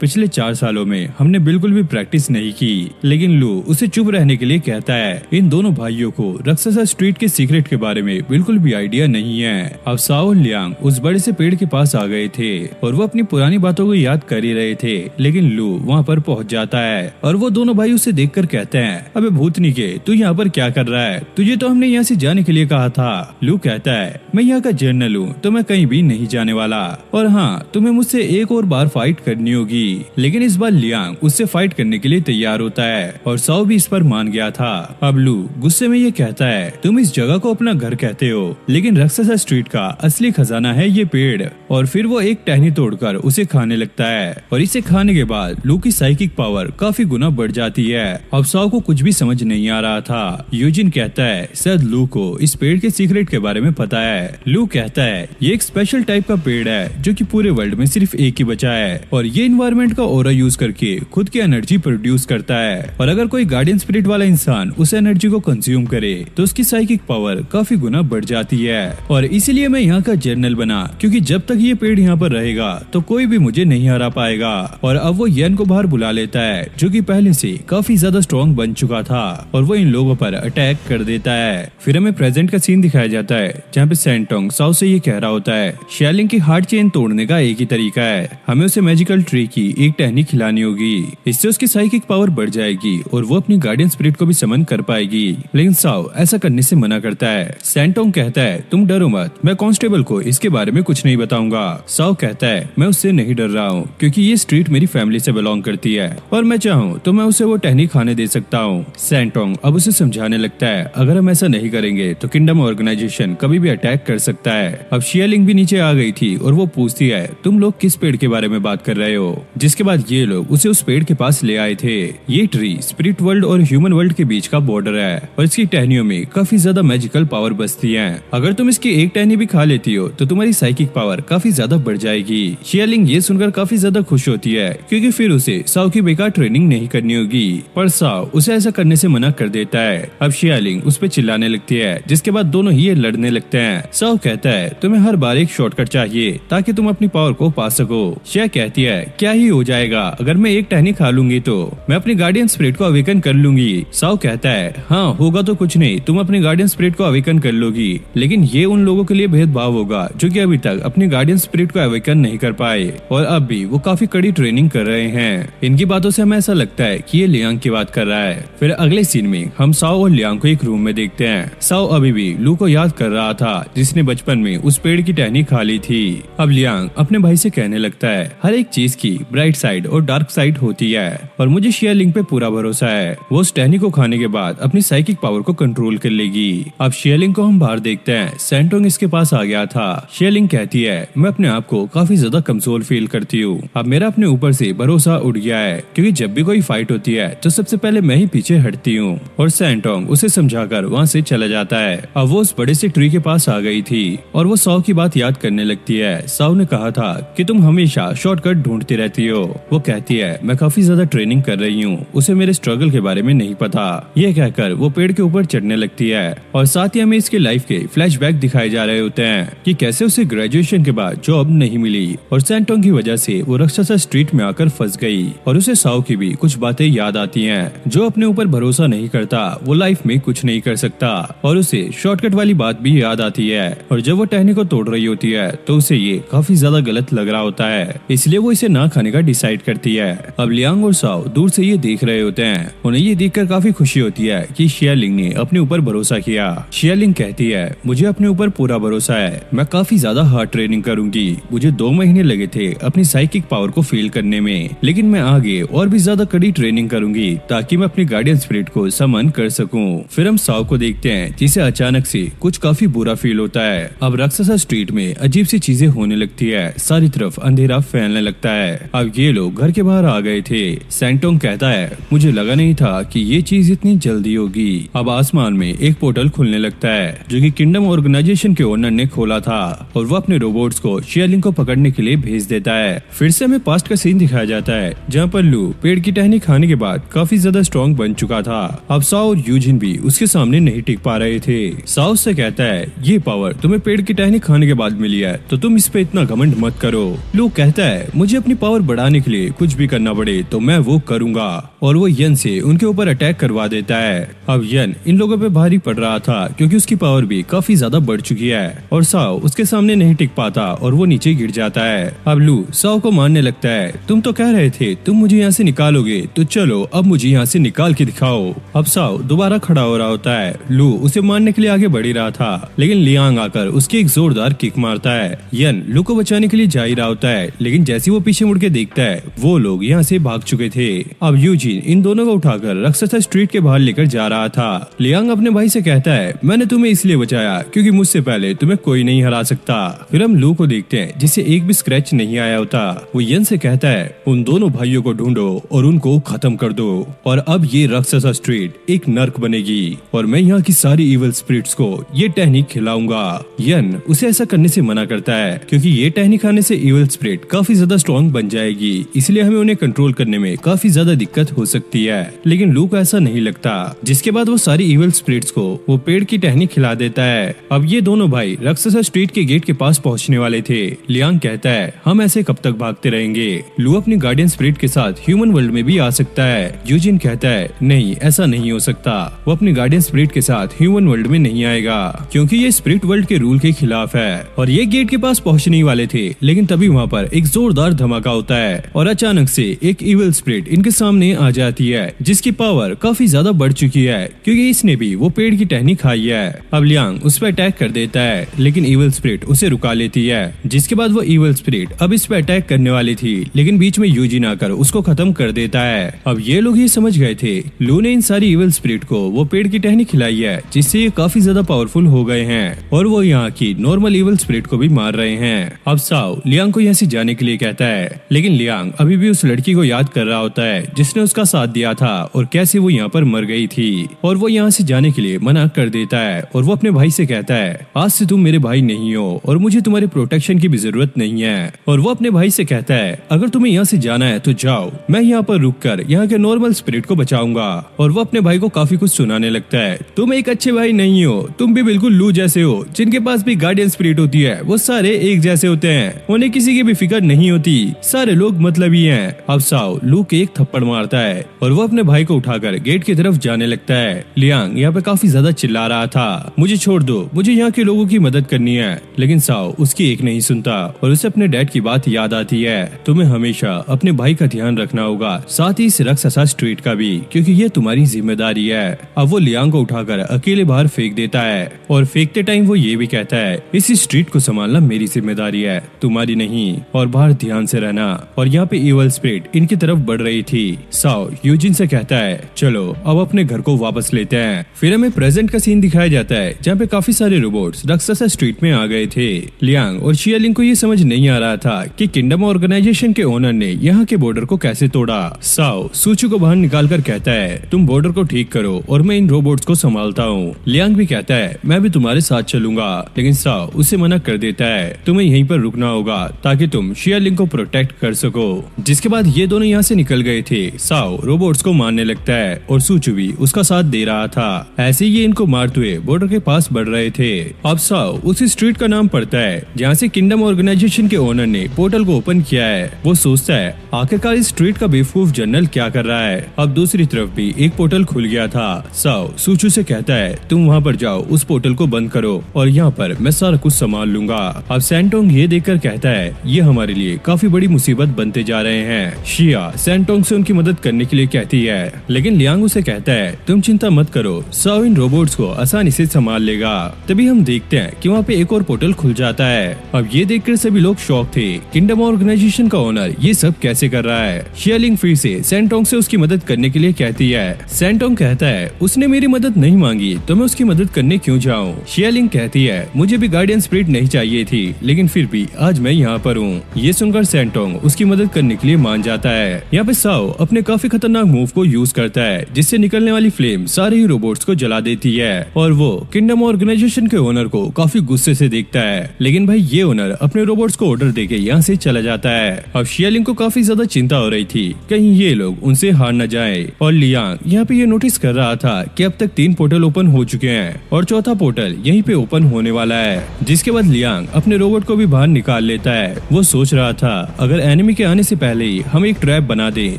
पिछले 4 सालों में हमने बिल्कुल भी प्रैक्टिस नहीं की। लेकिन लू उसे चुप रहने के लिए कहता है इन दोनों भाइयों को रक्सासा स्ट्रीट के सीक्रेट के बारे में बिल्कुल भी आइडिया नहीं है। अब साओ और लियांग उस बड़े से पेड़ के पास आ गए थे और वो अपनी पुरानी बातों को याद कर ही रहे थे। लेकिन लू वहाँ पर पहुँच जाता है और वो दोनों भाई उसे देखकर कहते हैं अबे भूतनी के तू यहाँ पर क्या कर रहा है, तुझे तो हमने यहाँ से जाने के लिए कहा था। लू कहता है मैं यहाँ का जनरल हूँ तो मैं कहीं भी नहीं जाने वाला और हाँ तुम्हें मुझसे एक और बार फाइट करनी होगी। लेकिन इस बार लियांग उससे फाइट करने के लिए तैयार होता है और साओ भी इस पर मान गया था। अब लू गुस्से में ये कहता है तुम इस जगह को अपना घर कहते हो लेकिन रक्सासा स्ट्रीट का असली खजाना है ये पेड़। और फिर वो एक टहनी तोड़कर उसे खाने लगता है और इसे खाने के बाद लू की साइकिक पावर काफी गुना बढ़ जाती है। अब साओ को कुछ भी समझ नहीं आ रहा था। यूजिन कहता है शायद लू को इस पेड़ के सीक्रेट के बारे में पता है। लू कहता है ये एक स्पेशल टाइप का पेड़ है जो कि पूरे वर्ल्ड में सिर्फ एक ही बचा है और ये इन्वायरमेंट का ऑरा यूज करके खुद की एनर्जी प्रोड्यूस करता है और अगर कोई गार्डियन स्पिरिट वाला इंसान उस एनर्जी को कंज्यूम करे तो उसकी साइकिक पावर काफी गुना बढ़ जाती है। और इसीलिए मैं यहाँ का जनरल बना क्योंकि जब तक ये पेड़ यहाँ पर रहेगा तो कोई भी मुझे नहीं हरा पाएगा। और अब वो येन को बाहर बुला लेता है जो कि पहले से काफी ज्यादा स्ट्रॉन्ग बन चुका था और वो इन लोगों पर अटैक कर देता है। फिर हमें प्रेजेंट का सीन दिखाया जाता है जहाँ पे सैंटोंग साओ से ये कह रहा होता है शियालिंग की हार्ट चेन तोड़ने का एक ही तरीका है, हमें उसे मैजिकल ट्री की एक टहनी खिलानी होगी, इससे उसकी साइकिक पावर बढ़ जाएगी और वो अपनी गार्डियन स्पिरिट को भी समन कर पाएगी। लेकिन साओ ऐसा करने से मना करता है। सैंटोंग कहता है तुम डरो मत, मैं कांस्टेबल को इसके बारे में कुछ नहीं बताऊंगा। साओ कहता है मैं उससे नहीं डर रहा हूँ क्योंकि ये स्ट्रीट मेरी फैमिली से बिलोंग करती है और मैं चाहूँ तो मैं उसे वो टहनी खाने दे सकता हूँ। सैंटोंग अब उसे समझाने लगता है अगर हम ऐसा नहीं करेंगे तो किंगडम ऑर्गेनाइजेशन कभी भी अटैक कर सकता है। अब शियालिंग भी नीचे आ गई थी और वो पूछती है तुम लोग किस पेड़ के बारे में बात कर रहे हो, जिसके बाद ये लोग उसे उस पेड़ के पास ले आए थे। ये ट्री स्पिरिट वर्ल्ड और ह्यूमन वर्ल्ड के बीच का बॉर्डर है और इसकी टहनियों में काफी ज्यादा मैजिकल पावर बसती है। अगर तुम इसकी एक टहनी भी खा लेती हो तो तुम्हारी साइकिक पावर काफी ज्यादा बढ़ जाएगी। शियालिंग ये सुनकर काफी ज्यादा खुश होती है क्योंकि फिर उसे साओ की बेकार ट्रेनिंग नहीं करनी होगी, पर साओ उसे ऐसा करने से मना कर देता है। अब शियालिंग उस पर चिल्लाने लगती है जिसके बाद दोनों ही ये लड़ने लगते हैं। साओ कहता है तुम्हें हर बार एक शॉर्टकट चाहिए ताकि तुम अपनी पावर को पा सको। शिया कहती है क्या ही हो जाएगा, अगर मैं एक टहनी खा लूंगी तो मैं अपने गार्डियन स्पिरिट को अवेकन कर लूंगी। साओ कहता है हाँ होगा तो कुछ नहीं, तुम अपने गार्डियन स्पिरिट को अवेकन कर लोगी, लेकिन ये उन लोगों के लिए भेदभाव होगा जो कि अभी तक अपने गार्डियन स्पिरिट को अवेकन नहीं कर पाए और अब भी वो काफी कड़ी ट्रेनिंग कर रहे हैं। इनकी बातों से हमें ऐसा लगता है कि ये लियांग की बात कर रहा है। फिर अगले सीन में हम साओ और लियांग को एक रूम में देखते हैं। साओ अभी भी लू को याद कर रहा था जिसने बचपन में उस पेड़ की टहनी खा ली थी। अब लियांग अपने भाई से कहने लगता है हर एक चीज की ब्राइट साइड और डार्क साइड होती है और मुझे शियालिंग पे पूरा भरोसा है, वो उस टहनी को खाने के बाद अपनी साइकिक पावर को कंट्रोल कर लेगी। अब शियालिंग को हम बाहर देखते हैं। सैंटोंग इसके पास आ गया था। शियालिंग कहती है मैं अपने आप को काफी ज्यादा कमजोर फील करती हूँ, अब मेरा अपने ऊपर से भरोसा उड़ गया है क्योंकि जब भी कोई फाइट होती है तो सबसे पहले मैं ही पीछे हटती हूँ। और सैंटोंग उसे समझाकर वहाँ से चला जाता है। अब वो उस बड़े से ट्री के पास आ गई थी और वो साओ की बात याद करने लगती है। साओ ने कहा था कि तुम हमेशा शॉर्टकट ढूंढती रहती हो। वो कहती है मैं काफी ज्यादा ट्रेनिंग कर रही हूँ, उसे मेरे स्ट्रगल के बारे में नहीं पता। ये कहकर वो पेड़ के ऊपर चढ़ने लगती है और साथ ही हमें इसके लाइफ के फ्लैशबैक दिखाए जा रहे होते हैं कि कैसे उसे ग्रेजुएशन के बाद जॉब नहीं मिली और सैंटोंग की वजह से वो राक्षसा स्ट्रीट में आकर फंस गई और उसे साओ की भी कुछ बातें याद आती हैं। जो अपने ऊपर भरोसा नहीं करता वो लाइफ में कुछ नहीं कर सकता और उसे शॉर्टकट वाली बात भी याद आती है और जब वो टहनी को तोड़ रही होती है तो उसे ये काफी ज्यादा गलत लग रहा होता है, इसलिए वो इसे ना खाने का डिसाइड करती है। अब लियांग और साओ दूर से ये देख रहे होते हैं। उन्हें ये देखकर काफी खुशी होती है कि शियालिंग ने अपने ऊपर भरोसा किया। शियालिंग कहती है मुझे अपने ऊपर पूरा भरोसा है, मैं काफी ज्यादा हार्ड ट्रेनिंग करूंगी। मुझे 2 महीने लगे थे अपनी साइकिक पावर को फील करने में, लेकिन मैं आगे और भी ज्यादा कड़ी ट्रेनिंग करूंगी ताकि मैं अपनी गार्डियन स्पिरिट को समन कर सकूं। फिर हम साओ को देखते हैं जिसे अचानक से कुछ काफी बुरा फील होता है। अब राक्षसा स्ट्रीट में अजीब सी चीजें होने लगती है, सारी तरफ अंधेरा फैलने लगता है। अब ये लोग घर के बाहर आ गए थे। सैंटोंग कहता है मुझे लगा नहीं था कि ये चीज इतनी जल्दी होगी। अब आसमान में एक पोर्टल खुलने लगता है जो कि किंगडम ऑर्गेनाइजेशन के ओनर ने खोला था और वो अपने रोबोट्स को शियालिंग को पकड़ने के लिए भेज देता है। फिर से हमें पास्ट का सीन दिखाया जाता है जहाँ पर लू पेड़ की टहनी खाने के बाद काफी ज्यादा स्ट्रॉन्ग बन चुका था। अब साओ और यूजिन भी उसके सामने नहीं टिक पा रहे थे। साओ से कहता है ये पावर तुम्हें पेड़ की टहनी खाने के बाद मिली है तो तुम इस पे इतना घमंड मत करो। लू कहता है मुझे अपनी पावर बढ़ाने के लिए कुछ भी करना पड़े तो मैं वो करूंगा और वो यन से उनके ऊपर अटैक करवा देता है। अब यन इन लोगों पे भारी पड़ रहा था क्योंकि उसकी पावर भी काफी ज्यादा बढ़ चुकी है और साओ उसके सामने नहीं टिक पाता और वो नीचे गिर जाता है। अब लू साओ को मारने लगता है तुम तो कह रहे थे तुम मुझे यहाँ से निकालोगे, तो चलो अब मुझे यहाँ से निकाल के दिखाओ। अब साओ दोबारा खड़ा हो रहा होता है। लू उसे मारने के लिए आगे बढ़ ही रहा था लेकिन लियांग आकर उसकी एक जोरदार किक मारता है। यन लू को बचाने के लिए जा ही रहा होता है लेकिन जैसे वो पीछे मुड़ के देखता है वो लोग यहाँ से भाग चुके थे। अब यूजिन इन दोनों को उठाकर राक्षसा स्ट्रीट के बाहर लेकर जा रहा था। लियांग अपने भाई से कहता है मैंने तुम्हें इसलिए बचाया क्योंकि मुझसे पहले तुम्हें कोई नहीं हरा सकता। फिर हम लू को देखते हैं जिसे एक भी स्क्रैच नहीं आया होता। वो यन से कहता है उन दोनों भाइयों को ढूंढो और उनको खत्म कर दो और अब ये राक्षसा स्ट्रीट एक नर्क बनेगी और मैं यहाँ की सारी इविल स्पिरिट्स को ये टहनी खिलाऊंगा। यन उसे ऐसा करने से मना करता है क्योंकि ये टहनी खाने से इविल स्पिरिट काफी ज्यादा स्ट्रॉन्ग बन जाएगी, इसलिए हमें उन्हें कंट्रोल करने में काफी ज्यादा दिक्कत हो सकती है। लेकिन लू को ऐसा नहीं लगता, जिसके बाद वो सारी इविल स्पिरिट्स को वो पेड़ की टहनी खिला देता है। अब ये दोनों भाई राक्षसा स्ट्रीट के गेट के पास पहुंचने वाले थे। लियांग कहता है हम ऐसे कब तक भागते रहेंगे, लू अपनी गार्डियन स्पिरिट के साथ ह्यूमन वर्ल्ड में भी आ सकता है। यूजिन कहता है नहीं ऐसा नहीं हो सकता, वो अपनी गार्डियन स्पिरिट के साथ ह्यूमन वर्ल्ड में नहीं आएगा क्योंकि ये स्पिरिट वर्ल्ड के रूल के खिलाफ है। और ये गेट के पास पहुंचने ही वाले थे लेकिन तभी वहाँ पर एक जोरदार धमाका होता है और अचानक से एक इविल स्पिरिट इनके सामने आ जाती है जिसकी पावर काफी ज्यादा बढ़ चुकी है क्योंकि इसने भी वो पेड़ की टहनी खाई है। अब लियांग उस पर अटैक कर देता है लेकिन इविल स्पिरिट उसे रुका लेती है, जिसके बाद वो इविल स्पिरिट अब इस पे अटैक करने वाली थी लेकिन बीच में यूजिन आकर उसको खत्म कर देता है। अब ये लोग ये समझ गए थे लू ने इन सारी इविल स्पिरिट को वो पेड़ की टहनी खिलाई है जिससे ये काफी ज्यादा पावरफुल हो गए हैं और वो यहाँ की नॉर्मल इविल स्पिरिट को भी मार रहे हैं। अब साओ लियांग को यहाँ से जाने के लिए कहता है लेकिन लियांग अभी भी उस लड़की को याद कर रहा होता है जिसने उसका साथ दिया था और कैसे वो यहाँ पर मर गई थी और वो यहाँ से जाने के लिए मना कर देता है और वो अपने भाई से कहता है आज से तुम मेरे भाई नहीं हो और मुझे तुम्हारे प्रोटेक्शन की भी जरूरत नहीं है। और वो अपने भाई से कहता है अगर तुम्हें यहाँ से जाना है तो जाओ, मैं यहाँ पर रुक कर यहाँ के नॉर्मल स्पिरिट को बचाऊंगा। और वो अपने भाई को काफी कुछ सुनाने लगता है, तुम एक अच्छे भाई नहीं हो, तुम भी बिल्कुल लू जैसे हो, जिनके पास भी गार्डियन स्पिरिट होती है वो सारे एक जैसे होते हैं, उन्हें किसी की भी फिक्र नहीं होती, सारे लोग मतलब ही भी हैं। अब साओ लू के एक थप्पड़ मारता है और वो अपने भाई को उठाकर गेट की तरफ जाने लगता है। लियांग यहाँ पे काफी ज्यादा चिल्ला रहा था, मुझे छोड़ दो, मुझे यहाँ के लोगों की मदद करनी है। लेकिन साओ उसकी एक नहीं सुनता और उसे अपने डैड की बात याद आती है। तुम्हें हमेशा अपने भाई का ध्यान रखना होगा, साथ ही इस राक्षसा स्ट्रीट का भी, क्योंकि ये तुम्हारी जिम्मेदारी है। अब वो लियांग को उठाकर अकेले बाहर फेंक देता है और फेंकते टाइम वो ये भी कहता है, इस स्ट्रीट को संभालना मेरी जिम्मेदारी है, तुम्हारी नहीं, और बाहर ध्यान से रहना। और यहाँ पे इवल स्पिरिट इनकी तरफ बढ़ रही थी। साओ यूजिन से कहता है, चलो अब अपने घर को वापस लेते हैं। फिर हमें प्रेजेंट का सीन दिखाया जाता है जहाँ पे काफी सारे रोबोट्स राक्षसा स्ट्रीट में आ गए थे। लियांग और शियालिंग को ये समझ नहीं आ रहा था कि किंगडम ऑर्गेनाइजेशन के ओनर ने यहाँ के बॉर्डर को कैसे तोड़ा। साओ सूचू को बाहर निकाल कर कहता है, तुम बॉर्डर को ठीक करो और मैं इन रोबोट्स को संभालता हूँ। लियांग भी कहता है, मैं भी तुम्हारे साथ चलूंगा, लेकिन साओ उसे मना कर देता है, तुम्हें यहीं पर रुकना होगा ताकि तुम शियालिंग को प्रोटेक्ट कर सको। जिसके बाद ये दोनों यहाँ से निकल गए थे। साओ रोबोट्स को मारने लगता है और सूचू भी उसका साथ दे रहा था। ऐसे ही ये इनको मारते हुए बॉर्डर के पास बढ़ रहे थे। अब साओ उस स्ट्रीट का नाम पड़ता है जहाँ से किंगडम ऑर्गेनाइजेशन के ओनर ने पोर्टल को ओपन किया है। वो सोचता है, आखिरकार इस स्ट्रीट का बेवकूफ जनरल क्या कर रहा है। अब दूसरी तरफ भी एक पोर्टल खुल गया था। साओ सूचू से कहता है, तुम वहाँ पर जाओ, उस पोर्टल को बंद करो और यहाँ पर मैं सारा कुछ संभाल लूंगा। अब सैंटोंग ये देखकर कहता है, ये हमारे लिए काफी बड़ी मुसीबत बनते जा रहे हैं। शिया सैंटोंग से उनकी मदद करने के लिए कहती है, लेकिन लियांग उसे कहता है, तुम चिंता मत करो, साओ इन रोबोट्स को आसानी से संभाल लेगा। तभी हम देखते हैं कि वहाँ पे एक और पोर्टल खुल जाता है। अब ये देखकर सभी लोग शॉक थे, किंगडम ऑर्गेनाइजेशन का ओनर ये सब कैसे कर रहा है। शियालिंग फिर से सैंटोंग से उसकी मदद करने के लिए कहती है। सैंटोंग कहता है, उसने मेरी मदद नहीं मांगी तो मैं उसकी मदद करने क्यों जाऊँ। शियालिंग कहती है, मुझे भी गार्डियन स्पिरिट नहीं चाहिए थी, लेकिन फिर भी आज मैं यहाँ पर हूँ। ये सुनकर सैंटोंग उसकी मदद करने के लिए मान जाता है। यहाँ पे साओ अपने काफी खतरनाक मूव को यूज करता है, जिससे निकलने वाली फ्लेम सारे ही रोबोट्स को जला देती है और वो किंगडम ऑर्गेनाइजेशन के ओनर को काफी गुस्से से देखता है। लेकिन भाई ये ओनर अपने रोबोट्स को ऑर्डर देके यहाँ से चला जाता है। अब शियालिंग को काफी ज्यादा चिंता हो रही थी, कहीं ये लोग उनसे हार न जाए। और लियांग यहाँ पे ये नोटिस कर रहा था कि अब तक 3 पोर्टल ओपन हो चुके हैं और चौथा पोर्टल यहीं पे ओपन होने वाला है। जिसके बाद लियांग अपने रोबोट को भी बाहर निकाल लेता है। वो सोच रहा था, अगर एनिमी के आने से पहले ही हम एक ट्रैप बना दें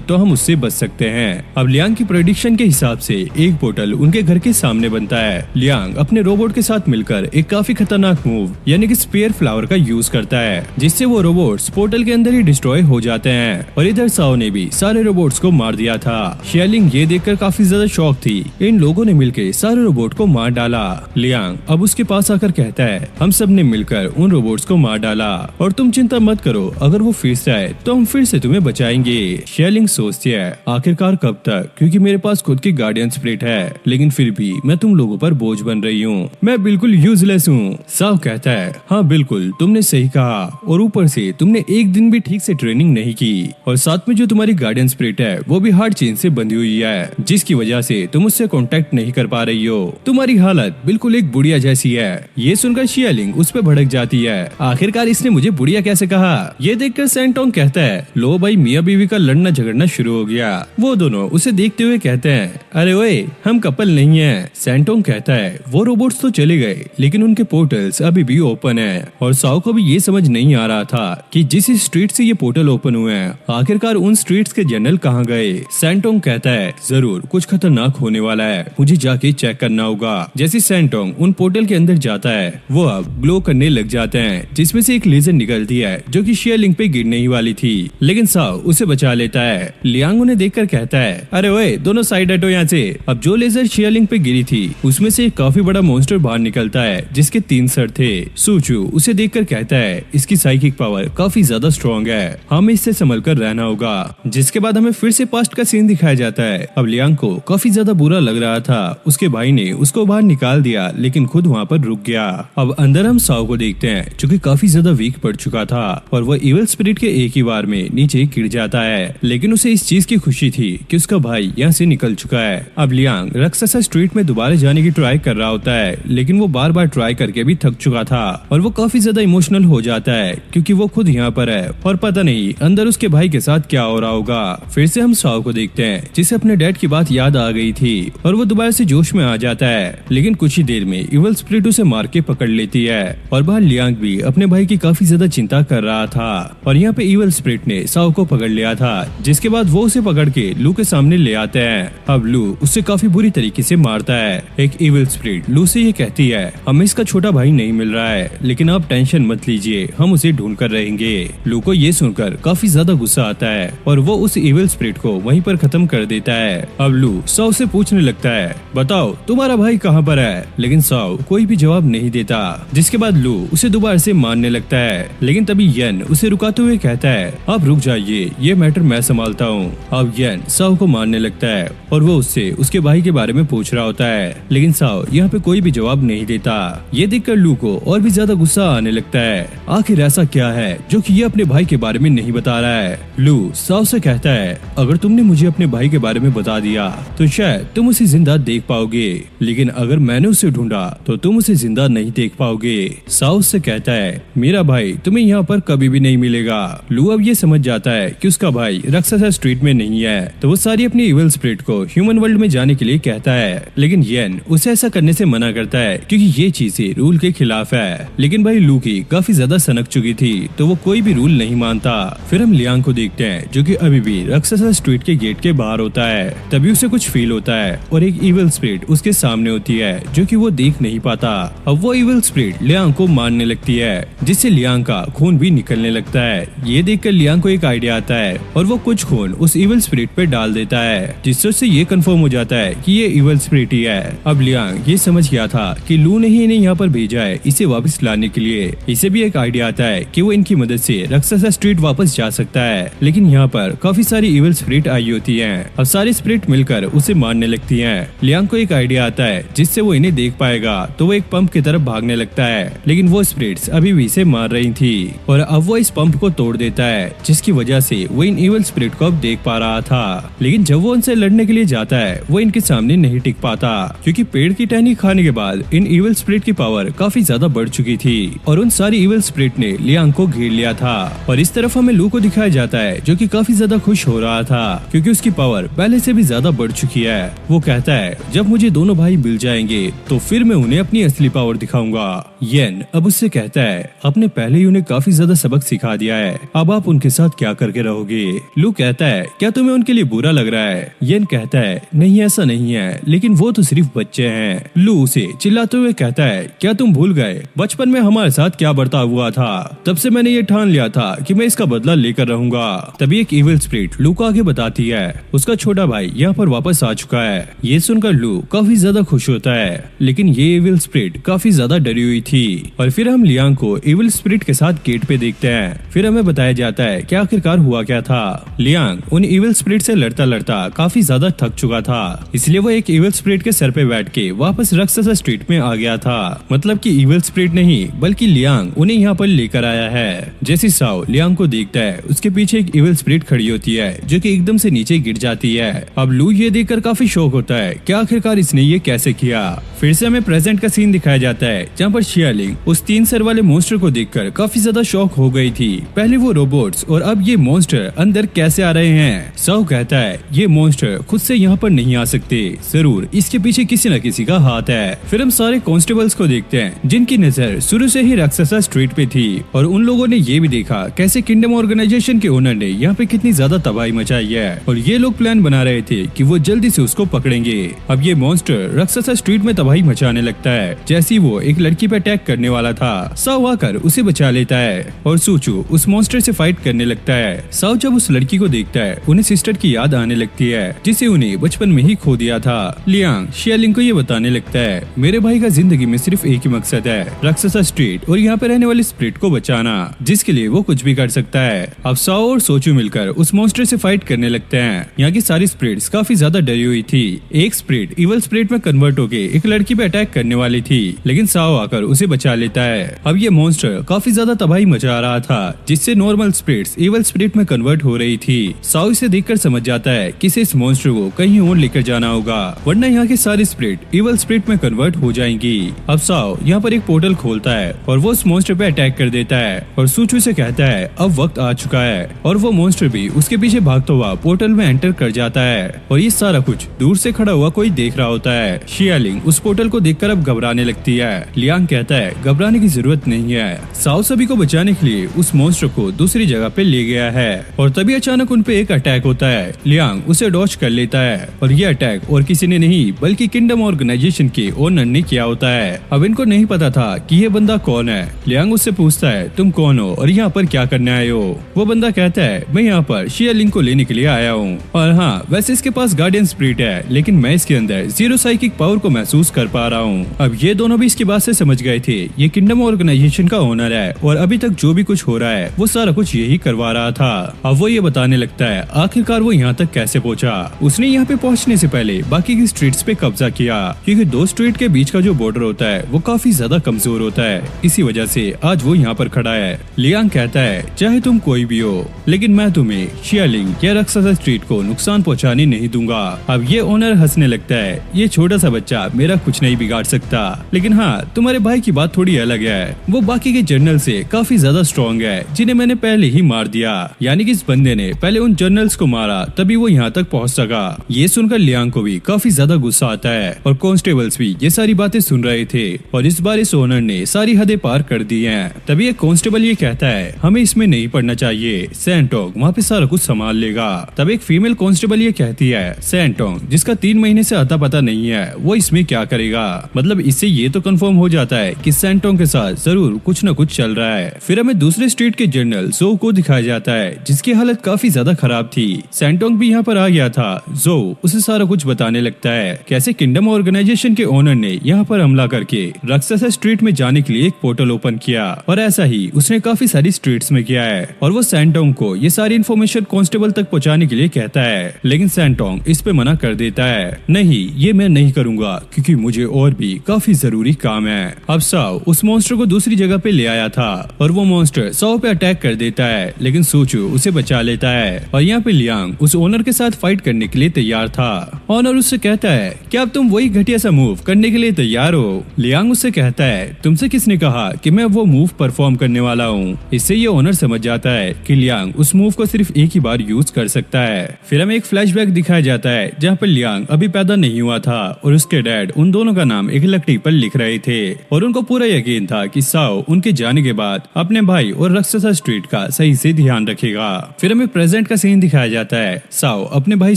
तो हम उससे बच सकते हैं। अब लियांग की प्रेडिक्शन के हिसाब से एक पोर्टल उनके घर के सामने बनता है। लियांग अपने रोबोट के साथ मिलकर एक काफी खतरनाक मूव यानी कि स्पेयर फ्लावर का यूज करता है, जिससे वो रोबोट्स पोर्टल के अंदर ही डिस्ट्रॉय हो जाते हैं। और इधर साओ ने भी सारे रोबोट्स को मार दिया था। शियालिंग ये देखकर काफी ज्यादा शॉक थी, इन लोगों ने मिलकर सारे रोबोट को मार डाला। लियांग अब उसके पास आकर कहता है, हम सब ने मिलकर उन रोबोट्स को मार डाला और तुम चिंता मत करो, अगर वो फिर से आए तो हम फिर से तुम्हें बचाएंगे। शियालिंग सोचती है, आखिरकार कब तक, क्योंकि मेरे पास खुद की गार्डियन स्पिरिट है, लेकिन फिर भी मैं तुम लोगों पर बोझ बन रही हूँ, मैं बिल्कुल यूजलेस हूँ। साओ कहता है, हाँ बिल्कुल तुमने सही कहा, और ऊपर से तुमने एक दिन भी ठीक से ट्रेनिंग नहीं की, और साथ में जो तुम्हारी गार्डियन स्पिरिट है वो भी हार्ड चेन से बंधी हुई है, जिसकी वजह से तुम उससे कांटेक्ट नहीं कर पा रही हो। तुम्हारी हालत बिल्कुल एक बुढ़िया जैसी है। ये सुनकर शियालिंग उस पर भड़क जाती है, आखिरकार इसने मुझे बुढ़िया कैसे कहा। ये देखकर सैंटोंग कहता है, लो भाई मियाँ बीवी का लड़ना झगड़ना शुरू हो गया। वो दोनों उसे देखते हुए कहते हैं, अरे ओए हम कपल नहीं है। सैंटोंग कहता है, वो रोबोट्स तो चले गए लेकिन उनके पोर्टल्स अभी भी ओपन है। और साओ को भी ये समझ नहीं आ रहा था कि जिस स्ट्रीट से ये पोर्टल ओपन हुए हैं, आखिरकार उन स्ट्रीट्स के जनरल कहाँ गए। सैंटोंग कहता है, जरूर कुछ खतरनाक होने वाला है, मुझे जाके चेक करना होगा। जैसे सैंटोंग उन पोर्टल के अंदर जाता है, वो अब ग्लो करने लग जाते हैं, जिसमें से एक लेजर निकलती है जो कि शियालिंग पे गिरने ही वाली थी, लेकिन साओ उसे बचा लेता है। लियांग उन्हें देखकर कहता है, अरे ओए दोनों साइड हटो यहाँ से। अब जो लेजर शियालिंग पे गिरी थी उसमें से एक काफी बड़ा मॉन्स्टर बाहर निकलता है, जिसके 3 सर थे। सूचू उसे देखकर कहता है, इसकी साइकिक पावर काफी ज्यादा स्ट्रॉन्ग है, हमें इससे संभल कर रहना होगा। जिसके बाद हमें फिर से पास्ट का सीन दिखाया जाता है। अब लियांग को काफी ज्यादा बुरा लग रहा था, उसके भाई ने उसको बाहर निकाल दिया लेकिन खुद वहाँ पर रुक गया। अब अंदर हम साओ को देखते हैं जो कि काफी ज्यादा वीक पड़ चुका था और वह इविल स्पिरिट के एक ही बार में नीचे गिर जाता है, लेकिन उसे इस चीज की खुशी थी कि उसका भाई यहाँ से निकल चुका है। अब लियांग राक्षसा स्ट्रीट में दोबारा जाने की ट्राई कर रहा होता है, लेकिन वो बार बार ट्राई करके भी थक चुका था और वो काफी ज्यादा इमोशनल हो जाता है क्योंकि वो खुद यहाँ पर है और पता नहीं अंदर उसके भाई के साथ क्या हो रहा होगा। फिर से हम साओ को देखते हैं जिसे अपने डैड की बात याद आ गई थी और वो दोबारा से जोश में आ जाता है, लेकिन कुछ ही देर में इविल स्पिरिट उसे मार के पकड़ लेती है। और बाहर लियांग भी अपने भाई की काफी ज्यादा चिंता कर रहा था और यहाँ पे इविल स्पिरिट ने साओ को पकड़ लिया था, जिसके बाद वो उसे पकड़ के लू के सामने ले आते हैं। अब लू उसे काफी बुरी तरीके से मारता है। एक इविल स्पिरिट लू से ये कहती है, हमें इसका छोटा भाई नहीं मिल रहा है, लेकिन आप टेंशन मत लीजिए, हम उसे ढूंढ कर रहेंगे। लू को ये सुनकर काफी ज्यादा गुस्सा आता है और वो उस इविल स्पिरिट को वहीं पर खत्म कर देता है। अब लू साओ से पूछने लगता है, बताओ तुम्हारा भाई कहाँ पर है, लेकिन साओ कोई भी जवाब नहीं देता। जिसके बाद लू उसे दोबारा से मारने लगता है, लेकिन तभी येन उसे रुकाते हुए कहता है, आप रुक जाइए, ये मैटर मैं संभालता हूँ। अब येन साओ को मारने लगता है और वो उससे उसके भाई के बारे में पूछ रहा होता है, लेकिन साओ यहाँ पे कोई भी जवाब नहीं देता। ये देखकर लू को और भी ज्यादा गुस्सा आने लगता है। आखिर ऐसा क्या है जो कि ये अपने भाई के बारे में नहीं बता रहा है। लू साओ से कहता है, अगर तुमने मुझे अपने भाई के बारे में बता दिया तो शायद तुम उसे जिंदा देख पाओगे, लेकिन अगर मैंने उसे ढूंढा तो तुम उसे जिंदा नहीं देख पाओगे। साओ से कहता है, मेरा भाई तुम्हें यहाँ पर कभी भी नहीं मिलेगा। लू अब ये समझ जाता है कि उसका भाई राक्षसा स्ट्रीट में नहीं है, तो वो सारी अपनी इविल स्पिरिट को ह्यूमन वर्ल्ड में जाने के लिए कहता है, लेकिन येन उसे ऐसा करने से मना करता है क्योंकि ये चीजें रूल के खिलाफ है। लेकिन भाई लू की काफी ज्यादा सनक चुकी थी, तो वो कोई भी रूल नहीं मानता। फिर हम लियांग को देखते हैं जो कि अभी भी राक्षसा स्ट्रीट के गेट के बाहर होता है। तभी उसे कुछ फील होता है और एक इविल स्पिरिट उसके सामने होती है जो कि वो देख नहीं पाता। अब वो इविल स्पिरिट लियांग को मारने लगती है, जिससे लियांग का खून भी निकलने लगता है। ये देखकर लियांग को एक आइडिया आता है और वो कुछ खून उस इविल स्पिरिट पे डाल देता है, जिससे उससे ये कंफर्म हो जाता है कि ये इविल स्पिरिट ही है। अब लियांग ये समझ गया था कि लू ने ही इन्हें यहाँ पर भेजा है इसे वापस लाने के लिए। इसे भी एक आइडिया आता है कि वो इनकी मदद से राक्षसा स्ट्रीट वापस जा सकता है, लेकिन यहाँ पर काफी सारी इविल स्पिरिट आई होती हैं। अब सारी स्पिरिट मिलकर उसे मारने लगती हैं। लियांग को एक आइडिया आता है जिससे वो इन्हें देख पाएगा, तो वो एक पंप की तरफ भागने लगता है, लेकिन वो स्पिरिट्स अभी भी इसे मार रही थी और अब वो इस पंप को तोड़ देता है, जिसकी वजह से वो इन इविल स्पिरिट को अब देख पा रहा था। लेकिन जब वो उनसे लड़ने के लिए जाता है वो इनके सामने नहीं टिक पाता, क्योंकि पेड़ की टहनी खाने के बाद इन इविल स्पिरिट की पावर काफी ज्यादा बढ़ चुकी थी और उन सारी इविल स्पिरिट ने लियांग को घेर लिया था। और इस तरफ हमें लू को दिखाया जाता है जो कि काफी ज्यादा खुश हो रहा था, क्योंकि उसकी पावर पहले से भी ज्यादा बढ़ चुकी है। वो कहता है, जब मुझे दोनों भाई मिल जाएंगे तो फिर मैं उन्हें अपनी असली पावर दिखाऊंगा। येन अब उससे कहता है, आपने पहले ही उन्हें काफी ज्यादा सबक सिखा दिया है, अब आप उनके साथ क्या करके रहोगे। लू कहता है, क्या तुम्हें उनके लिए बुरा लग रहा है। येन कहता है, नहीं ऐसा नहीं है, लेकिन वो तो सिर्फ बच्चे हैं। लू उसे चिल्लाते हुए कहता है, क्या तुम भूल गए बचपन में हमारे साथ क्या बर्ताव हुआ था, तब से मैंने ये ठान लिया था कि मैं इसका बदला लेकर रहूंगा। तभी एक इविल स्पिरिट लू को आगे बताती है, उसका छोटा भाई यहाँ पर वापस आ चुका है। ये सुनकर लू काफी ज्यादा खुश होता है, लेकिन ये इविल स्पिरिट काफी ज्यादा डरी हुई थी। और फिर हम लियांग को इविल स्पिरिट के साथ गेट पे देखते हैं। फिर हमें बताया जाता है कि आखिरकार हुआ क्या था। लियांग उन इविल स्पिरिट से लड़ता लड़ता काफी ज्यादा थक चुका था, इसलिए वो एक इविल स्पिरिट के सर पे बैठ के वापस राक्षसा स्ट्रीट में आ गया था। मतलब कि इविल स्पिरिट नहीं बल्कि लियांग उन्हें यहाँ पर लेकर आया है। जैसे साओ लियांग को देखता है, उसके पीछे एक इविल स्पिरिट खड़ी होती है जो कि एकदम से नीचे गिर जाती है। अब लू ये देखकर काफी शॉक होता है कि आखिरकार इसने ये कैसे किया। फिर से हमें प्रेजेंट का सीन दिखाया जाता है जहाँ पर शियालिंग उस 3 सर वाले मॉन्स्टर को देखकर काफी ज्यादा शॉक हो गई थी। पहले वो रोबोट्स और अब ये मॉन्स्टर अंदर कैसे आ रहे हैं। साओ कहता है, ये मॉन्स्टर खुद से यहाँ पर नहीं आ सकते, जरूर इसके पीछे किसी न किसी का हाथ है। फिर हम सारे कांस्टेबल्स को देखते हैं जिनकी नजर शुरू से ही राक्षसा स्ट्रीट पे थी, और उन लोगों ने ये भी देखा कैसे किंगडम ऑर्गेनाइजेशन के ओनर ने यहाँ पे कितनी ज्यादा तबाही मचाई है, और ये लोग प्लान बना रहे थे कि वो जल्दी से उसको पकड़ेंगे। अब ये मॉन्स्टर राक्षसा स्ट्रीट में तबाही मचाने लगता है। जैसे वो एक लड़की पे अटैक करने वाला था, साओ आकर उसे बचा लेता है और सूचू उस मॉन्स्टर से फाइट करने लगता है। साओ जब उस लड़की को देखता है उन्हें सिस्टर की याद आने लगती है जिसे उन्हें बचपन में ही खो दिया था। लियांग शियालिंग को ये बताने लगता है, मेरे भाई का जिंदगी में सिर्फ एक ही मकसद है, राक्षसा स्ट्रीट और यहाँ पे रहने वाली स्प्रिट को बचाना, जिसके लिए वो कुछ भी कर सकता है। अब साओ और सोचू मिलकर उस मॉन्स्टर से फाइट करने लगते हैं। यहाँ की सारी स्प्रिट्स काफी ज्यादा डरी हुई थी। एक स्प्रिट इवल स्प्रिट में कन्वर्ट होके एक लड़की पे अटैक करने वाली थी, लेकिन साओ आकर उसे बचा लेता है। अब ये मॉन्स्टर काफी ज्यादा तबाही मचा रहा था, जिससे नॉर्मल स्प्रिट्स इवल स्प्रिट में कन्वर्ट हो रही थी। साओ इसे देखकर समझ जाता है कि इस मॉन्स्टर को कहीं और लेकर जाना होगा, वरना यहाँ की सारी स्प्रिट इवल स्प्रिट में कन्वर्ट हो जाएंगी। अब साओ यहाँ पर एक पोर्टल खोलता है और वो उस मॉन्स्टर पे अटैक कर देता है और सूचू से कहता है अब वक्त आ चुका है, और वो मॉन्स्टर भी उसके पीछे भागता हुआ पोर्टल में एंटर कर जाता है। और ये सारा कुछ दूर से खड़ा हुआ कोई देख रहा होता है। शियालिंग उस पोर्टल को देखकर अब घबराने लगती है। लियांग कहता है घबराने की जरूरत नहीं है, साओ सभी को बचाने के लिए उस मॉन्स्टर को दूसरी जगह पे ले गया है। और तभी अचानक उन पे एक अटैक होता है। लियांग उसे डॉच कर लेता है और ये अटैक और किसी ने नहीं बल्कि किंगडम ऑर्गेनाइजेशन के ओनर ने किया होता है। अब इनको नहीं पता था कि ये बंदा कौन है। लियांग उससे पूछता है तुम कौन हो और यहाँ पर क्या करने आए हो। वो बंदा कहता है मैं यहाँ पर शियालिंग को लेने के लिए आया हूँ और हाँ वैसे इसके पास गार्डियन स्पिरिट है लेकिन मैं इसके अंदर जीरो साइकिक पावर को महसूस कर पा रहा हूँ। अब ये दोनों भी इसकी बात से समझ गए थे ये किंगडम ऑर्गेनाइजेशन का ओनर है और अभी तक जो भी कुछ हो रहा है वो सारा कुछ यही करवा रहा था। अब वो ये बताने लगता है आखिरकार वो यहाँ तक कैसे पहुँचा। उसने यहाँ पे पहुँचने से पहले बाकी की स्ट्रीट्स पे कब्जा किया क्योंकि दो स्ट्रीट के बीच का जो बॉर्डर होता है वो काफी ज्यादा कमजोर होता है। इसी वजह से आज वो यहाँ पर खड़ा है। लियांग कहता है चाहे तुम कोई भी हो लेकिन मैं तुम्हें शियालिंग या राक्षसा स्ट्रीट को नुकसान पहुँचाने नहीं दूंगा। अब ये ओनर हंसने लगता है ये छोटा सा बच्चा मेरा कुछ नहीं बिगाड़ सकता लेकिन हाँ तुम्हारे भाई की बात थोड़ी अलग है। वो बाकी के जनरल से काफी ज्यादा स्ट्रॉन्ग है जिन्हें मैंने पहले ही मार दिया। यानी कि इस बंदे ने पहले उन जनरल्स को मारा तभी वो यहाँ तक पहुँच सका। ये सुनकर लियांग को भी काफी ज्यादा गुस्सा आता है और कांस्टेबल्स भी ये सारी बातें सुन रहे थे और इस बार इस ओनर ने सारी हदें पार कर दी हैं। तभी एक कांस्टेबल ये कहता है हमें इसमें नहीं पड़ना चाहिए, सैंटोंग वहाँ पे सारा कुछ संभाल लेगा। तब एक फीमेल कांस्टेबल ये कहती है सैंटोंग जिसका 3 महीने से अता पता नहीं है वो इसमें क्या करेगा। मतलब इससे ये तो कंफर्म हो जाता है कि सैंटोंग के साथ जरूर कुछ न कुछ चल रहा है। फिर हमें दूसरे स्ट्रीट के जनरल जो को दिखाया जाता है जिसकी हालत काफी ज्यादा खराब थी। सैंटोंग भी यहाँ पर आ गया था। जो उसे सारा कुछ बताने लगता है कैसे किंगडम ऑर्गेनाइजेशन के ओनर ने यहाँ पर हमला करके राक्षसा स्ट्रीट में जाने के लिए एक पोर्टल ओपन किया और ऐसा ही उसने काफी सारी स्ट्रीट्स में किया है और वो सैंटोंग को ये सारी इन्फॉर्मेशन कांस्टेबल तक पहुँचाने के लिए कहता है लेकिन सैंटोंग इस पे मना कर देता है नहीं ये मैं नहीं करूंगा क्योंकि मुझे और भी काफी जरूरी काम है। अब साओ उस मॉन्स्टर को दूसरी जगह पे ले आया था और वो मॉन्स्टर साओ पे अटैक कर देता है लेकिन सूचू उसे बचा लेता है और यहाँ पे लियांग उस ओनर के साथ फाइट करने के लिए तैयार था। ओनर उससे कहता है क्या अब तुम वही घटिया सा मूव करने के लिए तैयार हो। लियांग उससे कहता है तुमसे किसने कहा कि मैं वो मूव परफॉर्म करने वाला हूँ। इससे ये ओनर समझ जाता है कि लियांग उस मूव को सिर्फ एक ही बार यूज कर सकता है। फिर हमें एक फ्लैशबैक दिखाया जाता है जहाँ पर लियांग अभी पैदा नहीं हुआ था और उसके डैड उन दोनों का नाम एक लकड़ी पर लिख रहे थे और उनको पूरा यकीन था कि साओ उनके जाने के बाद अपने भाई और राक्षसा स्ट्रीट का सही से ध्यान रखेगा। फिर हमें प्रेजेंट का सीन दिखाया जाता है। साओ अपने भाई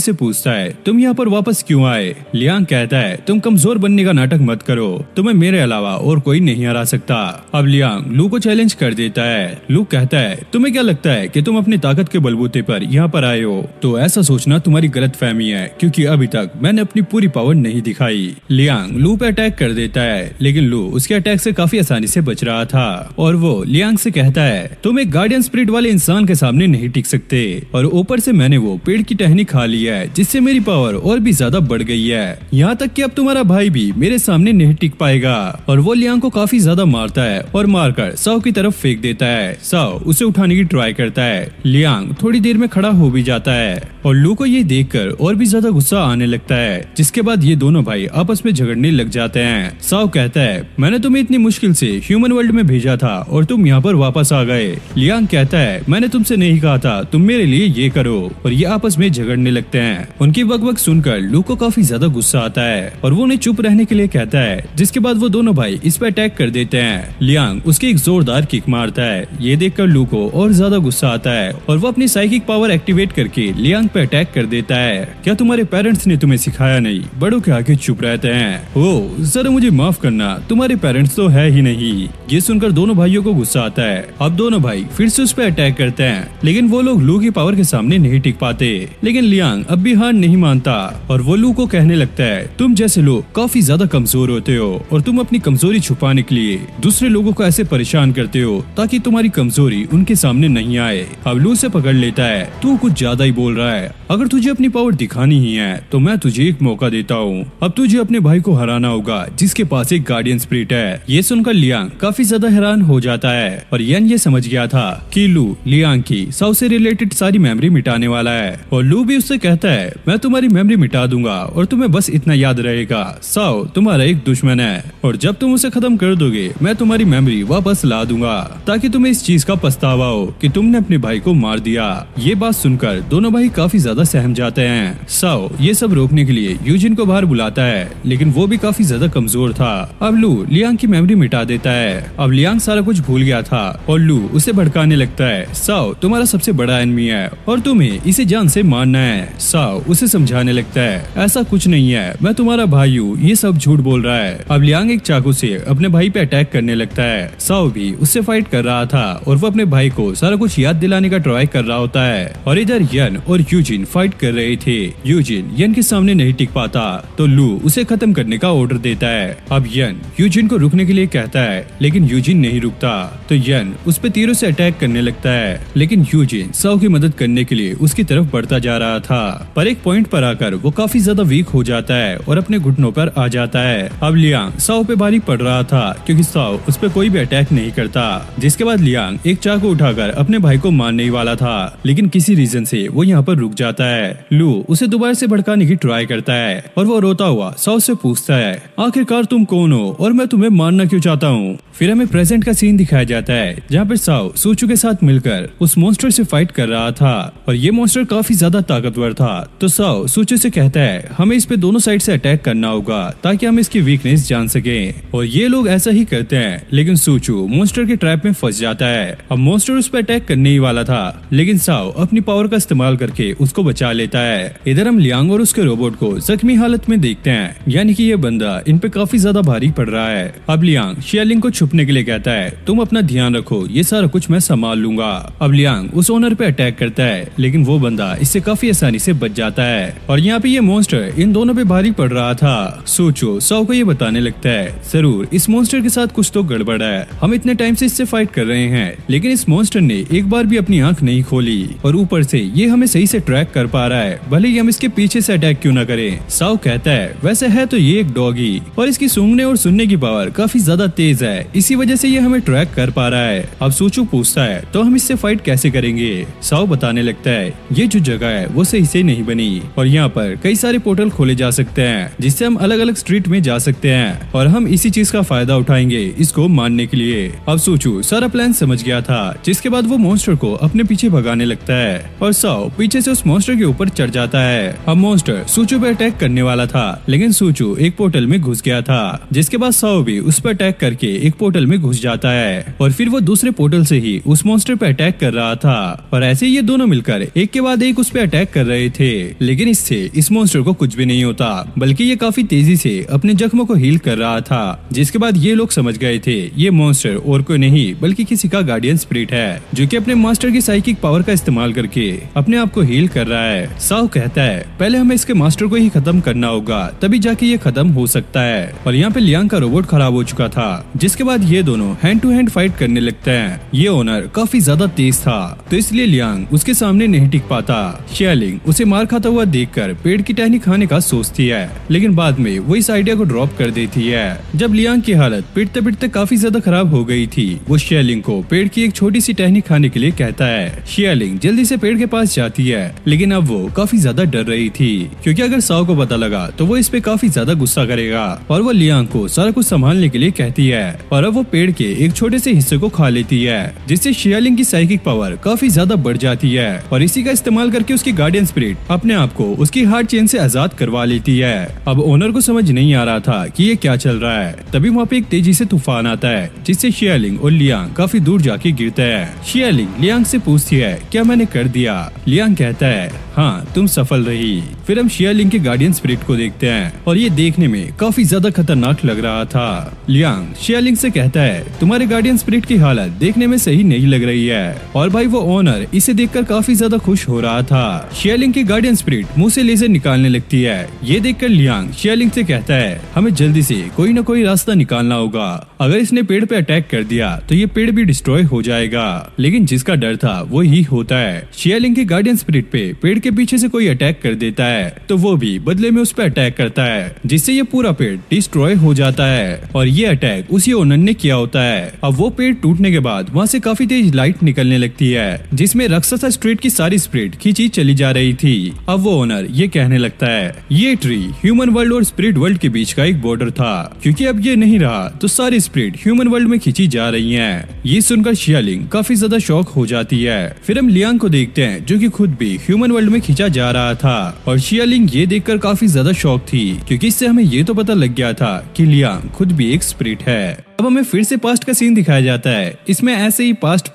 से पूछता है तुम यहाँ पर वापस क्यों आए। लियांग कहता है तुम कमजोर बनने का नाटक मत करो, तुम्हें मेरे अलावा और कोई नहीं हरा सकता। अब लियांग लू को चैलेंज कर देता है। लू कहता है तुम्हें क्या लगता है कि तुम अपनी ताकत के बलबूते पर यहाँ पर आए हो, तो ऐसा सोचना तुम्हारी गलत फहमी है क्योंकि अभी तक मैंने अपनी पूरी पावर नहीं दिखाई। लियांग लू पे अटैक कर देता है लेकिन लू उसके अटैक से काफी आसानी से बच रहा था और वो लियांग से कहता है तुम एक गार्डियन स्पिरिट वाले इंसान के सामने नहीं टिक सकते और ऊपर से मैंने वो पेड़ की टहनी खा ली है जिससे मेरी पावर और भी ज्यादा बढ़ गई है। यहाँ तक कि अब तुम्हारा भाई भी मेरे सामने नहीं टिक पाएगा। और वो लियांग को काफी ज्यादा मारता है और मारकर साओ की तरफ फेंक देता है। साओ उसे उठाने की ट्राई करता है। लियांग थोड़ी देर में खड़ा हो भी जाता है और लू को ये देखकर और भी ज्यादा गुस्सा आने लगता है जिसके बाद ये दोनों भाई आपस में झगड़ने लग जाते हैं। साओ कहता है मैंने तुम्हें इतनी मुश्किल से ह्यूमन वर्ल्ड में भेजा था और तुम यहाँ पर वापस आ गए। लियांग कहता है मैंने तुमसे नहीं कहा था तुम मेरे लिए ये करो और ये आपस में झगड़ने लगते हैं। उनकी बकबक सुनकर लू को काफी ज्यादा गुस्सा आता है और वो उन्हें चुप रहने के लिए कहता है जिसके बाद वो दोनों भाई इस पर अटैक कर देते हैं। लियांग उसकी एक जोरदार किक मारता है। ये देखकर लू को और ज्यादा गुस्सा आता है और वो अपनी साइकिक पावर एक्टिवेट करके लियांग पे अटैक कर देता है। क्या तुम्हारे पेरेंट्स ने तुम्हें सिखाया नहीं, बड़ों के आगे चुप रहते हैं। ओह जरा मुझे माफ करना, तुम्हारे पेरेंट्स तो है ही नहीं। ये सुनकर दोनों भाइयों को गुस्सा आता है। अब दोनों भाई फिर से उस पर अटैक करते हैं लेकिन वो लोग लू की पावर के सामने नहीं टिक पाते। लेकिन लियांग अब भी हार नहीं मानता और वो लू को कहने लगता है तुम जैसे लोग काफी ज्यादा कमजोर होते हो और तुम अपनी कमजोरी छुपाने के लिए दूसरे लोगों को ऐसे परेशान करते हो ताकि तुम्हारी कमजोरी उनके सामने नहीं आए। अब लू से पकड़ लेता है तू कुछ ज्यादा ही बोल रहा है, अगर तुझे अपनी पावर दिखानी ही है तो मैं तुझे एक मौका देता हूँ। अब तुझे अपने भाई को हराना होगा जिसके पास एक गार्डियन स्पिरिट है। ये सुनकर लियांग काफी ज्यादा हैरान हो जाता है और यन ये समझ गया था कि लू लियांग की साओ से रिलेटेड सारी मेमोरी मिटाने वाला है और लू भी उससे कहता है मैं तुम्हारी मेमोरी मिटा दूंगा और तुम्हें बस इतना याद रहेगा साओ तुम्हारा एक दुश्मन है और जब तुम उसे खत्म कर दोगे मैं तुम्हारी मेमोरी वापस ला दूंगा ताकि तुम्हें इस चीज का पछतावा हो कि तुमने अपने भाई को मार दिया। ये बात सुनकर दोनों भाई काफी ज्यादा सहम जाते हैं। साओ ये सब रोकने के लिए यूजिन को बाहर बुलाता है लेकिन वो भी काफी ज्यादा कमजोर था। अब लू लियांग की मेमोरी मिटा देता है। अब लियांग सारा कुछ भूल गया था और लू उसे भड़काने लगता है। साओ तुम्हारा सबसे बड़ा एनिमी है और तुम्हें इसे जान से मारना है। साओ उसे समझाने लगता है, ऐसा कुछ नहीं है, मैं तुम्हारा भाई हूँ, ये सब झूठ बोल रहा है। अब लियांग एक चाकू से अपने भाई पे अटैक करने लगता है। साओ भी उससे फाइट कर रहा था और वो अपने भाई को सारा कुछ याद दिलाने का ट्राई कर रहा होता है। और इधर यन और यूजिन फाइट कर रहे थे। यूजिन यन के सामने नहीं टिक पाता तो लू उसे खत्म करने का ऑर्डर देता है। अब यन यूजिन को रुकने के लिए कहता है, लेकिन यूजिन नहीं रुकता तो यन उस पे तीरों से अटैक करने लगता है। लेकिन यूजिन साओ की मदद करने के लिए उसकी तरफ बढ़ता जा रहा था, पर एक पॉइंट पर आकर वो काफी ज्यादा वीक हो जाता है और अपने घुटनों पर आ जाता है। अब लियांग साओ पे भारी पड़ रहा था क्योंकि साओ उस पे कोई भी अटैक नहीं करता। जिसके बाद लियांग एक चाकू उठाकर अपने भाई को मारने ही वाला था, लेकिन किसी रीजन से वो यहाँ पर रुक जाता है। लू उसे दोबारा से भड़काने की ट्राई करता है और वो रोता हुआ साओ से पूछता है, आखिरकार तुम कौन हो और मैं तुम्हें मारना क्यों चाहता हूँ। फिर हमें प्रेजेंट का सीन दिखाया जाता है जहाँ पर साओ सूचू के साथ मिलकर उस मॉन्स्टर से फाइट कर रहा था और ये मॉन्स्टर काफी ज्यादा ताकतवर था। तो साओ सूचू से कहता है, हमें इस पे दोनों साइड से अटैक करना होगा ताकि हम इसकी वीकनेस जान सकें। और ये लोग ऐसा ही करते हैं, लेकिन सूचू मॉन्स्टर के ट्रैप में फंस जाता है। अब मॉन्स्टर उस पर अटैक करने ही वाला था, लेकिन साओ अपनी पावर का इस्तेमाल करके उसको बचा लेता है। इधर हम लियांग और उसके रोबोट को जख्मी हालत में देखते हैं, यानी कि ये बंदा इन पे काफी ज्यादा भारी पड़ रहा है। अब लियांग शियालिंग को छुपने के लिए कहता है, तुम अपना ध्यान रखो, ये सारा कुछ मैं संभाल लूंगा। अब लियांग उस ओनर पे अटैक करता है, लेकिन वो बंदा इससे काफी आसानी से बच जाता है। और यहाँ पे ये मॉन्स्टर इन दोनों पे भारी पड़ रहा था। सोचो साओ को ये बताने लगता है, जरूर इस मॉन्स्टर के साथ कुछ तो गड़बड़ है, हम इतने टाइम से इससे फाइट कर रहे हैं, लेकिन इस मॉन्स्टर ने एक बार भी अपनी आंख नहीं खोली और ऊपर से ये हमें सही से ट्रैक कर पा रहा है, भले ही हम इसके पीछे से अटैक क्यों न करें। साओ कहता है, वैसे है तो ये एक डॉगी और इसकी सूंघने और सुनने की पावर काफी ज्यादा तेज है, इसी वजह से ये हमें ट्रैक कर पा रहा है। अब सोचू पूछता है, तो हम इससे फाइट कैसे करेंगे। साओ बताने लगता है, ये जो जगह है वो सही से नहीं बनी और यहाँ पर कई सारे पोर्टल खोले जा सकते हैं जिससे हम अलग अलग स्ट्रीट में जा सकते हैं और हम इसी चीज का फायदा उठाएंगे इसको मारने के लिए। अब सोचू सारा प्लान समझ गया था, जिसके बाद वो मॉन्स्टर को अपने पीछे भगाने लगता है और साओ पीछे से उस मॉन्स्टर के ऊपर चढ़ जाता है। अब मॉन्स्टर सूचू पे अटैक करने वाला था, लेकिन सूचू एक पोर्टल में घुस गया था, जिसके बाद साओ भी उस पर अटैक करके एक पोर्टल में घुस जाता है और फिर वो दूसरे पोर्टल से ही उस मॉन्स्टर पे अटैक कर रहा था और ऐसे ये दोनों मिलकर एक के बाद एक उस पे अटैक कर रहे थे। लेकिन इससे इस मॉन्स्टर को कुछ भी नहीं होता, बल्कि ये काफी तेजी से अपने जख्मों को हील कर रहा था। जिसके बाद ये लोग समझ गए थे ये मॉन्स्टर और कोई नहीं बल्कि किसी का गार्डियन स्पिरिट है, जो कि अपने मास्टर की साइकिक पावर का इस्तेमाल करके अपने आप को हील कर रहा है। साओ कहता है, पहले हमें इसके मास्टर को ही खत्म करना होगा, तभी जाके ये खत्म हो सकता है। और यहाँ पे लियांग का रोबोट खराब हो चुका था, जिसके बाद ये दोनों हैंड टू हैंड फाइट करने लगते हैं। ये ओनर काफी ज्यादा तेज था, तो इसलिए लियांग उसके सामने नहीं टिक पाता। शियालिंग उसे मार खाता हुआ देखकर पेड़ की टहनी खाने का सोचती है, लेकिन बाद में वो इस आइडिया को ड्रॉप कर देती है। जब लियांग की हालत पिटते पिटते काफी ज्यादा खराब हो गई थी, वो शियालिंग को पेड़ की एक छोटी सी टहनी खाने के लिए कहता है। शियालिंग जल्दी से पेड़ के पास जाती है, लेकिन अब वो काफी ज्यादा डर रही थी, क्योंकि अगर साओ को पता लगा तो वो इस पे काफी ज्यादा गुस्सा करेगा और वो लियांग को सारा कुछ संभालने के लिए कहती है। और अब वो पेड़ के एक छोटे से हिस्से को खा लेती है, जिससे शियालिंग की साइकिक पावर काफी ज्यादा बढ़ जाती है और इसी का इस्तेमाल करके उसकी गार्डियन स्पिरिट अपने आप को उसकी हार्ट चेन से आजाद करवा लेती है। अब ओनर को समझ नहीं आ रहा था कि ये क्या चल रहा है, तभी वहाँ पे एक तेजी से तूफान आता है, जिससे शियालिंग और लियांग काफी दूर जाके गिरते हैं। शियालिंग लियांग से पूछती है, क्या मैंने कर दिया। लियांग कहता है, हाँ तुम सफल रही। फिर हम शियालिंग के गार्डियन स्पिरिट को देखते हैं और ये देखने में काफी ज्यादा खतरनाक लग रहा था। लियांग शियालिंग से कहता है, तुम्हारे गार्डियन स्पिरिट की हालत देखने में सही नहीं लग रही है। और भाई वो ओनर इसे देखकर काफी ज्यादा खुश हो रहा था। शियालिंग की गार्डियन स्पिरिट मुंह से लेजर निकालने लगती है। ये देखकर लियांग शियालिंग से कहता है, हमें जल्दी से कोई न कोई रास्ता निकालना होगा, अगर इसने पेड़ पे अटैक कर दिया तो ये पेड़ भी डिस्ट्रॉय हो जाएगा। लेकिन जिसका डर था वो ही होता है। शियालिंग के गार्डियन स्पिरिट पे पेड़ के पीछे से कोई अटैक कर देता है तो वो भी बदले में उस पर अटैक करता है, जिससे ये पूरा पेड़ डिस्ट्रॉय हो जाता है और ये अटैक उसी ओनर ने किया होता है। अब वो पेड़ टूटने के बाद वहाँ से काफी तेज लाइट निकलने लगती है, जिसमें राक्षसा स्ट्रीट की सारी स्पिरिट खींची चली जा रही थी। अब वो ओनर ये कहने लगता है, ये ट्री ह्यूमन वर्ल्ड और स्पिरिट वर्ल्ड के बीच का एक बॉर्डर था, क्योंकि अब ये नहीं रहा तो सारी स्पिरिट ह्यूमन वर्ल्ड में खींची जा रही हैं। ये सुनकर शियालिंग काफी ज्यादा शॉक हो जाती है। फिर हम लियांग को देखते हैं, जो कि खुद भी ह्यूमन वर्ल्ड में खींचा जा रहा था और शियालिंग ये देखकर काफी ज्यादा शॉक थी, क्योंकि इससे हमें ये तो पता लग गया था कि लियांग खुद भी एक स्पिरिट है। अब हमें फिर से पास्ट का सीन दिखाया जाता है। इसमें ऐसे ही पास्ट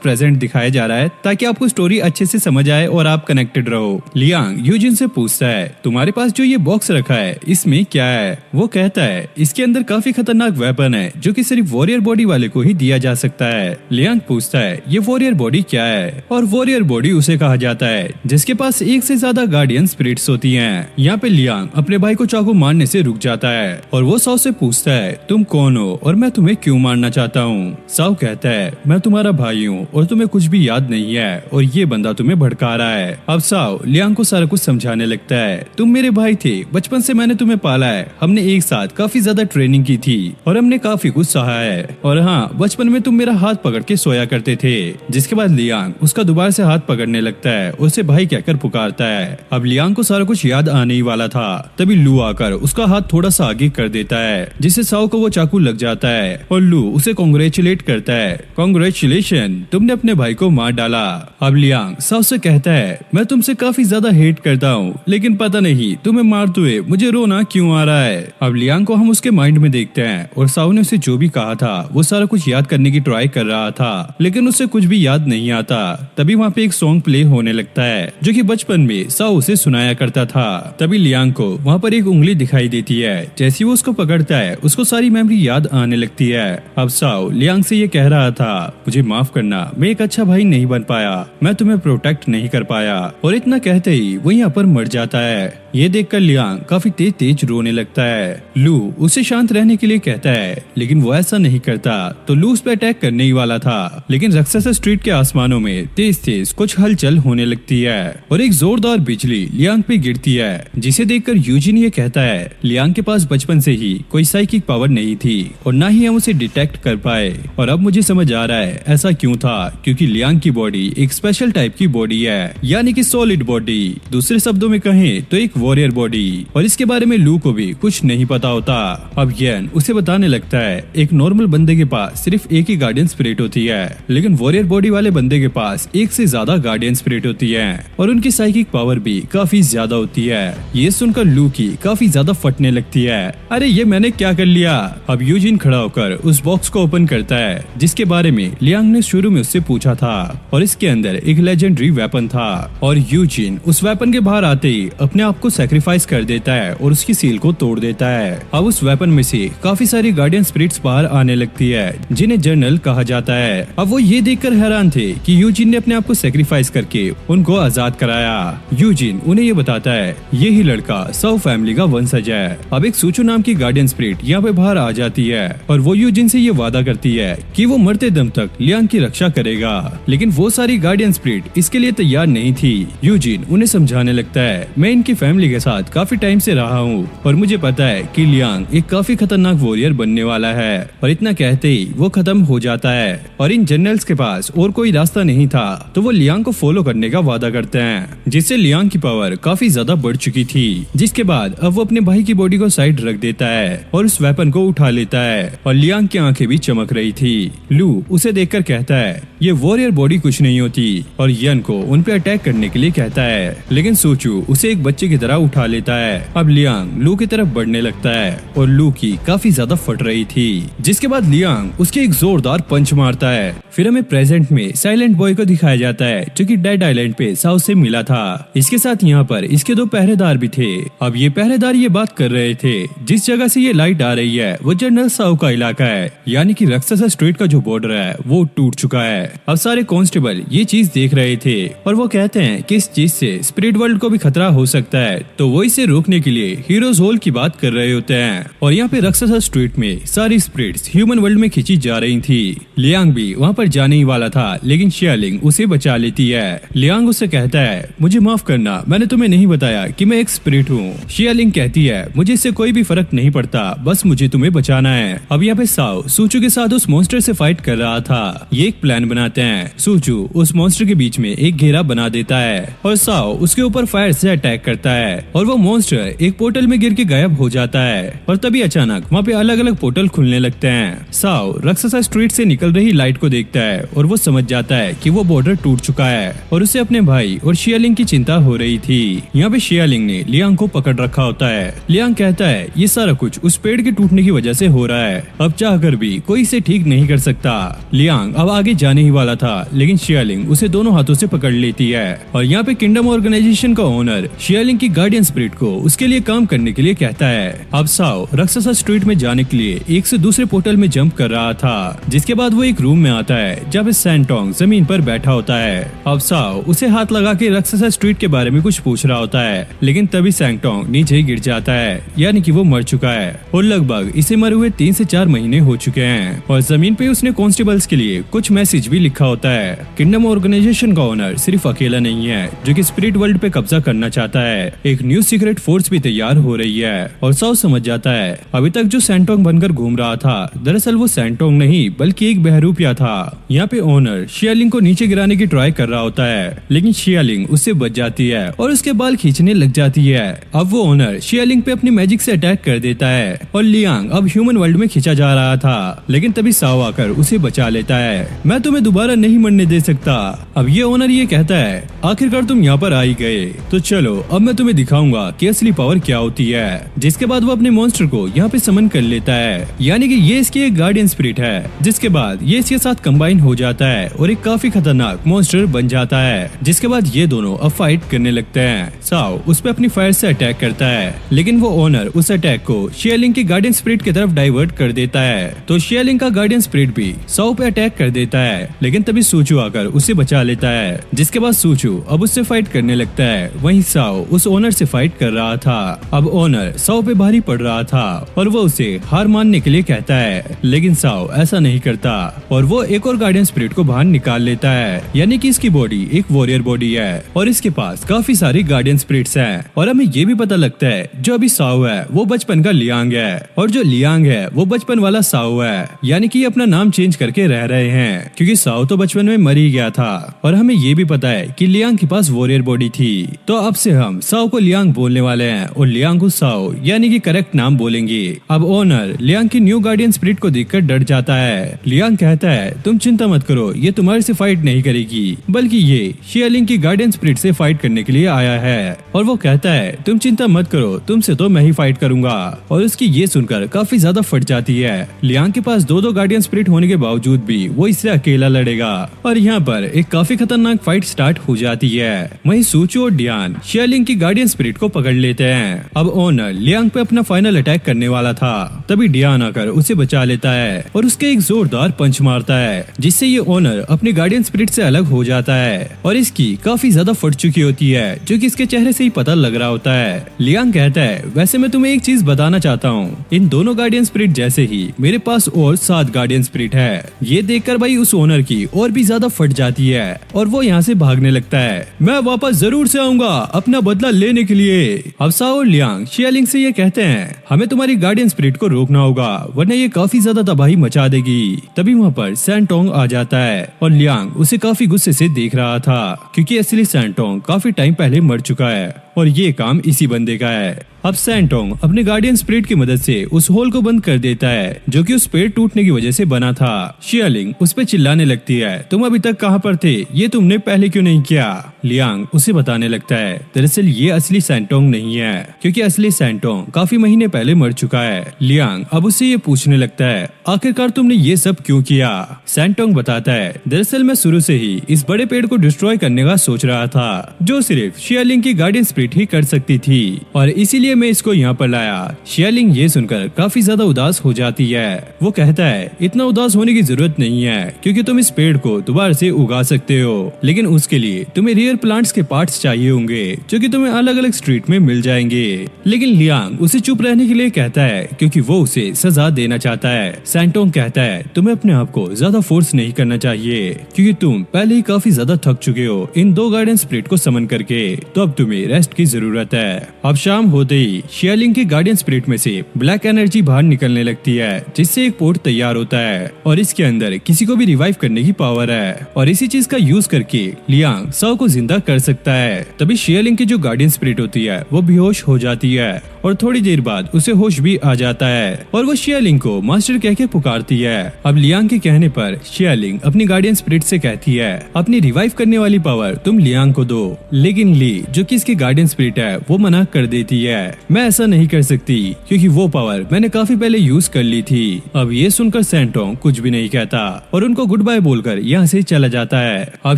प्रेजेंट दिखाया जा रहा है ताकि आपको स्टोरी अच्छे से समझ आए और आप कनेक्टेड रहो। लियांग यूजिन से पूछता है, तुम्हारे पास जो ये बॉक्स रखा है इसमें क्या है? वो कहता है, इसके अंदर काफी खतरनाक वेपन है जो कि सिर्फ वॉरियर बॉडी वाले को ही दिया जा सकता है। लियांग पूछता है, ये वॉरियर बॉडी क्या है? और वॉरियर बॉडी उसे कहा जाता है जिसके पास एक से ज्यादा गार्डियन स्पिरिट्स होती हैं। यहाँ पे लियांग अपने भाई को चाकू मारने से रुक जाता है और वो साओ से पूछता है, तुम कौन हो और मैं तुम्हें क्यों मारना चाहता हूँ? साओ कहता है, मैं तुम्हारा भाई हूँ और तुम्हें कुछ भी याद नहीं है और ये बंदा तुम्हें भड़का रहा है। अब साओ लियांग को सारा कुछ समझाने लगता है, तुम मेरे भाई थे, बचपन से मैंने तुम्हें पाला है, हमने एक साथ काफी ज्यादा ट्रेनिंग की थी और हमने काफी कुछ सहा है। और हाँ, बचपन में तुम मेरा हाथ पकड़ के सोया करते थे। जिसके बाद लियांग उसका दोबारा से हाथ पकड़ने लगता है और उसे भाई कहकर पुकारता है। अब लियांग को सारा कुछ याद आने ही वाला था, तभी लू आकर उसका हाथ थोड़ा सा आगे कर देता है जिससे साओ को वो चाकू लग जाता है और लू उसे कांग्रेचुलेट करता है, कांग्रेचुलेशन, तुमने अपने भाई को मार डाला। अब लियांग साओ से कहता है, मैं तुमसे काफी ज्यादा हेट करता हूँ लेकिन पता नहीं तुम्हें मारते हुए मुझे रोना क्यों आ रहा है। अब लियांग को हम उसके माइंड में देखते हैं और साओ ने उसे जो भी कहा था वो सारा कुछ याद करने की ट्राई कर रहा था लेकिन उसे कुछ भी याद नहीं आता। तभी वहाँ पे एक सॉन्ग प्ले होने लगता है जो कि बचपन में साओ उसे सुनाया करता था। तभी लियांग को वहाँ पर एक उंगली दिखाई देती है, जैसे वो उसको पकड़ता है उसको सारी मेमोरी याद आने लगती है। अब साओ लियांग से ये कह रहा था, मुझे माफ करना, मैं एक अच्छा भाई नहीं बन पाया, मैं तुम्हें प्रोटेक्ट नहीं कर पाया। और इतना कहते ही वो यहाँ पर मर जाता है। ये देखकर लियांग काफी तेज तेज रोने लगता है। लू उसे शांत रहने के लिए कहता है लेकिन वो ऐसा नहीं करता तो लू उस पर अटैक करने ही वाला था, लेकिन राक्षसा स्ट्रीट के आसमानों में तेज तेज कुछ हलचल होने लगती है और एक जोरदार बिजली लियांग पे गिरती है जिसे देखकर यूजिन ये कहता है, लियांग के पास बचपन से ही कोई साइकिक पावर नहीं थी और ना ही हम उसे डिटेक्ट कर पाए। और अब मुझे समझ आ रहा है ऐसा क्यों था, क्योंकि लियांग की बॉडी एक स्पेशल टाइप की बॉडी है, यानी कि सॉलिड बॉडी, दूसरे शब्दों में कहें तो एक वॉरियर बॉडी। और इसके बारे में लू को भी कुछ नहीं पता होता। अब येन उसे बताने लगता है, एक नॉर्मल बंदे के पास सिर्फ एक ही गार्डियन स्पिरिट होती है लेकिन वॉरियर बॉडी वाले बंदे के पास एक से ज्यादा गार्डियन स्पिरिट होती है और उनकी साइकिक पावर भी काफी ज्यादा होती है। ये सुनकर लू की काफी ज्यादा फटने लगती है, अरे ये मैंने क्या कर लिया। अब यूजिन खड़ा होकर उस बॉक्स को ओपन करता है जिसके बारे में लियांग ने शुरू में उससे पूछा था और इसके अंदर एक लेजेंडरी वेपन था और यूजिन उस वेपन के बाहर आते ही अपने आप को सैक्रिफाइस कर देता है और उसकी सील को तोड़ देता है। अब उस वेपन में से काफी सारी गार्डियन स्पिरिट्स बाहर आने लगती है जिन्हें जर्नल कहा जाता है। अब वो ये देखकर हैरान थे कि यूजिन ने अपने आप को सैक्रिफाइस करके उनको आजाद कराया। यूजिन उन्हें ये बताता है, यही लड़का साओ फैमिली का वंशज है। अब एक सूचू नाम की गार्डियन स्पिरिट यहाँ पे बाहर आ जाती है और वो यूजिन से ये वादा करती है कि वो मरते दम तक लियांग की रक्षा करेगा, लेकिन वो सारी गार्डियन स्पिरिट इसके लिए तैयार नहीं थी। यूजिन उन्हें समझाने लगता है, मैं इनकी फैमिली के साथ काफी टाइम से रहा हूँ और मुझे पता है कि लियांग एक काफी खतरनाक वॉरियर बनने वाला है। और इतना कहते ही वो खत्म हो जाता है और इन जनरल्स के पास और कोई रास्ता नहीं था तो वो लियांग को फॉलो करने का वादा करते हैं, जिससे लियांग की पावर काफी ज्यादा बढ़ चुकी थी। जिसके बाद अब वो अपने भाई की बॉडी को साइड रख देता है और उस वेपन को उठा लेता है और लियांग की आंखें भी चमक रही थी। लू उसे देखकर कहता है, ये वॉरियर बॉडी कुछ नहीं होती और यन को उन पे अटैक करने के लिए कहता है, लेकिन सूचू उसे एक बच्चे की तरह उठा लेता है। अब लियांग लू की तरफ बढ़ने लगता है और लू की काफी ज्यादा फट रही थी। जिसके बाद लियांग उसके एक जोरदार पंच मारता है। फिर हमें प्रेजेंट में साइलेंट बॉय को दिखाया जाता है जो कि डेड आइलैंड पे साओ से मिला था। इसके साथ यहाँ पर इसके 2 पहरेदार भी थे। अब ये पहरेदार ये बात कर रहे थे, जिस जगह से ये लाइट आ रही है वो जनरल साओ का इलाका है, यानी कि राक्षसा स्ट्रीट का जो बॉर्डर है वो टूट चुका है। अब सारे कांस्टेबल ये चीज देख रहे थे और वो कहते हैं कि इस चीज से स्पिरिट वर्ल्ड को भी खतरा हो सकता है, तो वो इसे रोकने के लिए हीरोज होल की बात कर रहे होते हैं। और यहाँ पे राक्षसा स्ट्रीट में सारी स्पिरिट्स ह्यूमन वर्ल्ड में खींची जा रही थी। लियांग भी वहाँ पर जाने ही वाला था, लेकिन शियालिंग उसे बचा लेती है। लियांग उससे कहता है, मुझे माफ करना, मैंने तुम्हें नहीं बताया कि मैं एक स्पिरिट हूँ। शियालिंग कहती है, मुझे इससे कोई भी फर्क नहीं पड़ता, बस मुझे तुम्हें बचाना है। अब यहाँ पे साओ सूचू के साथ उस मॉन्स्टर से फाइट कर रहा था। ये एक प्लान बनाते हैं। सूचू उस मॉन्स्टर के बीच में एक घेरा बना देता है और साओ उसके ऊपर फायर से अटैक करता है। है और वो मॉन्स्टर एक पोर्टल में गिर के गायब हो जाता है और तभी अचानक वहाँ पे अलग अलग पोर्टल खुलने लगते हैं। साओ राक्षसा स्ट्रीट से निकल रही लाइट को देखता है और वो समझ जाता है कि वो बॉर्डर टूट चुका है और उसे अपने भाई और शियालिंग की चिंता हो रही थी। यहाँ पे शियालिंग ने लियांग को पकड़ रखा होता है। लियांग कहता है ये सारा कुछ उस पेड़ के टूटने की वजह से हो रहा है, अब चाहकर भी कोई इसे ठीक नहीं कर सकता। लियांग अब आगे जाने ही वाला था लेकिन शियालिंग उसे दोनों हाथों से पकड़ लेती है और यहाँ पे किंगडम ऑर्गेनाइजेशन का ओनर शियालिंग की गार्डियन स्पिरिट को उसके लिए काम करने के लिए कहता है। अब साओ राक्षसा स्ट्रीट में जाने के लिए एक से दूसरे पोर्टल में जंप कर रहा था, जिसके बाद वो एक रूम में आता है जब सैंटोंग जमीन पर बैठा होता है। अब साओ उसे हाथ लगा के राक्षसा स्ट्रीट के बारे में कुछ पूछ रहा होता है लेकिन तभी सैंटोंग नीचे ही गिर जाता है, यानी कि वो मर चुका है और लगभग इसे मरे हुए 3 से 4 महीने हो चुके हैं। और जमीन पे उसने कॉन्स्टेबल्स के लिए कुछ मैसेज भी लिखा होता है। किंगडम ऑर्गेनाइजेशन का ओनर सिर्फ अकेला नहीं है जो कि स्पिरिट वर्ल्ड पे कब्जा करना चाहता है, एक न्यू सीक्रेट फोर्स भी तैयार हो रही है। और साओ समझ जाता है अभी तक जो सैंटोंग बनकर घूम रहा था दरअसल वो सैंटोंग नहीं बल्कि एक बहरूपिया था। यहाँ पे ओनर शियालिंग को नीचे गिराने की ट्राई कर रहा होता है लेकिन शियालिंग उससे बच जाती है और उसके बाल खींचने लग जाती है। अब वो ओनर शियालिंग पे अपनी मैजिक से अटैक कर देता है और लियांग अब ह्यूमन वर्ल्ड में खींचा जा रहा था लेकिन तभी साओ आकर उसे बचा लेता है। मैं तुम्हें दोबारा नहीं मरने दे सकता। अब ये ओनर ये कहता है आखिरकार तुम यहाँ पर आ ही गए तो चलो अब मैं तुम्हें दिखाऊंगा कि असली पावर क्या होती है। जिसके बाद वो अपने मॉन्स्टर को यहाँ पे समन कर लेता है, यानी कि ये इसकी एक गार्डियन स्पिरिट है, जिसके बाद ये इसके साथ कंबाइन हो जाता है और एक काफी खतरनाक मॉन्स्टर बन जाता है। जिसके बाद ये दोनों अब फाइट करने लगते हैं। साओ उस पे अपनी फायर से अटैक करता है लेकिन वो ओनर उस अटैक को शियालिंग की गार्डियन स्पिरिट की तरफ डाइवर्ट कर देता है तो शियालिंग का गार्डियन स्पिरिट भी साओ पे अटैक कर देता है लेकिन तभी सूचू आकर उसे बचा लेता है। जिसके बाद सूचू अब उससे फाइट करने लगता है, वहीं साओ उस ओनर से फाइट कर रहा था। अब ओनर साओ पे भारी पड़ रहा था और वो उसे हार मानने के लिए कहता है लेकिन साओ ऐसा नहीं करता और वो एक और गार्डियन स्पिरिट को बाहर निकाल लेता है, यानी कि इसकी बॉडी एक वॉरियर बॉडी है और इसके पास काफी सारी गार्डियन स्पिरिट्स हैं। और हमें ये भी पता लगता है जो अभी साओ है वो बचपन का लियांग है और जो लियांग है वो बचपन वाला साओ है, यानी कि अपना नाम चेंज करके रह रहे हैं क्योंकि साओ तो बचपन में मर ही गया था। और हमें ये भी पता है कि लियांग के पास वॉरियर बॉडी थी, तो अब से हम साओ को लियांग बोलने वाले हैं और लियांग को साओ यानी कि करेक्ट नाम बोलेंगे। अब ओनर लियांग की न्यू गार्डियन स्पिरिट को देखकर डर जाता है। लियांग कहता है तुम चिंता मत करो, ये तुम्हारे से फाइट नहीं करेगी बल्कि ये शियालिंग की गार्डियन स्पिरिट से फाइट करने के लिए आया है। और वो कहता है तुम चिंता मत करो, तुमसे तो मैं ही फाइट करूंगा। और उसकी ये सुनकर काफी ज्यादा फट जाती है। लियांग के पास दो गार्डियन स्पिरिट होने के बावजूद भी वो इससे अकेला लड़ेगा और यहाँ पर एक काफी खतरनाक फाइट स्टार्ट हो जाती है। वहीं सूचू और डियान शियालिंग की गार्डियन स्पिरिट को पकड़ लेते हैं। अब ओनर लियांग पे अपना फाइनल अटैक करने वाला था, तभी डियान आकर उसे बचा लेता है और उसके एक जोरदार पंच मारता है जिससे ये ओनर अपनी गार्डियन स्पिरिट से अलग हो जाता है और इसकी काफी ज्यादा फट चुकी होती है जो कि इसके चेहरे से ही पता लग रहा होता है। लियांग कहता है वैसे मैं तुम्हें एक चीज बताना चाहता हूँ, इन दोनों गार्डियन स्पिरिट जैसे ही मेरे पास और 7 गार्डियन स्पिरिट है। ये देखकर भाई उस ओनर की और भी ज्यादा फट जाती है और वो यहाँ से भागने लगता है। मैं वापस जरूर से आऊंगा अपना बदला लेने के लिए। अब साओ और लियांग शियालिंग से ये कहते हैं हमें तुम्हारी गार्डियन स्पिरिट को रोकना होगा वरना ये काफी ज्यादा तबाही मचा देगी। तभी वहाँ पर सैंटोंग आ जाता है और लियांग उसे काफी गुस्से से देख रहा था क्योंकि असली सैंटोंग काफी टाइम पहले मर चुका है और ये काम इसी बंदे का है। अब सैंटोंग अपने गार्डियन स्पिरिट की मदद से उस होल को बंद कर देता है जो कि उस पेड़ टूटने की वजह से बना था। शियालिंग उस पे चिल्लाने लगती है तुम अभी तक कहाँ पर थे, ये तुमने पहले क्यों नहीं किया। लियांग उसे बताने लगता है दरअसल ये असली सैंटोंग नहीं है क्योंकि असली सैंटोंग काफी महीने पहले मर चुका है। लियांग अब उससे ये पूछने लगता है आखिरकार तुमने ये सब क्यों किया। सैंटोंग बताता है दरअसल मैं शुरू से ही इस बड़े पेड़ को डिस्ट्रॉय करने का सोच रहा था जो सिर्फ शियालिंग की गार्डियन स्पिरिट ही कर सकती थी और इसीलिए मैं इसको यहाँ पर लाया। शियालिंग ये सुनकर काफी ज्यादा उदास हो जाती है। वो कहता है इतना उदास होने की जरूरत नहीं है क्योंकि तुम इस पेड़ को दोबारा से उगा सकते हो, लेकिन उसके लिए तुम्हें रियर प्लांट्स के पार्ट्स चाहिए होंगे जो कि तुम्हें अलग अलग स्ट्रीट में मिल जाएंगे। लेकिन लियांग उसे चुप रहने के लिए कहता है क्योंकि वो उसे सजा देना चाहता है। सैंटोंग कहता है तुम्हें अपने आप को ज्यादा फोर्स नहीं करना चाहिए क्योंकि तुम पहले ही काफी ज्यादा थक चुके हो इन 2 गार्डियन स्पिरिट को समन करके, तो अब तुम्हें रेस्ट रेस्ट की जरूरत है। अब शाम होते ही शियालिंग के गार्डियन स्पिरिट में से ब्लैक एनर्जी बाहर निकलने लगती है, जिससे एक पोर्ट तैयार होता है और इसके अंदर किसी को भी रिवाइव करने की पावर है और इसी चीज का यूज करके लियांग साओ को जिंदा कर सकता है। तभी शियालिंग की जो गार्डियन स्पिरिट होती है वो बेहोश हो जाती है और थोड़ी देर बाद उसे होश भी आ जाता है और वो शियालिंग को मास्टर कह के पुकारती है। अब लियांग के कहने पर शियालिंग अपनी गार्डियन स्पिरिट से कहती है अपनी रिवाइव करने वाली पावर तुम लियांग को दो, लेकिन ली जो कि इसकी गार्डियन स्पिरिट है वो मना कर देती है। मैं ऐसा नहीं कर सकती क्योंकि वो पावर मैंने काफी पहले यूज कर ली थी। अब ये सुनकर सैंटोंग कुछ भी नहीं कहता और उनको गुड बाय बोलकर यहाँ से चला जाता है। अब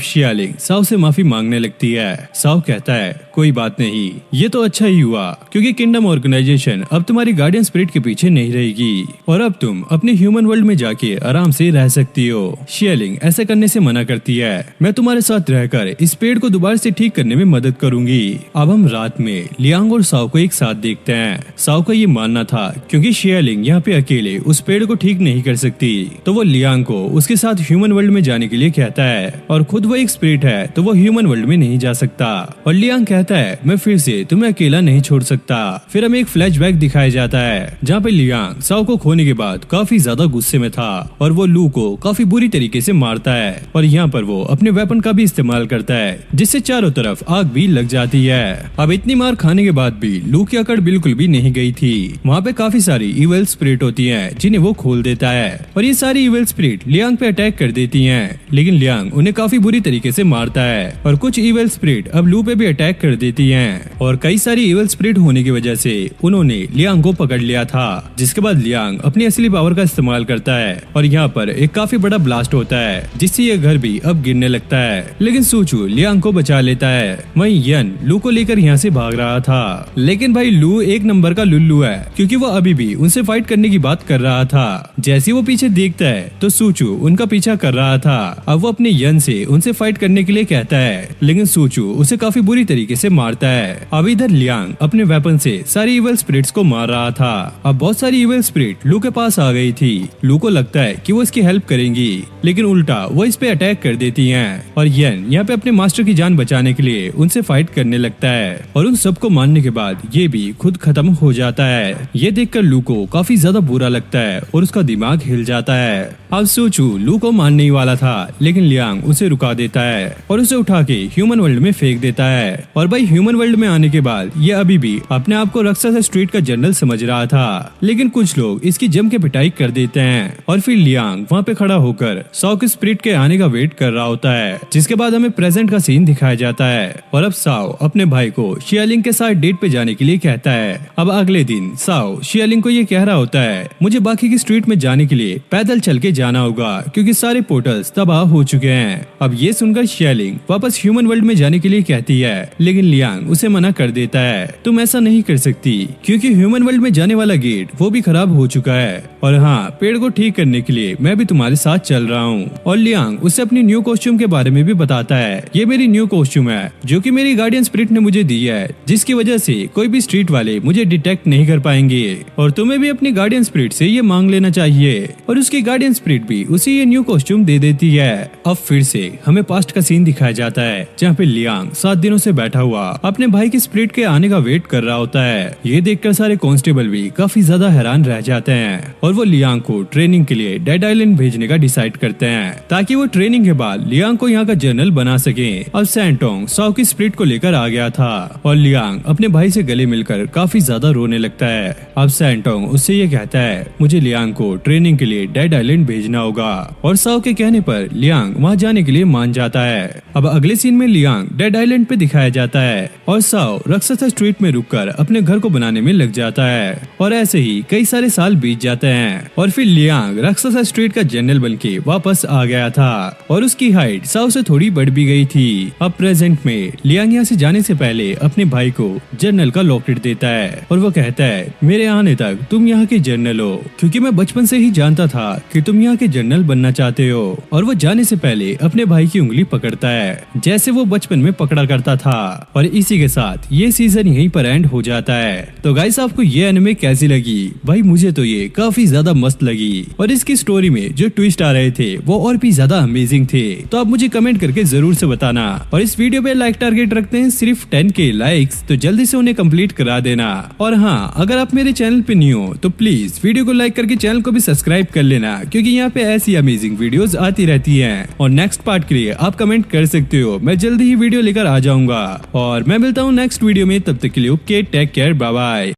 शियालिंग साओ से माफी मांगने लगती है। साओ कहता है कोई बात नहीं, ये तो अच्छा ही हुआ क्योंकि किंगडम ऑर्गेनाइजेशन अब तुम्हारी गार्डियन स्पिरिट के पीछे नहीं रहेगी और अब तुम अपने ह्यूमन वर्ल्ड में जाके आराम से रह सकती हो। शियालिंग ऐसा करने से मना करती है। मैं तुम्हारे साथ रहकर इस पेड़ को दोबारा से ठीक करने में मदद करूंगी। अब हम रात में लियांग और साओ को एक साथ देखते हैं। साओ का ये मानना था क्योंकि शियालिंग यहाँ पे अकेले उस पेड़ को ठीक नहीं कर सकती, तो वो लियांग को उसके साथ ह्यूमन वर्ल्ड में जाने के लिए कहता है और खुद वो एक स्पिरिट है तो वो ह्यूमन वर्ल्ड में नहीं जा सकता और लियांग कहता है मैं फिर से तुम्हें अकेला नहीं छोड़ सकता। फिर हमें एक फ्लैशबैक दिखाया जाता है जहाँ पे लियांग साओ को खोने के बाद काफी ज्यादा गुस्से में था और वो लू को काफी बुरी तरीके से मारता है और यहाँ पर वो अपने वेपन का भी इस्तेमाल करता है जिससे चारों तरफ आग भी लग जाती है। अब इतनी मार खाने के बाद भी लू की अकड़ बिल्कुल भी नहीं गई थी। वहाँ पे काफी सारी इविल स्पिरिट होती है जिन्हें वो खोल देता है और ये सारी इविल स्पिरिट लियांग पे अटैक कर देती है, लेकिन लियांग उन्हें काफी बुरी तरीके से मारता है और कुछ इविल स्पिरिट अब लू पे भी अटैक कर देती हैं और कई सारी इविल स्पिरिट होने की वजह से उन्होंने लियांग को पकड़ लिया था, जिसके बाद लियांग अपनी असली पावर का इस्तेमाल करता है और यहाँ पर एक काफी बड़ा ब्लास्ट होता है जिससे ये घर भी अब गिरने लगता है, लेकिन सूचू लियांग को बचा लेता है। वहीं यन लू को लेकर यहाँ से भाग रहा था, लेकिन भाई लू एक नंबर का लुल्लू है क्योंकि वो अभी भी उनसे फाइट करने की बात कर रहा था। जैसे वो पीछे देखता है तो सूचू उनका पीछा कर रहा था। अब वो अपने यन से उनसे फाइट करने के लिए कहता है, लेकिन सूचू उसे काफी बुरी तरीके से मारता है। अब इधर लियांग अपने वेपन से सारी इविल स्पिरिट्स को मार रहा था। अब बहुत सारी इविल स्पिरिट लू के पास आ गई थी। लू को लगता है कि वो इसकी हेल्प करेंगी, लेकिन उल्टा वो इस पे अटैक कर देती हैं और यन यहाँ पे अपने मास्टर की जान बचाने के लिए उनसे फाइट करने लगता है और उन सबको मारने के बाद ये भी खुद खत्म हो जाता है। ये देखकर लू को काफी ज्यादा बुरा लगता है और उसका दिमाग हिल जाता है। अब सूचू लू को मारने ही वाला था, लेकिन लियांग उसे रुका देता है और उसे उठा के ह्यूमन वर्ल्ड में फेंक देता है। और भाई ह्यूमन वर्ल्ड में आने के बाद ये अभी भी अपने आप को राक्षस स्ट्रीट का जनरल समझ रहा था, लेकिन कुछ लोग इसकी जम के पिटाई कर देते हैं और फिर लियांग वहाँ पे खड़ा होकर साओ के स्पिरिट के आने का वेट कर रहा होता है, जिसके बाद हमें प्रेजेंट का सीन दिखाया जाता है और अब साओ अपने भाई को शियालिंग के साथ डेट पे जाने के लिए कहता है। अब अगले दिन साओ शियालिंग को ये कह रहा होता है मुझे बाकी की स्ट्रीट में जाने के लिए पैदल चल के जाना होगा क्योंकि सारे पोर्टल्स तबाह हो चुके हैं। अब ये सुनकर शियालिंग वापस ह्यूमन वर्ल्ड में जाने के लिए कहती है, लेकिन लियांग उसे मना कर देता है तुम ऐसा नहीं कर सकती क्योंकि ह्यूमन वर्ल्ड में जाने वाला गेट वो भी खराब हो चुका है और हाँ पेड़ को ठीक करने के लिए मैं भी तुम्हारे साथ चल रहा हूँ। और लियांग उसे अपनी न्यू कॉस्ट्यूम के बारे में भी बताता है, ये मेरी न्यू कॉस्ट्यूम है जो कि मेरी गार्डियन स्पिरिट ने मुझे दी है, जिसकी वजह से कोई भी स्ट्रीट वाले मुझे डिटेक्ट नहीं कर पाएंगे और तुम्हें भी अपनी गार्डियन स्पिरिट से ये मांग लेना चाहिए। और उसकी गार्डियन स्पिरिट भी उसे ये न्यू कॉस्ट्यूम दे देती है। अब फिर से हमें पास्ट का सीन दिखाया जाता है जहाँ पे लियांग 7 दिनों से बैठा हुआ अपने भाई की स्पिरिट के आने का वेट कर रहा होता है। ये देखकर सारे कांस्टेबल भी काफी ज्यादा हैरान रह जाते हैं और वो लियांग को ट्रेनिंग के लिए डेड आइलैंड भेजने का डिसाइड करते हैं ताकि वो ट्रेनिंग के बाद लियांग को यहाँ का जनरल बना सके। अब सैंटोंग साओ की स्पिरिट को लेकर आ गया था और लियांग अपने भाई से गले मिलकर काफी ज्यादा रोने लगता है। अब सैंटोंग उससे ये कहता है मुझे लियांग को ट्रेनिंग के लिए डेड आइलैंड भेजना होगा और साओ के कहने पर लियांग वहाँ जाने के लिए मान जाता है। अब अगले सीन में लियांग डेड आइलैंड पे दिखाया जाता है और साओ राक्षस स्ट्रीट में रुककर अपने घर को बनाने में लग जाता है और ऐसे ही कई सारे साल बीत जाते हैं और फिर लियांग राक्षस स्ट्रीट का जनरल बनके वापस आ गया था और उसकी हाइट साओ से थोड़ी बढ़ भी गई थी। अब प्रेजेंट में लियांग यहाँ से जाने से पहले अपने भाई को जनरल का लॉकेट देता है और वो कहता है मेरे आने तक तुम यहाँ के जनरल हो क्योंकि मैं बचपन से ही जानता था कि तुम यहाँ के जनरल बनना चाहते हो। और वो जाने से पहले अपने भाई की उंगली पकड़ता है जैसे वो बचपन में पकड़ा करता था और इसी के साथ ये सीजन यहीं पर एंड हो जाता है। तो गाइस आपको ये एनिमे कैसी लगी? भाई मुझे तो ये काफी ज्यादा मस्त लगी और इसकी स्टोरी में जो ट्विस्ट आ रहे थे वो और भी ज्यादा अमेजिंग थे। तो आप मुझे कमेंट करके जरूर से बताना और इस वीडियो पे लाइक टारगेट रखते हैं सिर्फ 10 10K लाइक्स, तो जल्दी से उन्हें कंप्लीट करा देना। और हाँ, अगर आप मेरे चैनल पे न्यू हो तो प्लीज वीडियो को लाइक करके चैनल को भी सब्सक्राइब कर लेना, क्योंकि यहाँ पे ऐसी अमेजिंग वीडियोस आती रहती हैं। और नेक्स्ट पार्ट के लिए आप कमेंट कर सकते हो, मैं जल्दी ही वीडियो लेकर आ जाऊंगा। और मैं मिलता हूँ नेक्स्ट वीडियो में, तब तक के लिए okay, take care, bye bye.